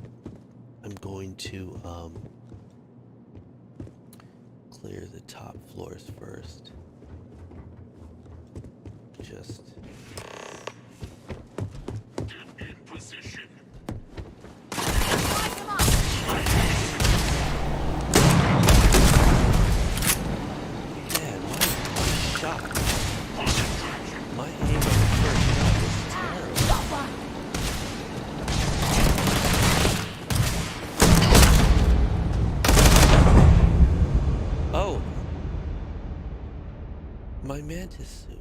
I'm going to, clear the top floors first. Just... Get in position. Man, my shot. My aim on the first shot was terrible. Oh. My mantis suit.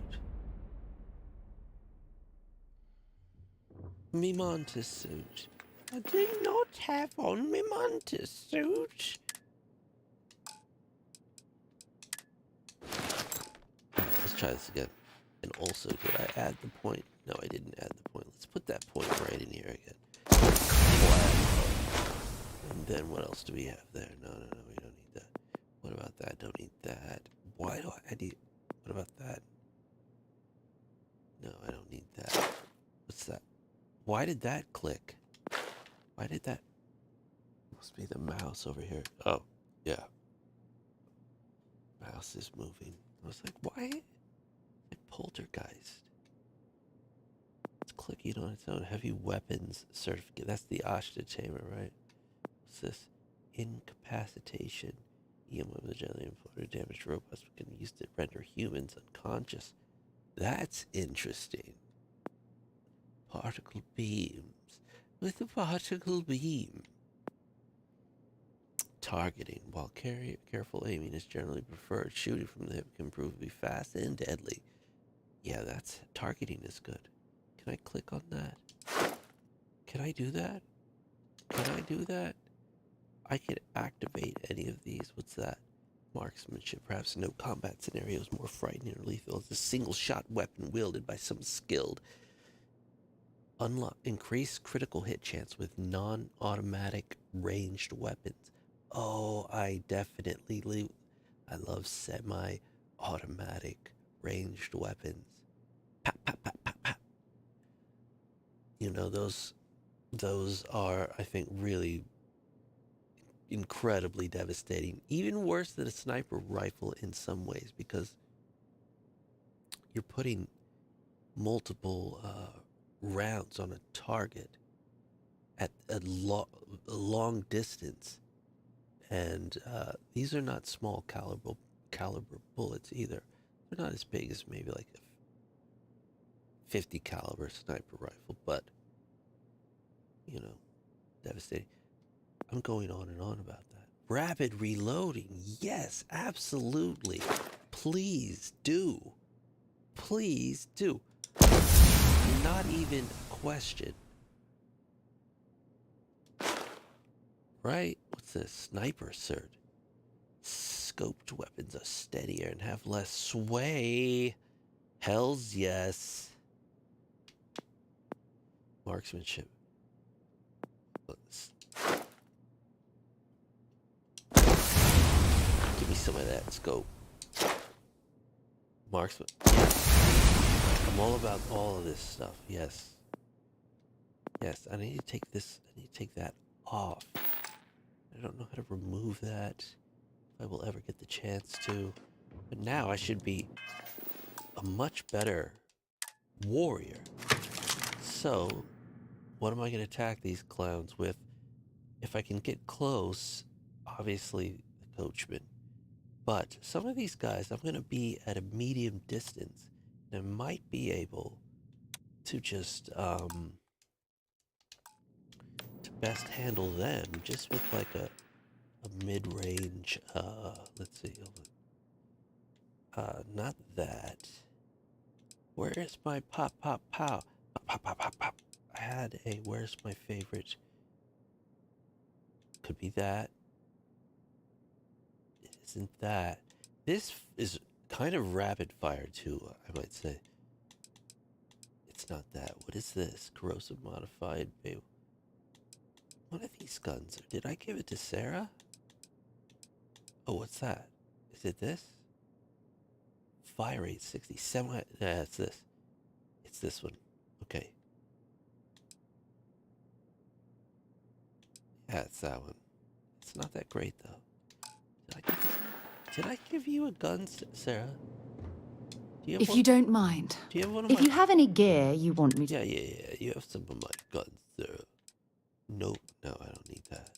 Me mantis suit. I did not have on me mantis suit. Let's try this again. And also, did I add the point? No, I didn't add the point. Let's put that point right in here again. And then what else do we have there? No, we don't need that. What about that? Don't need that. Why do I need... What about that? No, I don't need that. What's that? Why did that click? Why did that... Must be the mouse over here. Oh, yeah. Mouse is moving. I was like, why? Like poltergeist. It's clicking on its own. Heavy weapons certificate. That's the Ashta-tamer, right? What's this? Incapacitation. EM weapons generally inflicted damage to robots but can be used to render humans unconscious. That's interesting. Particle beams. With a particle beam. Targeting. While careful aiming is generally preferred, shooting from the hip can prove to be fast and deadly. Yeah, that's... Targeting is good. Can I click on that? Can I do that? Can I do that? I could activate any of these. What's that? Marksmanship. Perhaps no combat scenario is more frightening or lethal. It's a single-shot weapon wielded by some skilled. Unlock increased critical hit chance with non-automatic ranged weapons. Oh, I definitely I love semi-automatic ranged weapons. Pap, pap, pap, pap, pap. You know, those are, I think, really incredibly devastating. Even worse than a sniper rifle in some ways, because you're putting multiple rounds on a target at a long distance. And these are not small caliber bullets either. They're not as big as maybe like a 50 caliber sniper rifle, but, you know, devastating. I'm going on and on about that. Rapid reloading. Yes, absolutely. Please do. Please do. Not even a question. Right? What's this? Sniper cert. Scoped weapons are steadier and have less sway. Hells yes. Marksmanship. Give me some of that scope. Marksman. Yes. I'm all about all of this stuff. Yes. Yes, I need to take this. I need to take that off. I don't know how to remove that. If I will ever get the chance to. But now I should be a much better warrior. So, what am I going to attack these clowns with? If I can get close, obviously the coachman. But some of these guys, I'm going to be at a medium distance. And I might be able to just, to best handle them just with like a mid-range, let's see, not that. Where is my pop, pop, pow? Pop, pop, pop, pop, pop. I had a, where's my favorite? Could be that. It isn't that. This is kind of rapid fire too, I might say. It's not that. What is this? Corrosive modified. One of these guns. Did I give it to Sarah? Oh, what's that? Is it this? Fire rate 67. Yeah, it's this. It's this one. Okay. Yeah, it's that one. It's not that great though. Did I give you a gun, Sarah? Do you have If one? you don't mind. Do you have one of If my... you have any gear you want me to... Yeah. You have some of my guns, Sarah. Nope. No, I don't need that.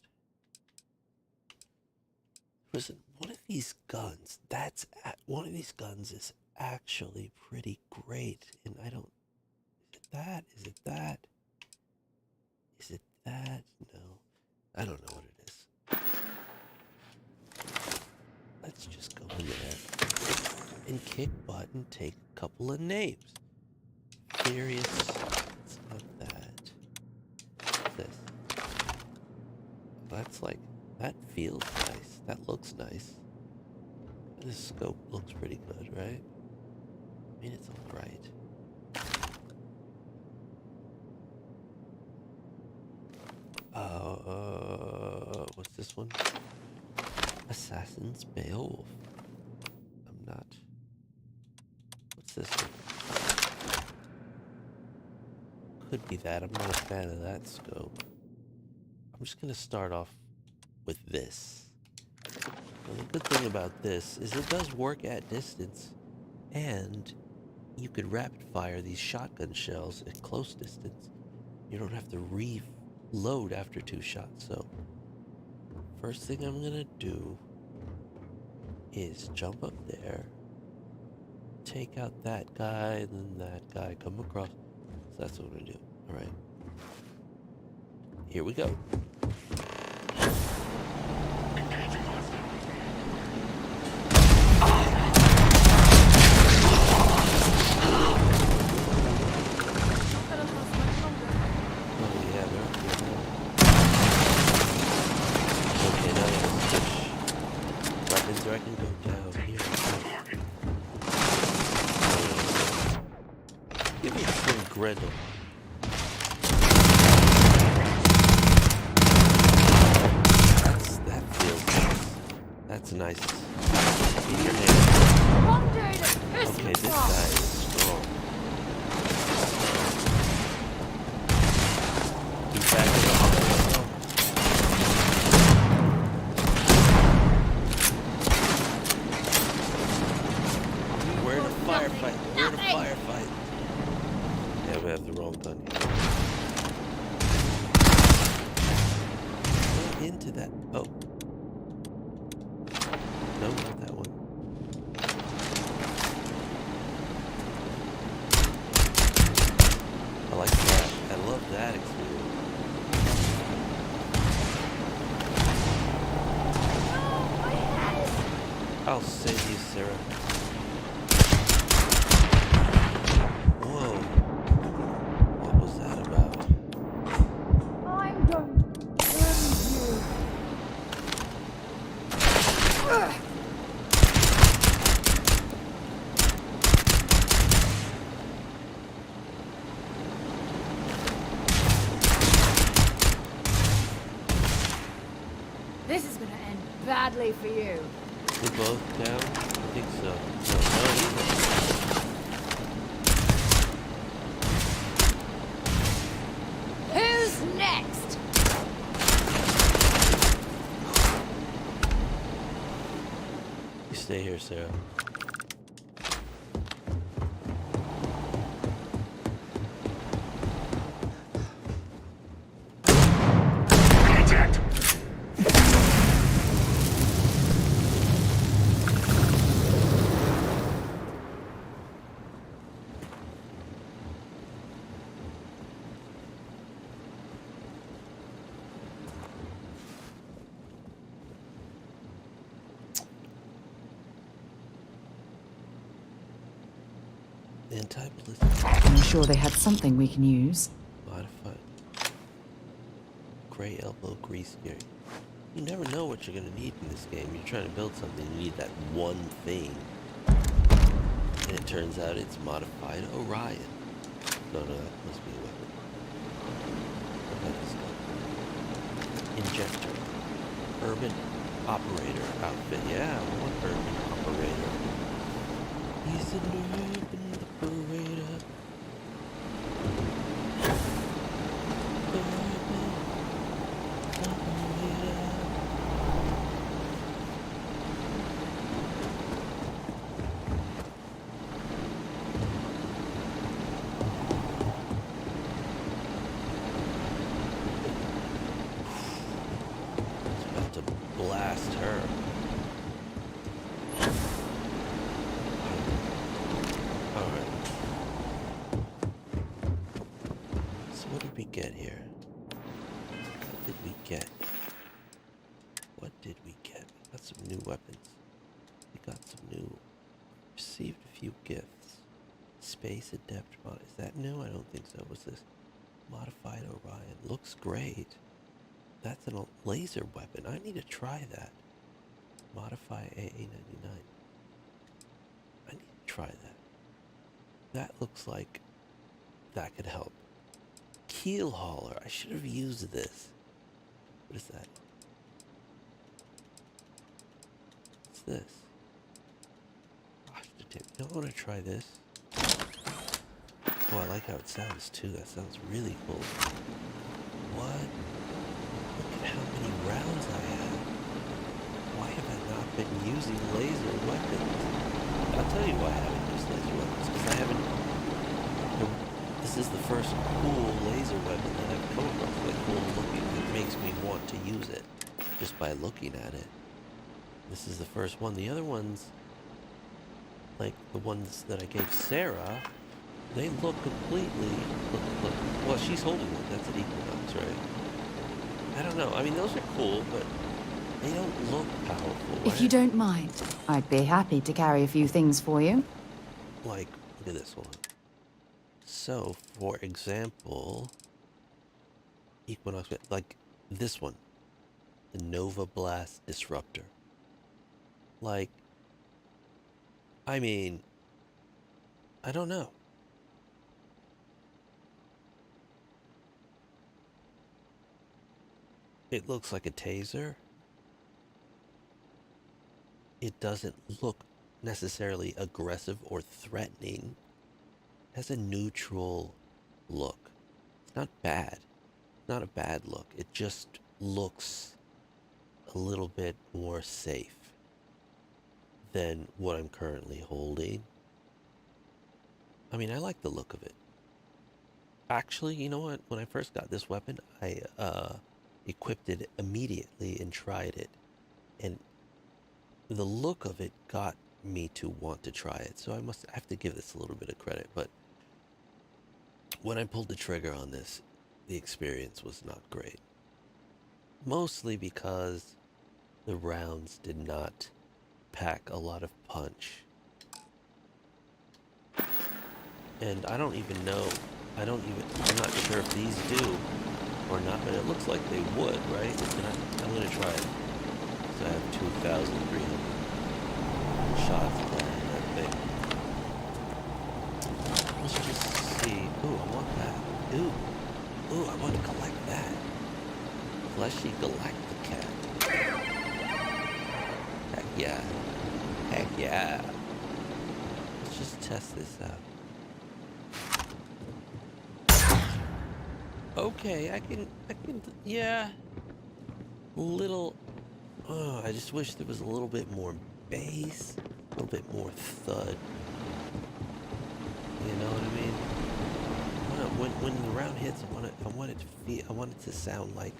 Listen, one of these guns, one of these guns is actually pretty great. And I don't... Is it that? Is it that? Is it that? No. I don't know what it is. Let's just go in there and kick butt and take a couple of names. Furious. It's not that. What's this? That's like, that feels nice. That looks nice. This scope looks pretty good, right? I mean, it's alright. What's this one? Assassin's Beowulf. I'm not. What's this one? Could be that. I'm not a fan of that scope. I'm just gonna start off with this. Now, the good thing about this is it does work at distance, and you could rapid fire these shotgun shells at close distance. You don't have to reload after 2 shots. So first thing I'm gonna do is jump up there, take out that guy, and then that guy, come across. So that's what I'm gonna do. Alright. Here we go. I can go down here. Give me some Grendel. That feels nice. That's nice. In your hand. Okay, this guy is strong. He's back in the firefight. We're in a firefight. Yeah, we have the wrong gun here. Go into that. Oh. No, not that one. I like that. I love that experience. I'll save you, Sarah. This is gonna end badly for you. We're both down? I think so. No, Who's next? You stay here, Sarah. I'm sure they had something we can use. Modified. Gray elbow grease gear. You never know what you're gonna need in this game. You're trying to build something, you need that one thing. And it turns out it's modified Orion. No, that must be a weapon. What about this guy? Injector. Urban operator outfit. Yeah, I want urban operator. He's an urban operator. Blast her. Alright. So what did we get here? What did we get? What did we get? We got some new weapons. We got some new... Received a few gifts. Space Adept mod. Is that new? I don't think so. What's this? Modified Orion. Looks great. That's a laser weapon. I need to try that. Modify AA-99. I need to try that. That looks like that could help. Keel hauler. I should have used this. What is that? What's this? You don't want to try this. Oh, I like how it sounds too. That sounds really cool. What? Look at how many rounds I have. Why have I not been using laser weapons? I'll tell you why I haven't used laser weapons. Because I haven't... This is the first cool laser weapon that I've come across. Like, cool looking. It makes me want to use it. Just by looking at it. This is the first one. The other ones... Like, the ones that I gave Sarah... They look completely... Look. Well, she's holding one. That's an Equinox, right? I don't know. I mean, those are cool, but... They don't look powerful, right? If you don't mind, I'd be happy to carry a few things for you. Like, look at this one. So, for example, Equinox, like this one, the Nova Blast Disruptor. Like, I mean, I don't know. It looks like a taser. It doesn't look necessarily aggressive or threatening. It has a neutral look. It's not bad. It's not a bad look. It just looks a little bit more safe than what I'm currently holding. I mean, I like the look of it. Actually, you know what? When I first got this weapon, I equipped it immediately and tried it. And the look of it got me to want to try it. So I have to give this a little bit of credit. But when I pulled the trigger on this, the experience was not great. Mostly because the rounds did not pack a lot of punch. And I don't even know, I'm not sure if these do or not, but it looks like they would, right? I'm gonna try it. So I have 2,300 shots of that thing. Let's just see. Ooh, I want that. Ooh, I want to collect that. Fleshy Galacticat. Heck yeah. Heck yeah. Let's just test this out. Okay, I can, yeah. Little, oh, I just wish there was a little bit more bass, a little bit more thud. You know what I mean? When the round hits, I want it to sound like,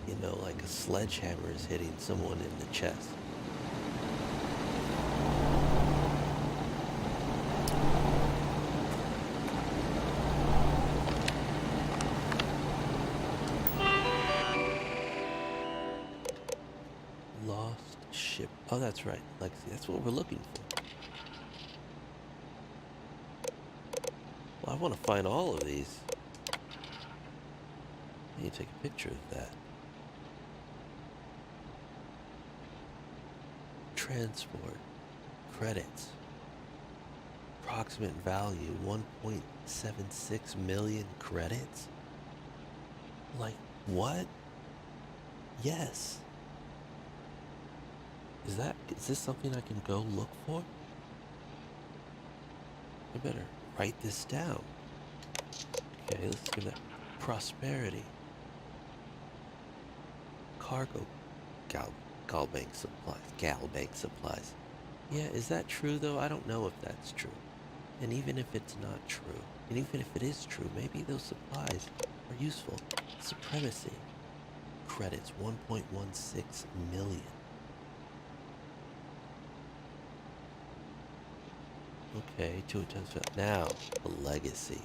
you know, like a sledgehammer is hitting someone in the chest. Lost ship. Oh, that's right. Legacy. That's what we're looking for. Well, I want to find all of these. I need to take a picture of that. Transport. Credits. Approximate value. 1.76 million credits? Like, what? Yes. Is this something I can go look for? I better write this down. Okay, let's give that prosperity. Cargo Galbank supplies. Yeah, is that true though? I don't know if that's true. And even if it's not true, and even if it is true, maybe those supplies are useful. Supremacy. Credits 1.16 million. Okay, 2 attempts failed. Now, the legacy.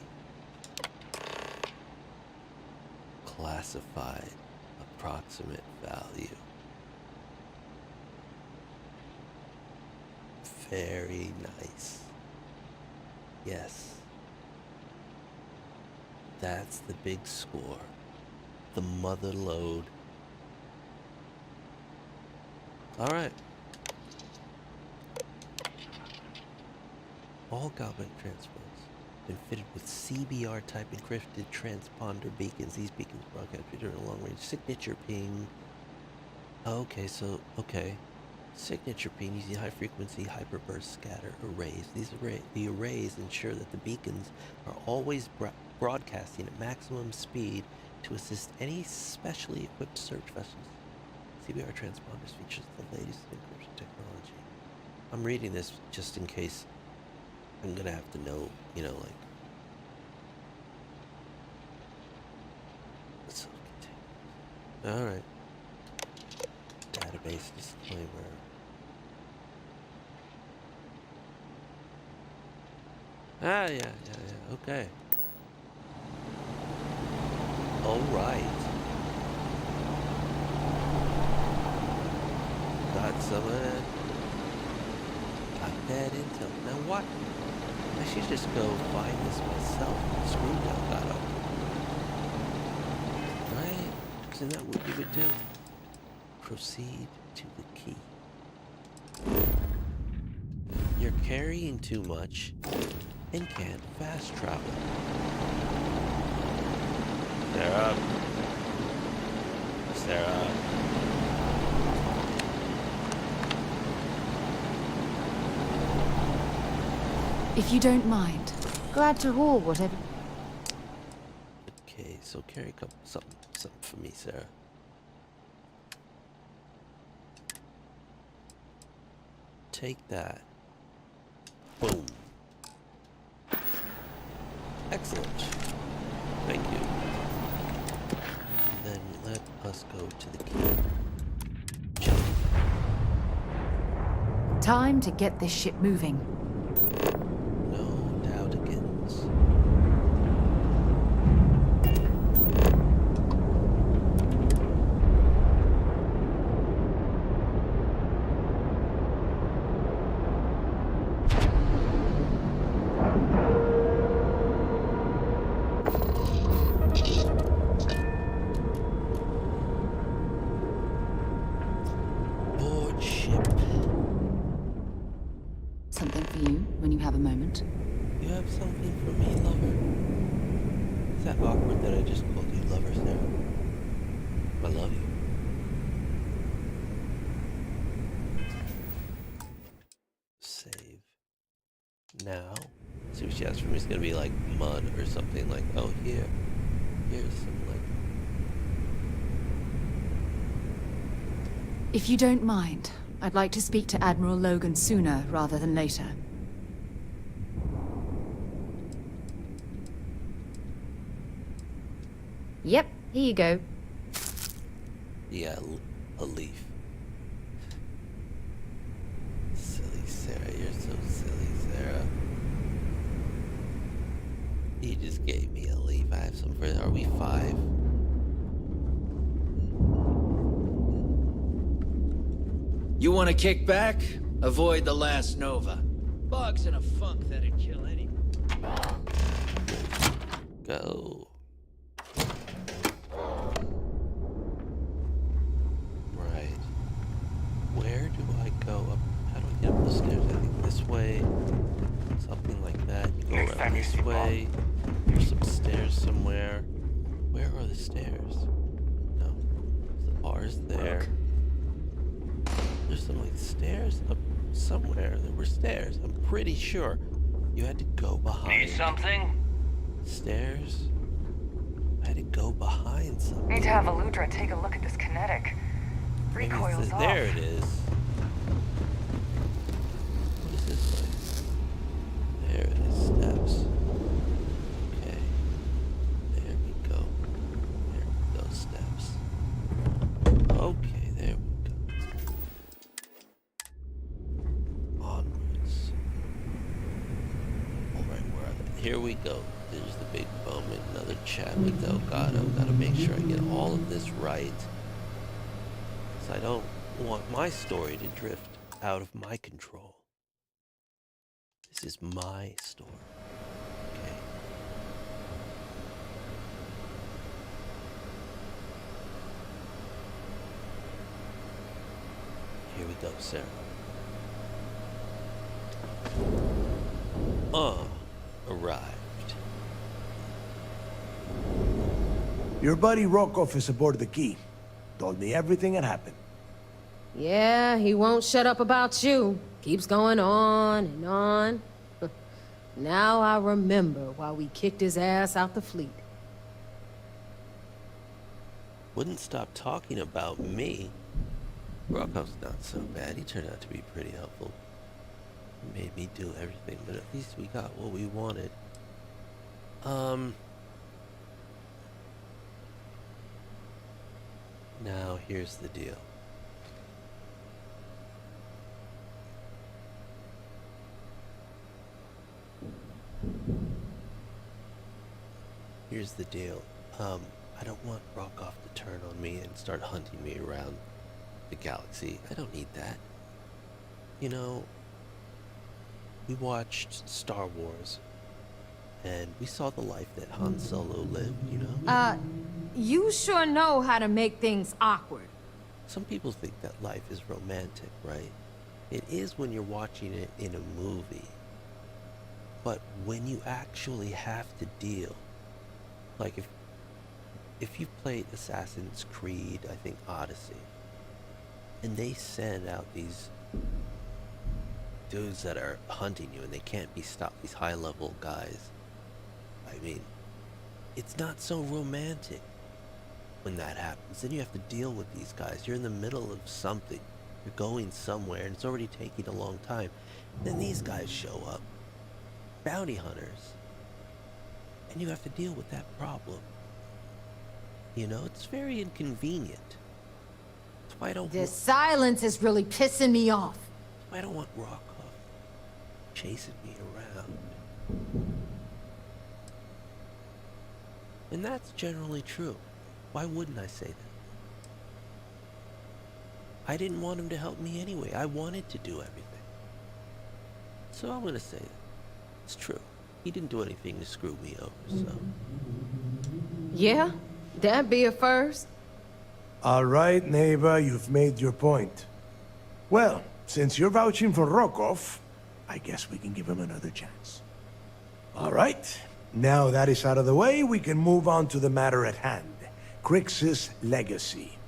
Classified. Approximate value. Very nice. Yes. That's the big score. The mother lode. Alright. All Galbank transport. been fitted with CBR-type encrypted transponder beacons. These beacons broadcast during a long-range signature ping. Okay, so, okay. Signature ping using high-frequency hyperburst scatter arrays. The arrays ensure that the beacons are always broadcasting at maximum speed to assist any specially equipped search vessels. CBR transponders features the latest encryption technology. I'm reading this just in case I'm gonna have to know, you know, like. Alright. Database disclaimer. Yeah, okay. Alright. Got some of that. Got that intel. Now what? I should just go find this myself. Screw Delgado. Right? Isn't that what you would do? Proceed to the key. You're carrying too much and can't fast travel. Sarah. Sarah. If you don't mind. Glad to hold whatever. Okay, so carry a couple something for me, Sarah. Take that. Boom. Excellent. Thank you. Then let us go to the key. Jump. Time to get this ship moving. No doubtigans. Board ship. Something for you when you have a moment. You have something for me, lover? Is that awkward that I just called you lover, Sarah? I love you. Save. Now. See what she has for me. It's gonna be like mud or something like, oh, here's some like. If you don't mind, I'd like to speak to Admiral Logan sooner rather than later. Yep, here you go. Yeah, a leaf. Silly Sarah, you're so silly, Sarah. You just gave me a leaf. I have some for. Are we 5? You want to kick back? Avoid the last Nova. Bog's in a funk that'd kill anyone. Go. Right. Where do I go up? How do I get up the stairs? I think this way. Something like that. You go around this way. There's some stairs somewhere. Where are the stairs? No. The bar's there. There's some like stairs up somewhere. There were stairs. I'm pretty sure. You had to go behind. Need something? Stairs? I had to go behind something. Need to have Aludra take a look at this kinetic. Recoils off. There it is. What is this place? There it is. Steps. Okay. There we go. There we go. Steps. Okay, there we go. Onwards. Alright, where are they? Here we go. There's the big moment. Another chat with Delgado. Gotta make sure I get all of this right. I don't want my story to drift out of my control. This is my story. Okay. Here we go, Sarah. Arrived. Your buddy Rokov is aboard the Key. Told me everything that happened. Yeah, he won't shut up about you. Keeps going on and on. Now I remember why we kicked his ass out the fleet. Wouldn't stop talking about me. Rokov's not so bad. He turned out to be pretty helpful. He made me do everything, but at least we got what we wanted. Now here's the deal. Here's the deal. I don't want Rokov to turn on me and start hunting me around the galaxy. I don't need that. You know, we watched Star Wars, and we saw the life that Han Solo lived, you know? You sure know how to make things awkward. Some people think that life is romantic, right? It is when you're watching it in a movie. But when you actually have to deal, like if you've played Assassin's Creed, I think Odyssey, and they send out these dudes that are hunting you and they can't be stopped, these high-level guys, I mean, it's not so romantic when that happens. Then you have to deal with these guys. You're in the middle of something. You're going somewhere and it's already taking a long time. Then these guys show up, bounty hunters, and you have to deal with that problem. You know, it's very inconvenient. That's why I don't This silence is really pissing me off. That's why I don't want Rokov chasing me around. And that's generally true. Why wouldn't I say that? I didn't want him to help me anyway. I wanted to do everything. So I'm gonna say that. It's true. He didn't do anything to screw me over, so... Yeah? That'd be a first. All right, Neva, you've made your point. Well, since you're vouching for Rokov, I guess we can give him another chance. All right. Now that is out of the way, we can move on to the matter at hand. Crix's legacy.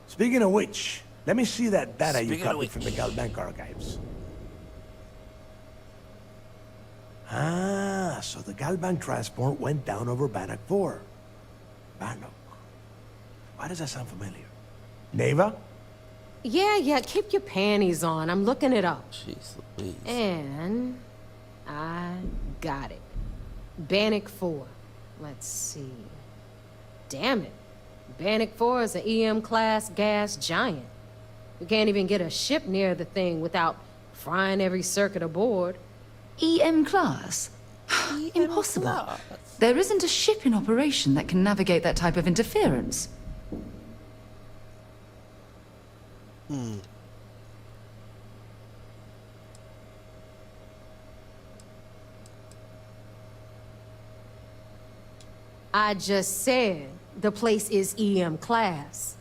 Speaking of which, let me see that data you copied from the Galbank archives. Ah, so the Galbank transport went down over Bannock 4. Bannock. Why does that sound familiar? Neva? Yeah, keep your panties on. I'm looking it up. Jeez Louise. And I got it. Bannock 4. Let's see. Damn it. Bannock 4 is an EM-class gas giant. We can't even get a ship near the thing without frying every circuit aboard. EM class? Impossible. There isn't a ship in operation that can navigate that type of interference. I just said the place is EM class.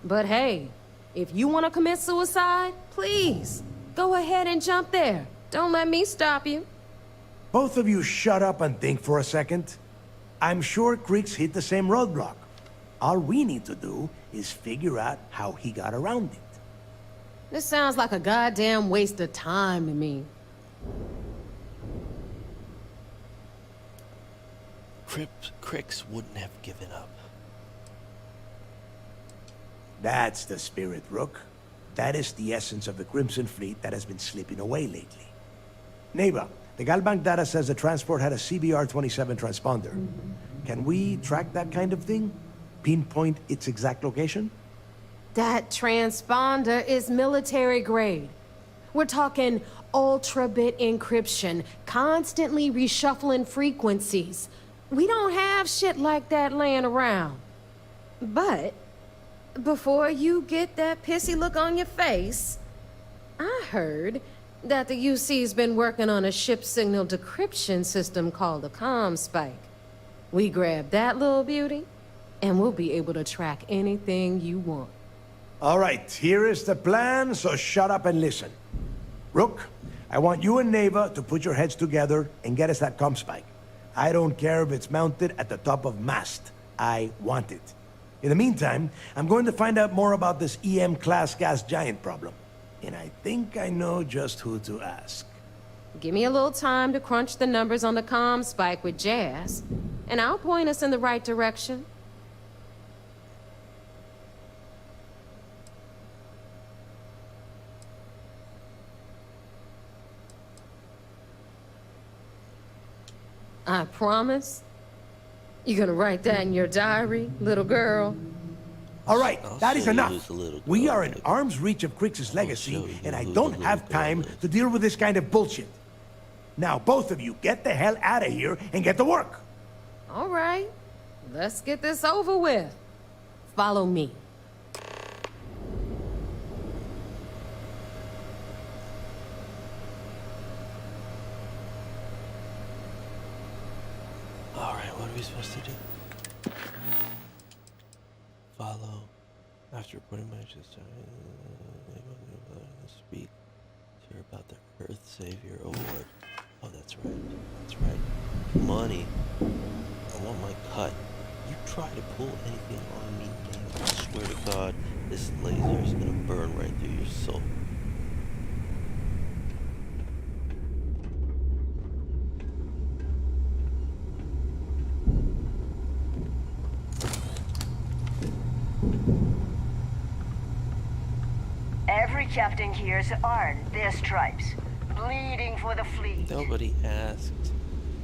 But hey, if you want to commit suicide, please, go ahead and jump there. Don't let me stop you. Both of you shut up and think for a second. I'm sure Crix hit the same roadblock. All we need to do is figure out how he got around it. This sounds like a goddamn waste of time to me. Crix wouldn't have given up. That's the spirit, Rook. That is the essence of the Crimson Fleet that has been slipping away lately. Neva, the Galbank data says the transport had a CBR-27 transponder. Can we track that kind of thing? Pinpoint its exact location? That transponder is military grade. We're talking ultra-bit encryption, constantly reshuffling frequencies. We don't have shit like that laying around. But before you get that pissy look on your face, I heard that the UC's been working on a ship signal decryption system called a ComSpike. We grab that little beauty, and we'll be able to track anything you want. All right, here is the plan, so shut up and listen. Rook, I want you and Neva to put your heads together and get us that ComSpike. I don't care if it's mounted at the top of mast. I want it. In the meantime, I'm going to find out more about this EM-class gas giant problem. And I think I know just who to ask. Give me a little time to crunch the numbers on the comm spike with Jazz, and I'll point us in the right direction. I promise. You gonna write that in your diary, little girl? All right, that is enough. We are in baby. arm's reach of Crix's legacy, and I who the don't little have girl time is. to deal with this kind of bullshit. Now, both of you, get the hell out of here and get to work. All right, let's get this over with. Follow me. All right, what are we supposed to do? Follow. After reporting my speak to her about the Earth Savior Award. Oh, that's right. That's right. Money. I want my cut. You try to pull anything on me, man. I swear to God, this laser is gonna burn right through your soul. Every captain here's earned their stripes. Bleeding for the fleet. Nobody asked.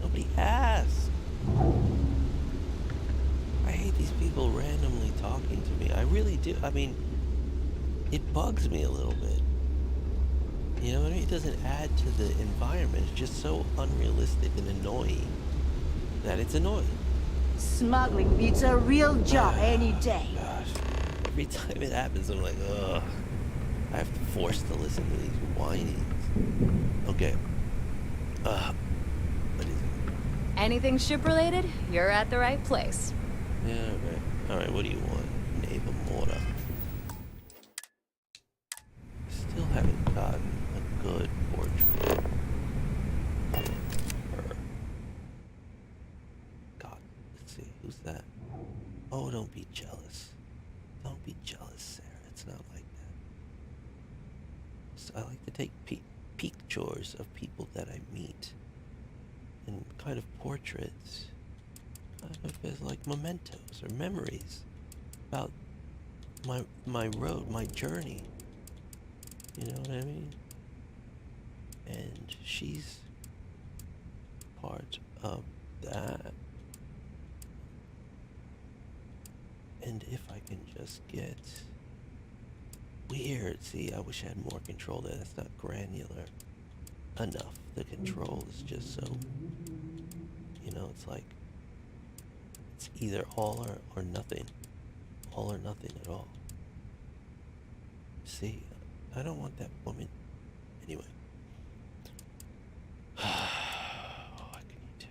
Nobody asked. I hate these people randomly talking to me. I really do. I mean, it bugs me a little bit. You know what I mean? It doesn't add to the environment. It's just so unrealistic and annoying that it's annoying. Smuggling beats a real job any day. Gosh. Every time it happens, I'm like, ugh. I have to force to listen to these whinings. Okay. What is it? Anything ship-related, you're at the right place. Yeah, alright. Alright, what do you want? Naval Mortar. Still haven't gotten a good portrait of her. God, let's see, who's that? Oh, don't be jealous. Don't be jealous, Sarah. It's not like that. So I like to take pictures of people that I meet. And kind of portraits. Kind of as like mementos or memories about my road, my journey. You know what I mean? And she's part of that. And if I can just get weird, see, I wish I had more control there. That's not granular enough. The control is just so, you know, it's like it's either all or nothing. All or nothing at all. See, I don't want that woman. Anyway. What can you do?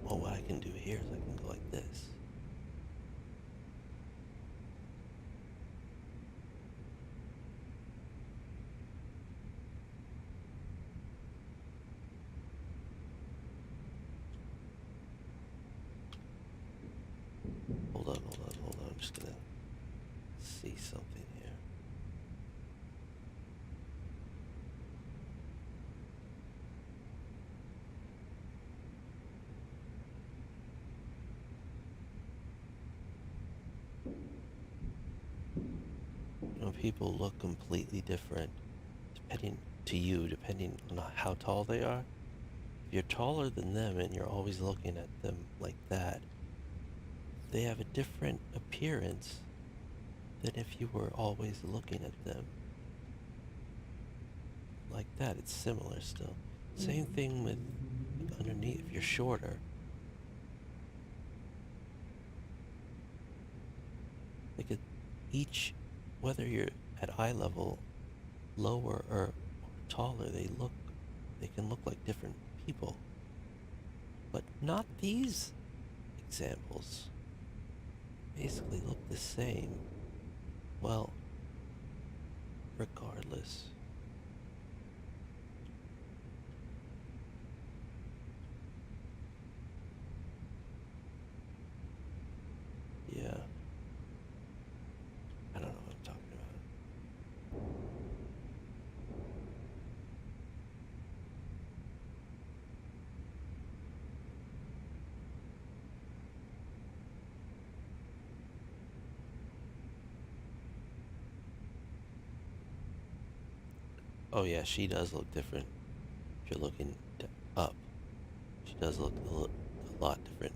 Well, what I can do here is I can go like this. Hold on. I'm just gonna see something here. You know, people look completely different depending on how tall they are. If you're taller than them and you're always looking at them like that, they have a different appearance than if you were always looking at them like that. It's similar still. Same thing with underneath. If you're shorter, like each, whether you're at eye level, lower or taller, they can look like different people. But not these examples. Basically look the same. Well, regardless. Oh yeah, she does look different. If you're looking up, she does look a lot different.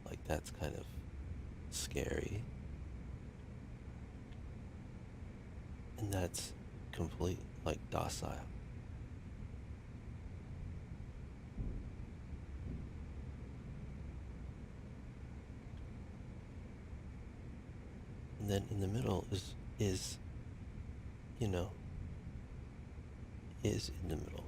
Like that's kind of scary. And that's complete, like, docile. And then in the middle is, you know, is in the middle.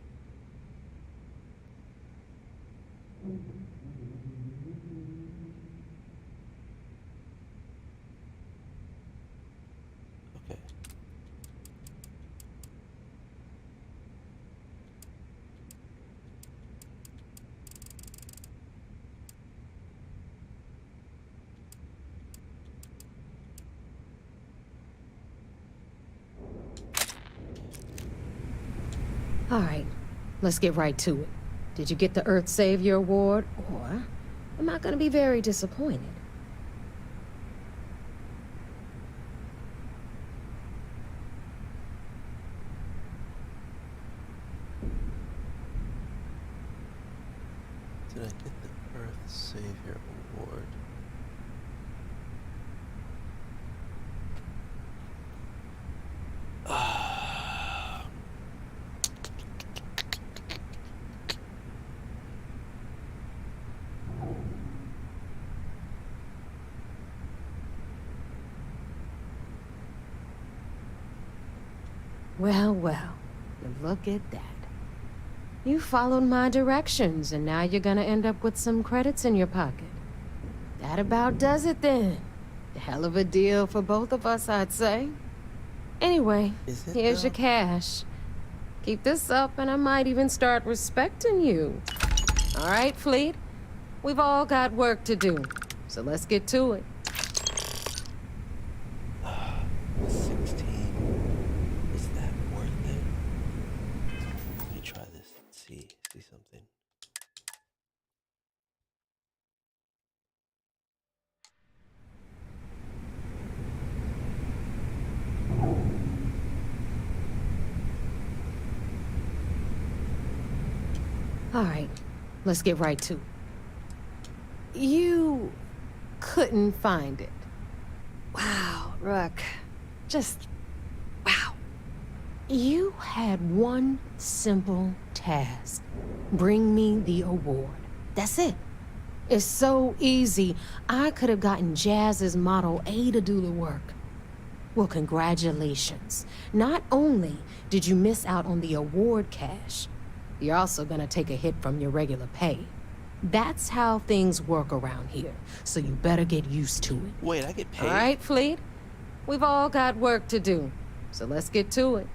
Okay. All right, let's get right to it. Did you get the Earth Savior Award, or am I gonna be very disappointed? Did I get the Earth Savior Award? Well, look at that. You followed my directions, and now you're gonna end up with some credits in your pocket. That about does it then. A hell of a deal for both of us, I'd say. Anyway, here's your cash. Keep this up, and I might even start respecting you. All right, Fleet? We've all got work to do, so let's get to it. 16. Is that worth it? Let me try this and see something. All right, let's get right to it. You couldn't find it. Wow, Rook. Just, wow. You had one simple task. Bring me the award. That's it. It's so easy. I could have gotten Jazz's Model A to do the work. Well, congratulations. Not only did you miss out on the award cash, you're also gonna take a hit from your regular pay. That's how things work around here, so you better get used to it. Wait, I get paid? All right, Fleet? We've all got work to do, so let's get to it.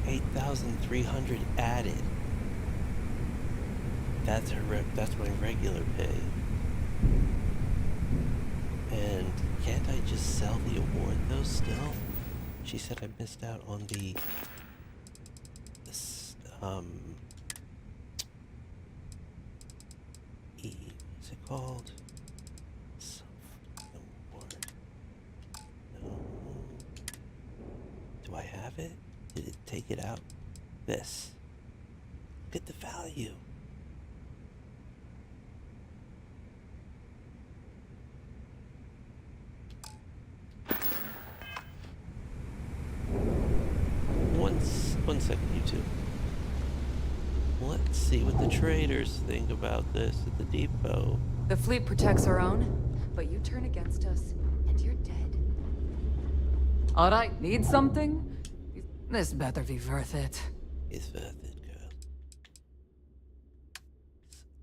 8,300 added. That's my regular pay. And can't I just sell the award though still? She said I missed out on the what's it called? Some award. No. Do I have it? Did it take it out? This. Look at the value. One second, you two. Let's see what the traders think about this at the depot. The fleet protects our own, but you turn against us, and you're dead. All right, need something? This better be worth it. It's worth it, girl.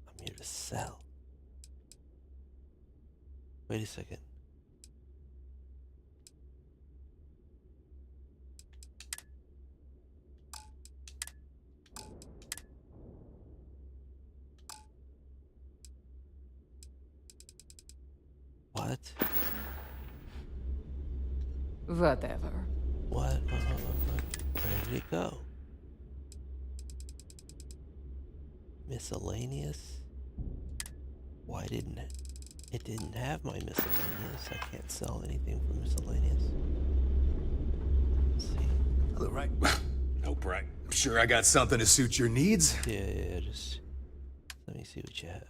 I'm here to sell. Wait a second. What? Whatever. What? Where did it go? Miscellaneous? Why didn't it? It didn't have my miscellaneous. I can't sell anything for miscellaneous. Let's see. All right. No price. I'm sure I got something to suit your needs. Yeah, just let me see what you have.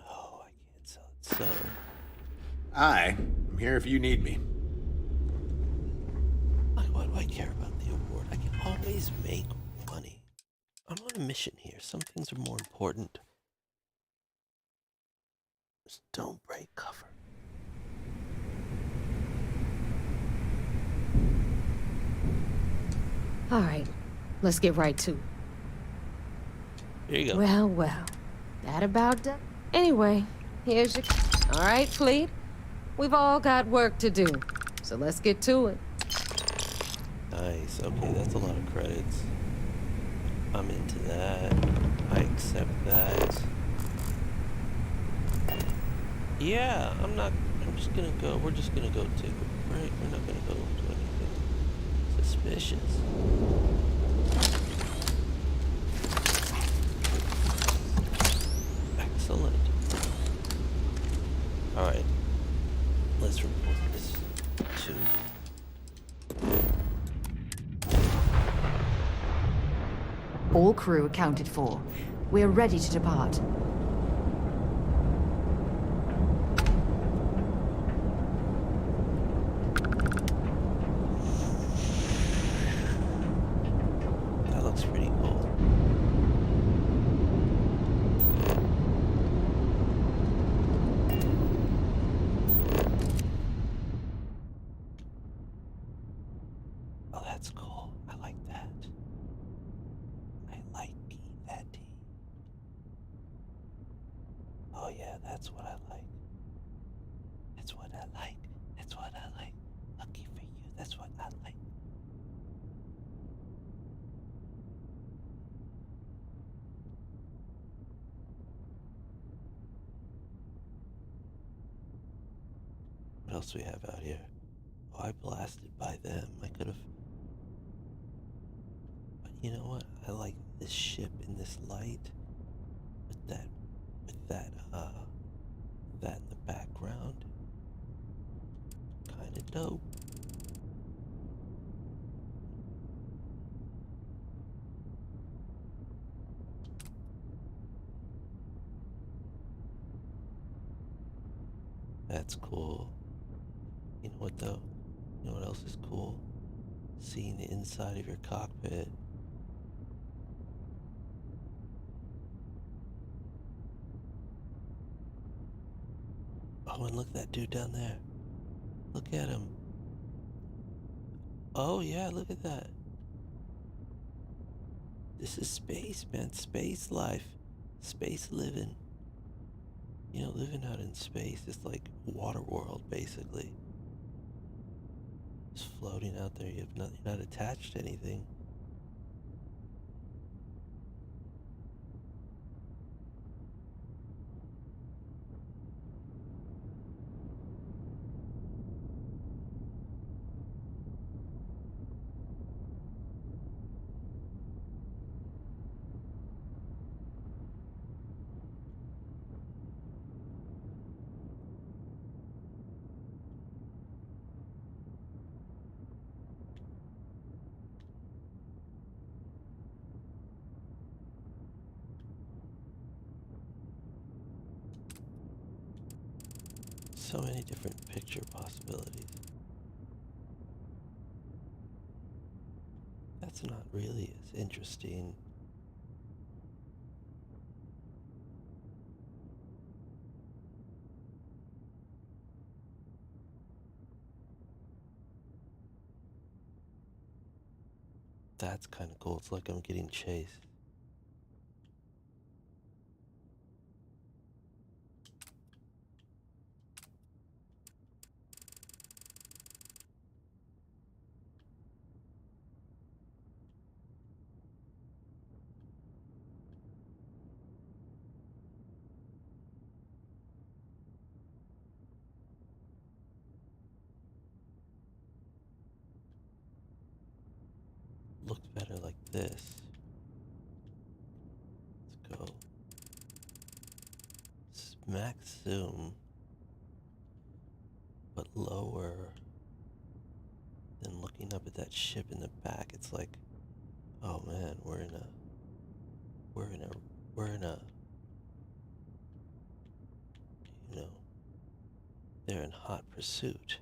Oh, I can't sell it. So I'm here if you need me. like, why do I care about the award? I can always make money. I'm on a mission here. Some things are more important. Just don't break cover. All right, let's get right to it. Here you go. Well, well, that about does. Anyway, here's your... All right, Fleet. We've all got work to do, so let's get to it. Nice. Okay, that's a lot of credits. I'm into that. I accept that. Yeah, I'm just gonna go. We're just gonna go take a break. We're not gonna go do anything suspicious. Excellent. Alright. Let's report this to... All crew accounted for. We're ready to depart. That looks pretty cool. Oh, that's cool. I like that. I like that. Oh yeah, that's what I like. That's what I like. That's what I like. Lucky for you, that's what I like. What else do we have out here? Oh, I blasted by them. I could have... But you know what? I like this ship in this light. With that in the background. Kinda dope. That's cool. You know what though? You know what else is cool? Seeing the inside of your cockpit. Oh, and look at that dude down there. Look at him. Oh yeah, look at that. This is space, man. Space life. Space living. You know, living out in space is like water world, basically. Just floating out there. You're not attached to anything. So many different picture possibilities. That's not really as interesting. That's kind of cool. It's like I'm getting chased. Looked better like this. Let's go. max zoom, but lower than looking up at that ship in the back. It's like, oh man, we're in a, you know, they're in hot pursuit.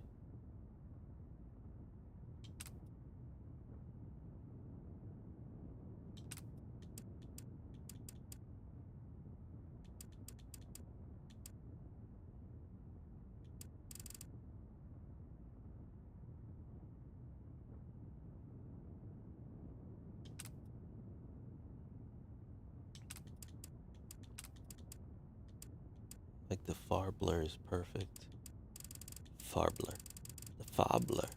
Like the far blur is perfect. Farbler. The Fabler.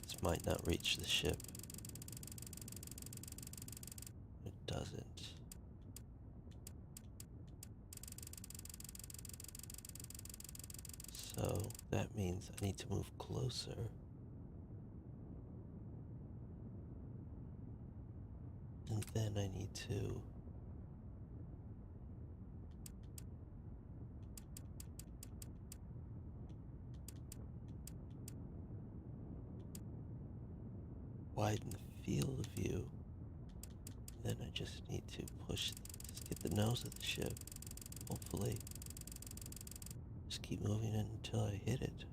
This might not reach the ship. It doesn't. So that means I need to move closer. And then I need to widen the field of view. Then I just need to push, just get the nose of the ship. Hopefully. Just keep moving it until I hit it.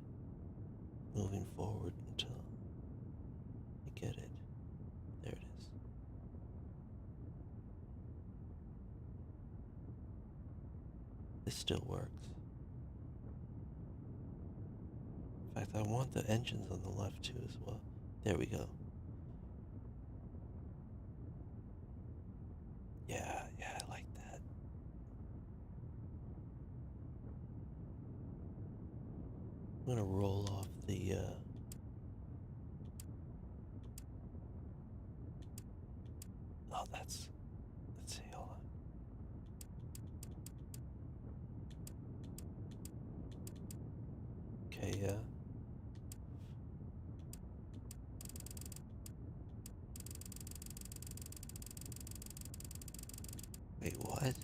Moving forward until I get it. There it is. This still works. In fact, I want the engines on the left too as well. There we go. Yeah, I like that. I'm gonna roll off the, oh, let's see, hold on. Okay, yeah. Wait, what?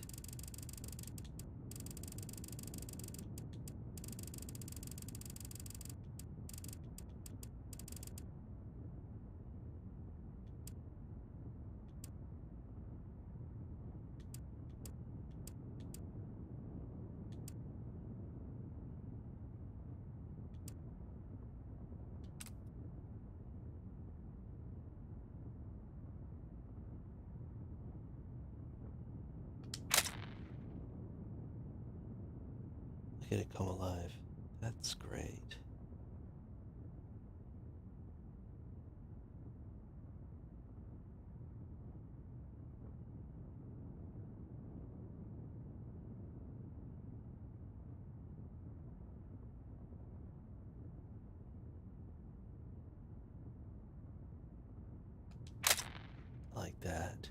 Look at it come alive. That's great. Like that.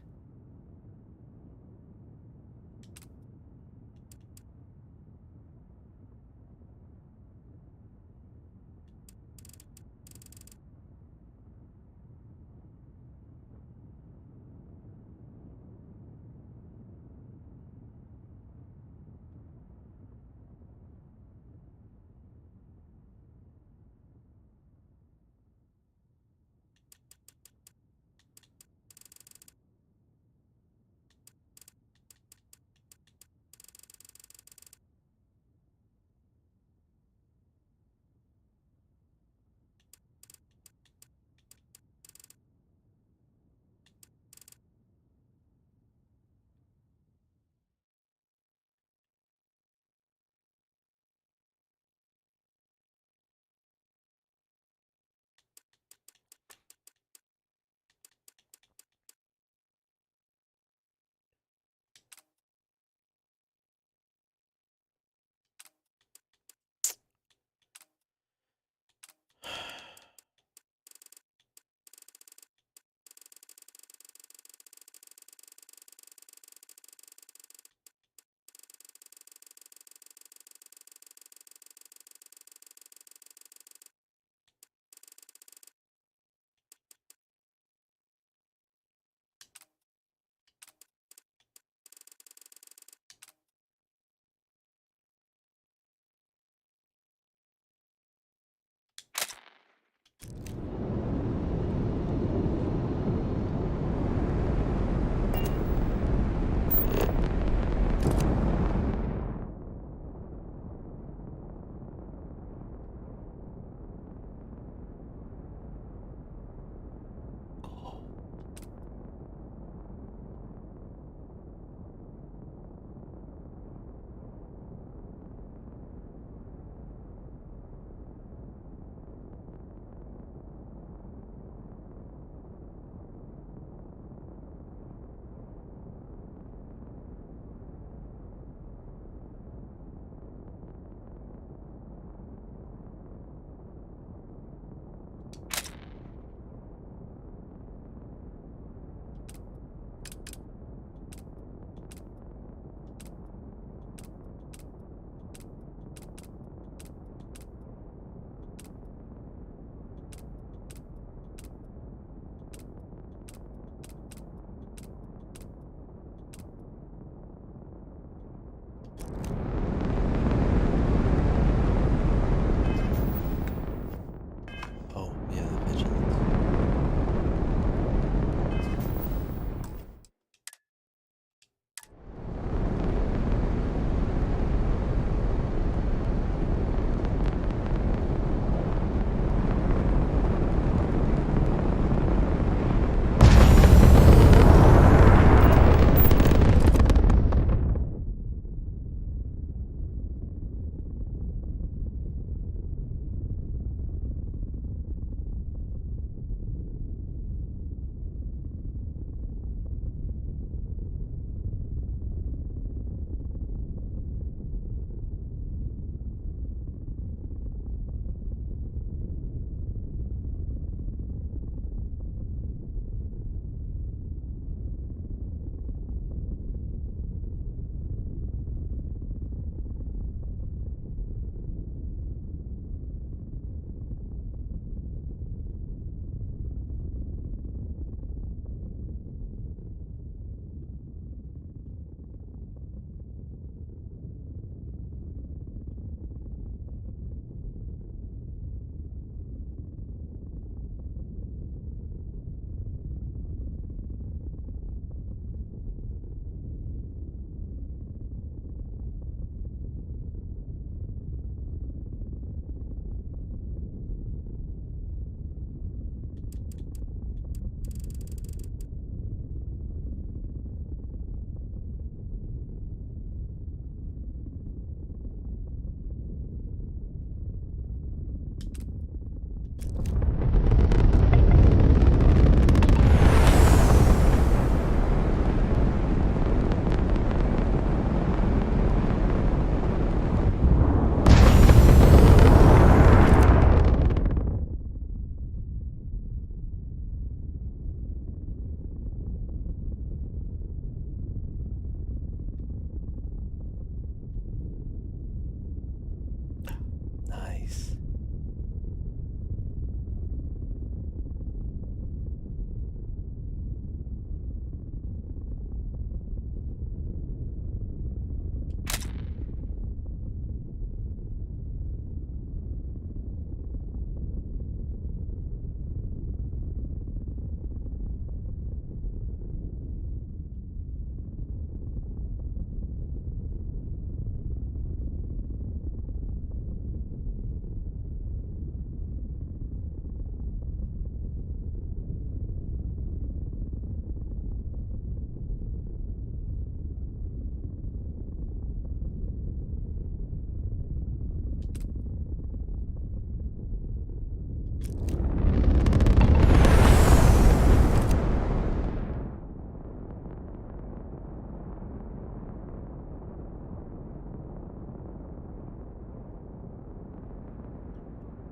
Nice.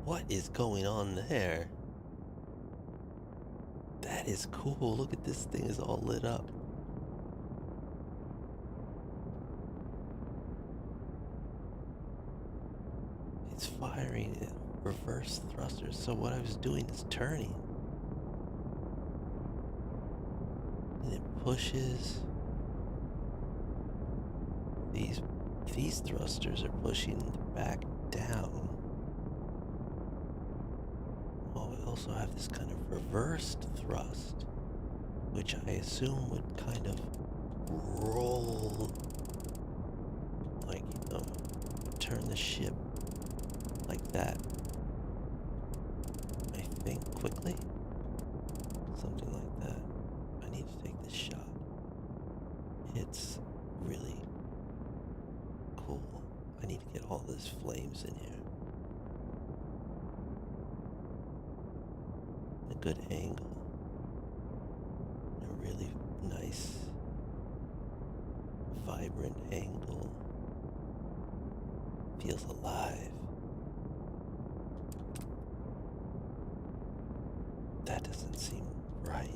What is going on there? That is cool. Look at this thing is all lit up. It's firing at reverse thrusters. So what I was doing is turning. And it pushes. These thrusters are pushing back down. Oh, we also have this kind of reversed thrust, which I assume would kind of roll, like, turn the ship like that. I think quickly. Something like that. I need to take this shot. It's really cool. I need to get all these flames in here. A good angle. A really nice, vibrant angle. Feels alive. That doesn't seem right.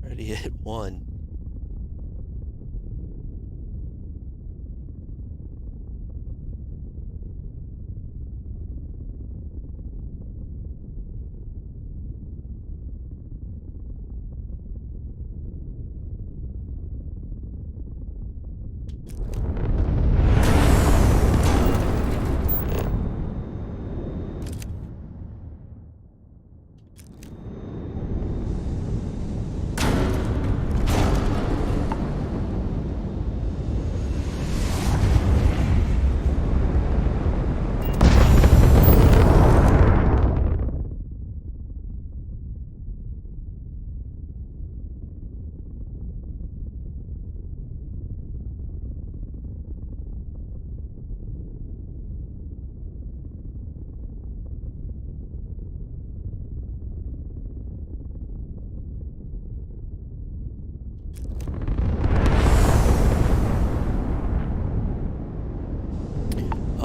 Already hit one.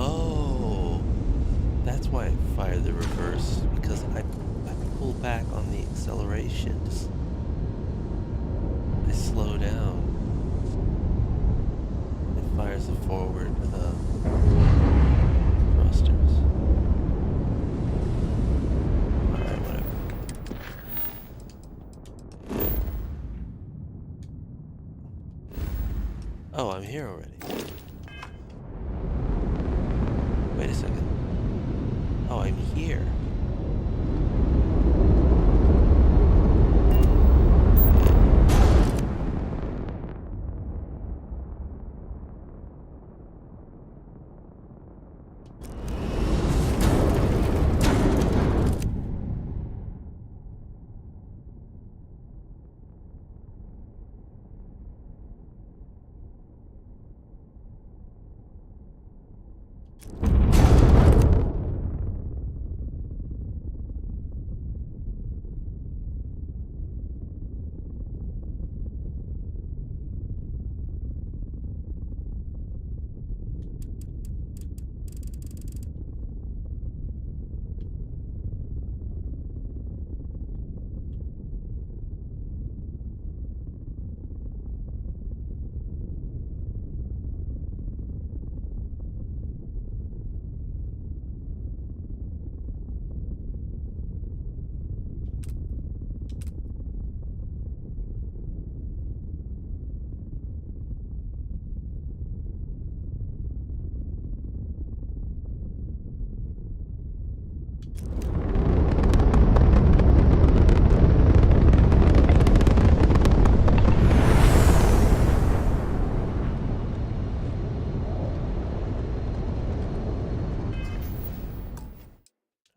Oh, that's why I fired the reverse, because I pull back on the accelerations. I slow down. It fires the forward thrusters. Alright, whatever. Oh, I'm here already. Wait a second. Oh, I'm here.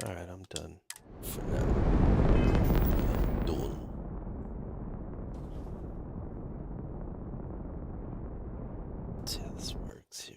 Alright, I'm done for now.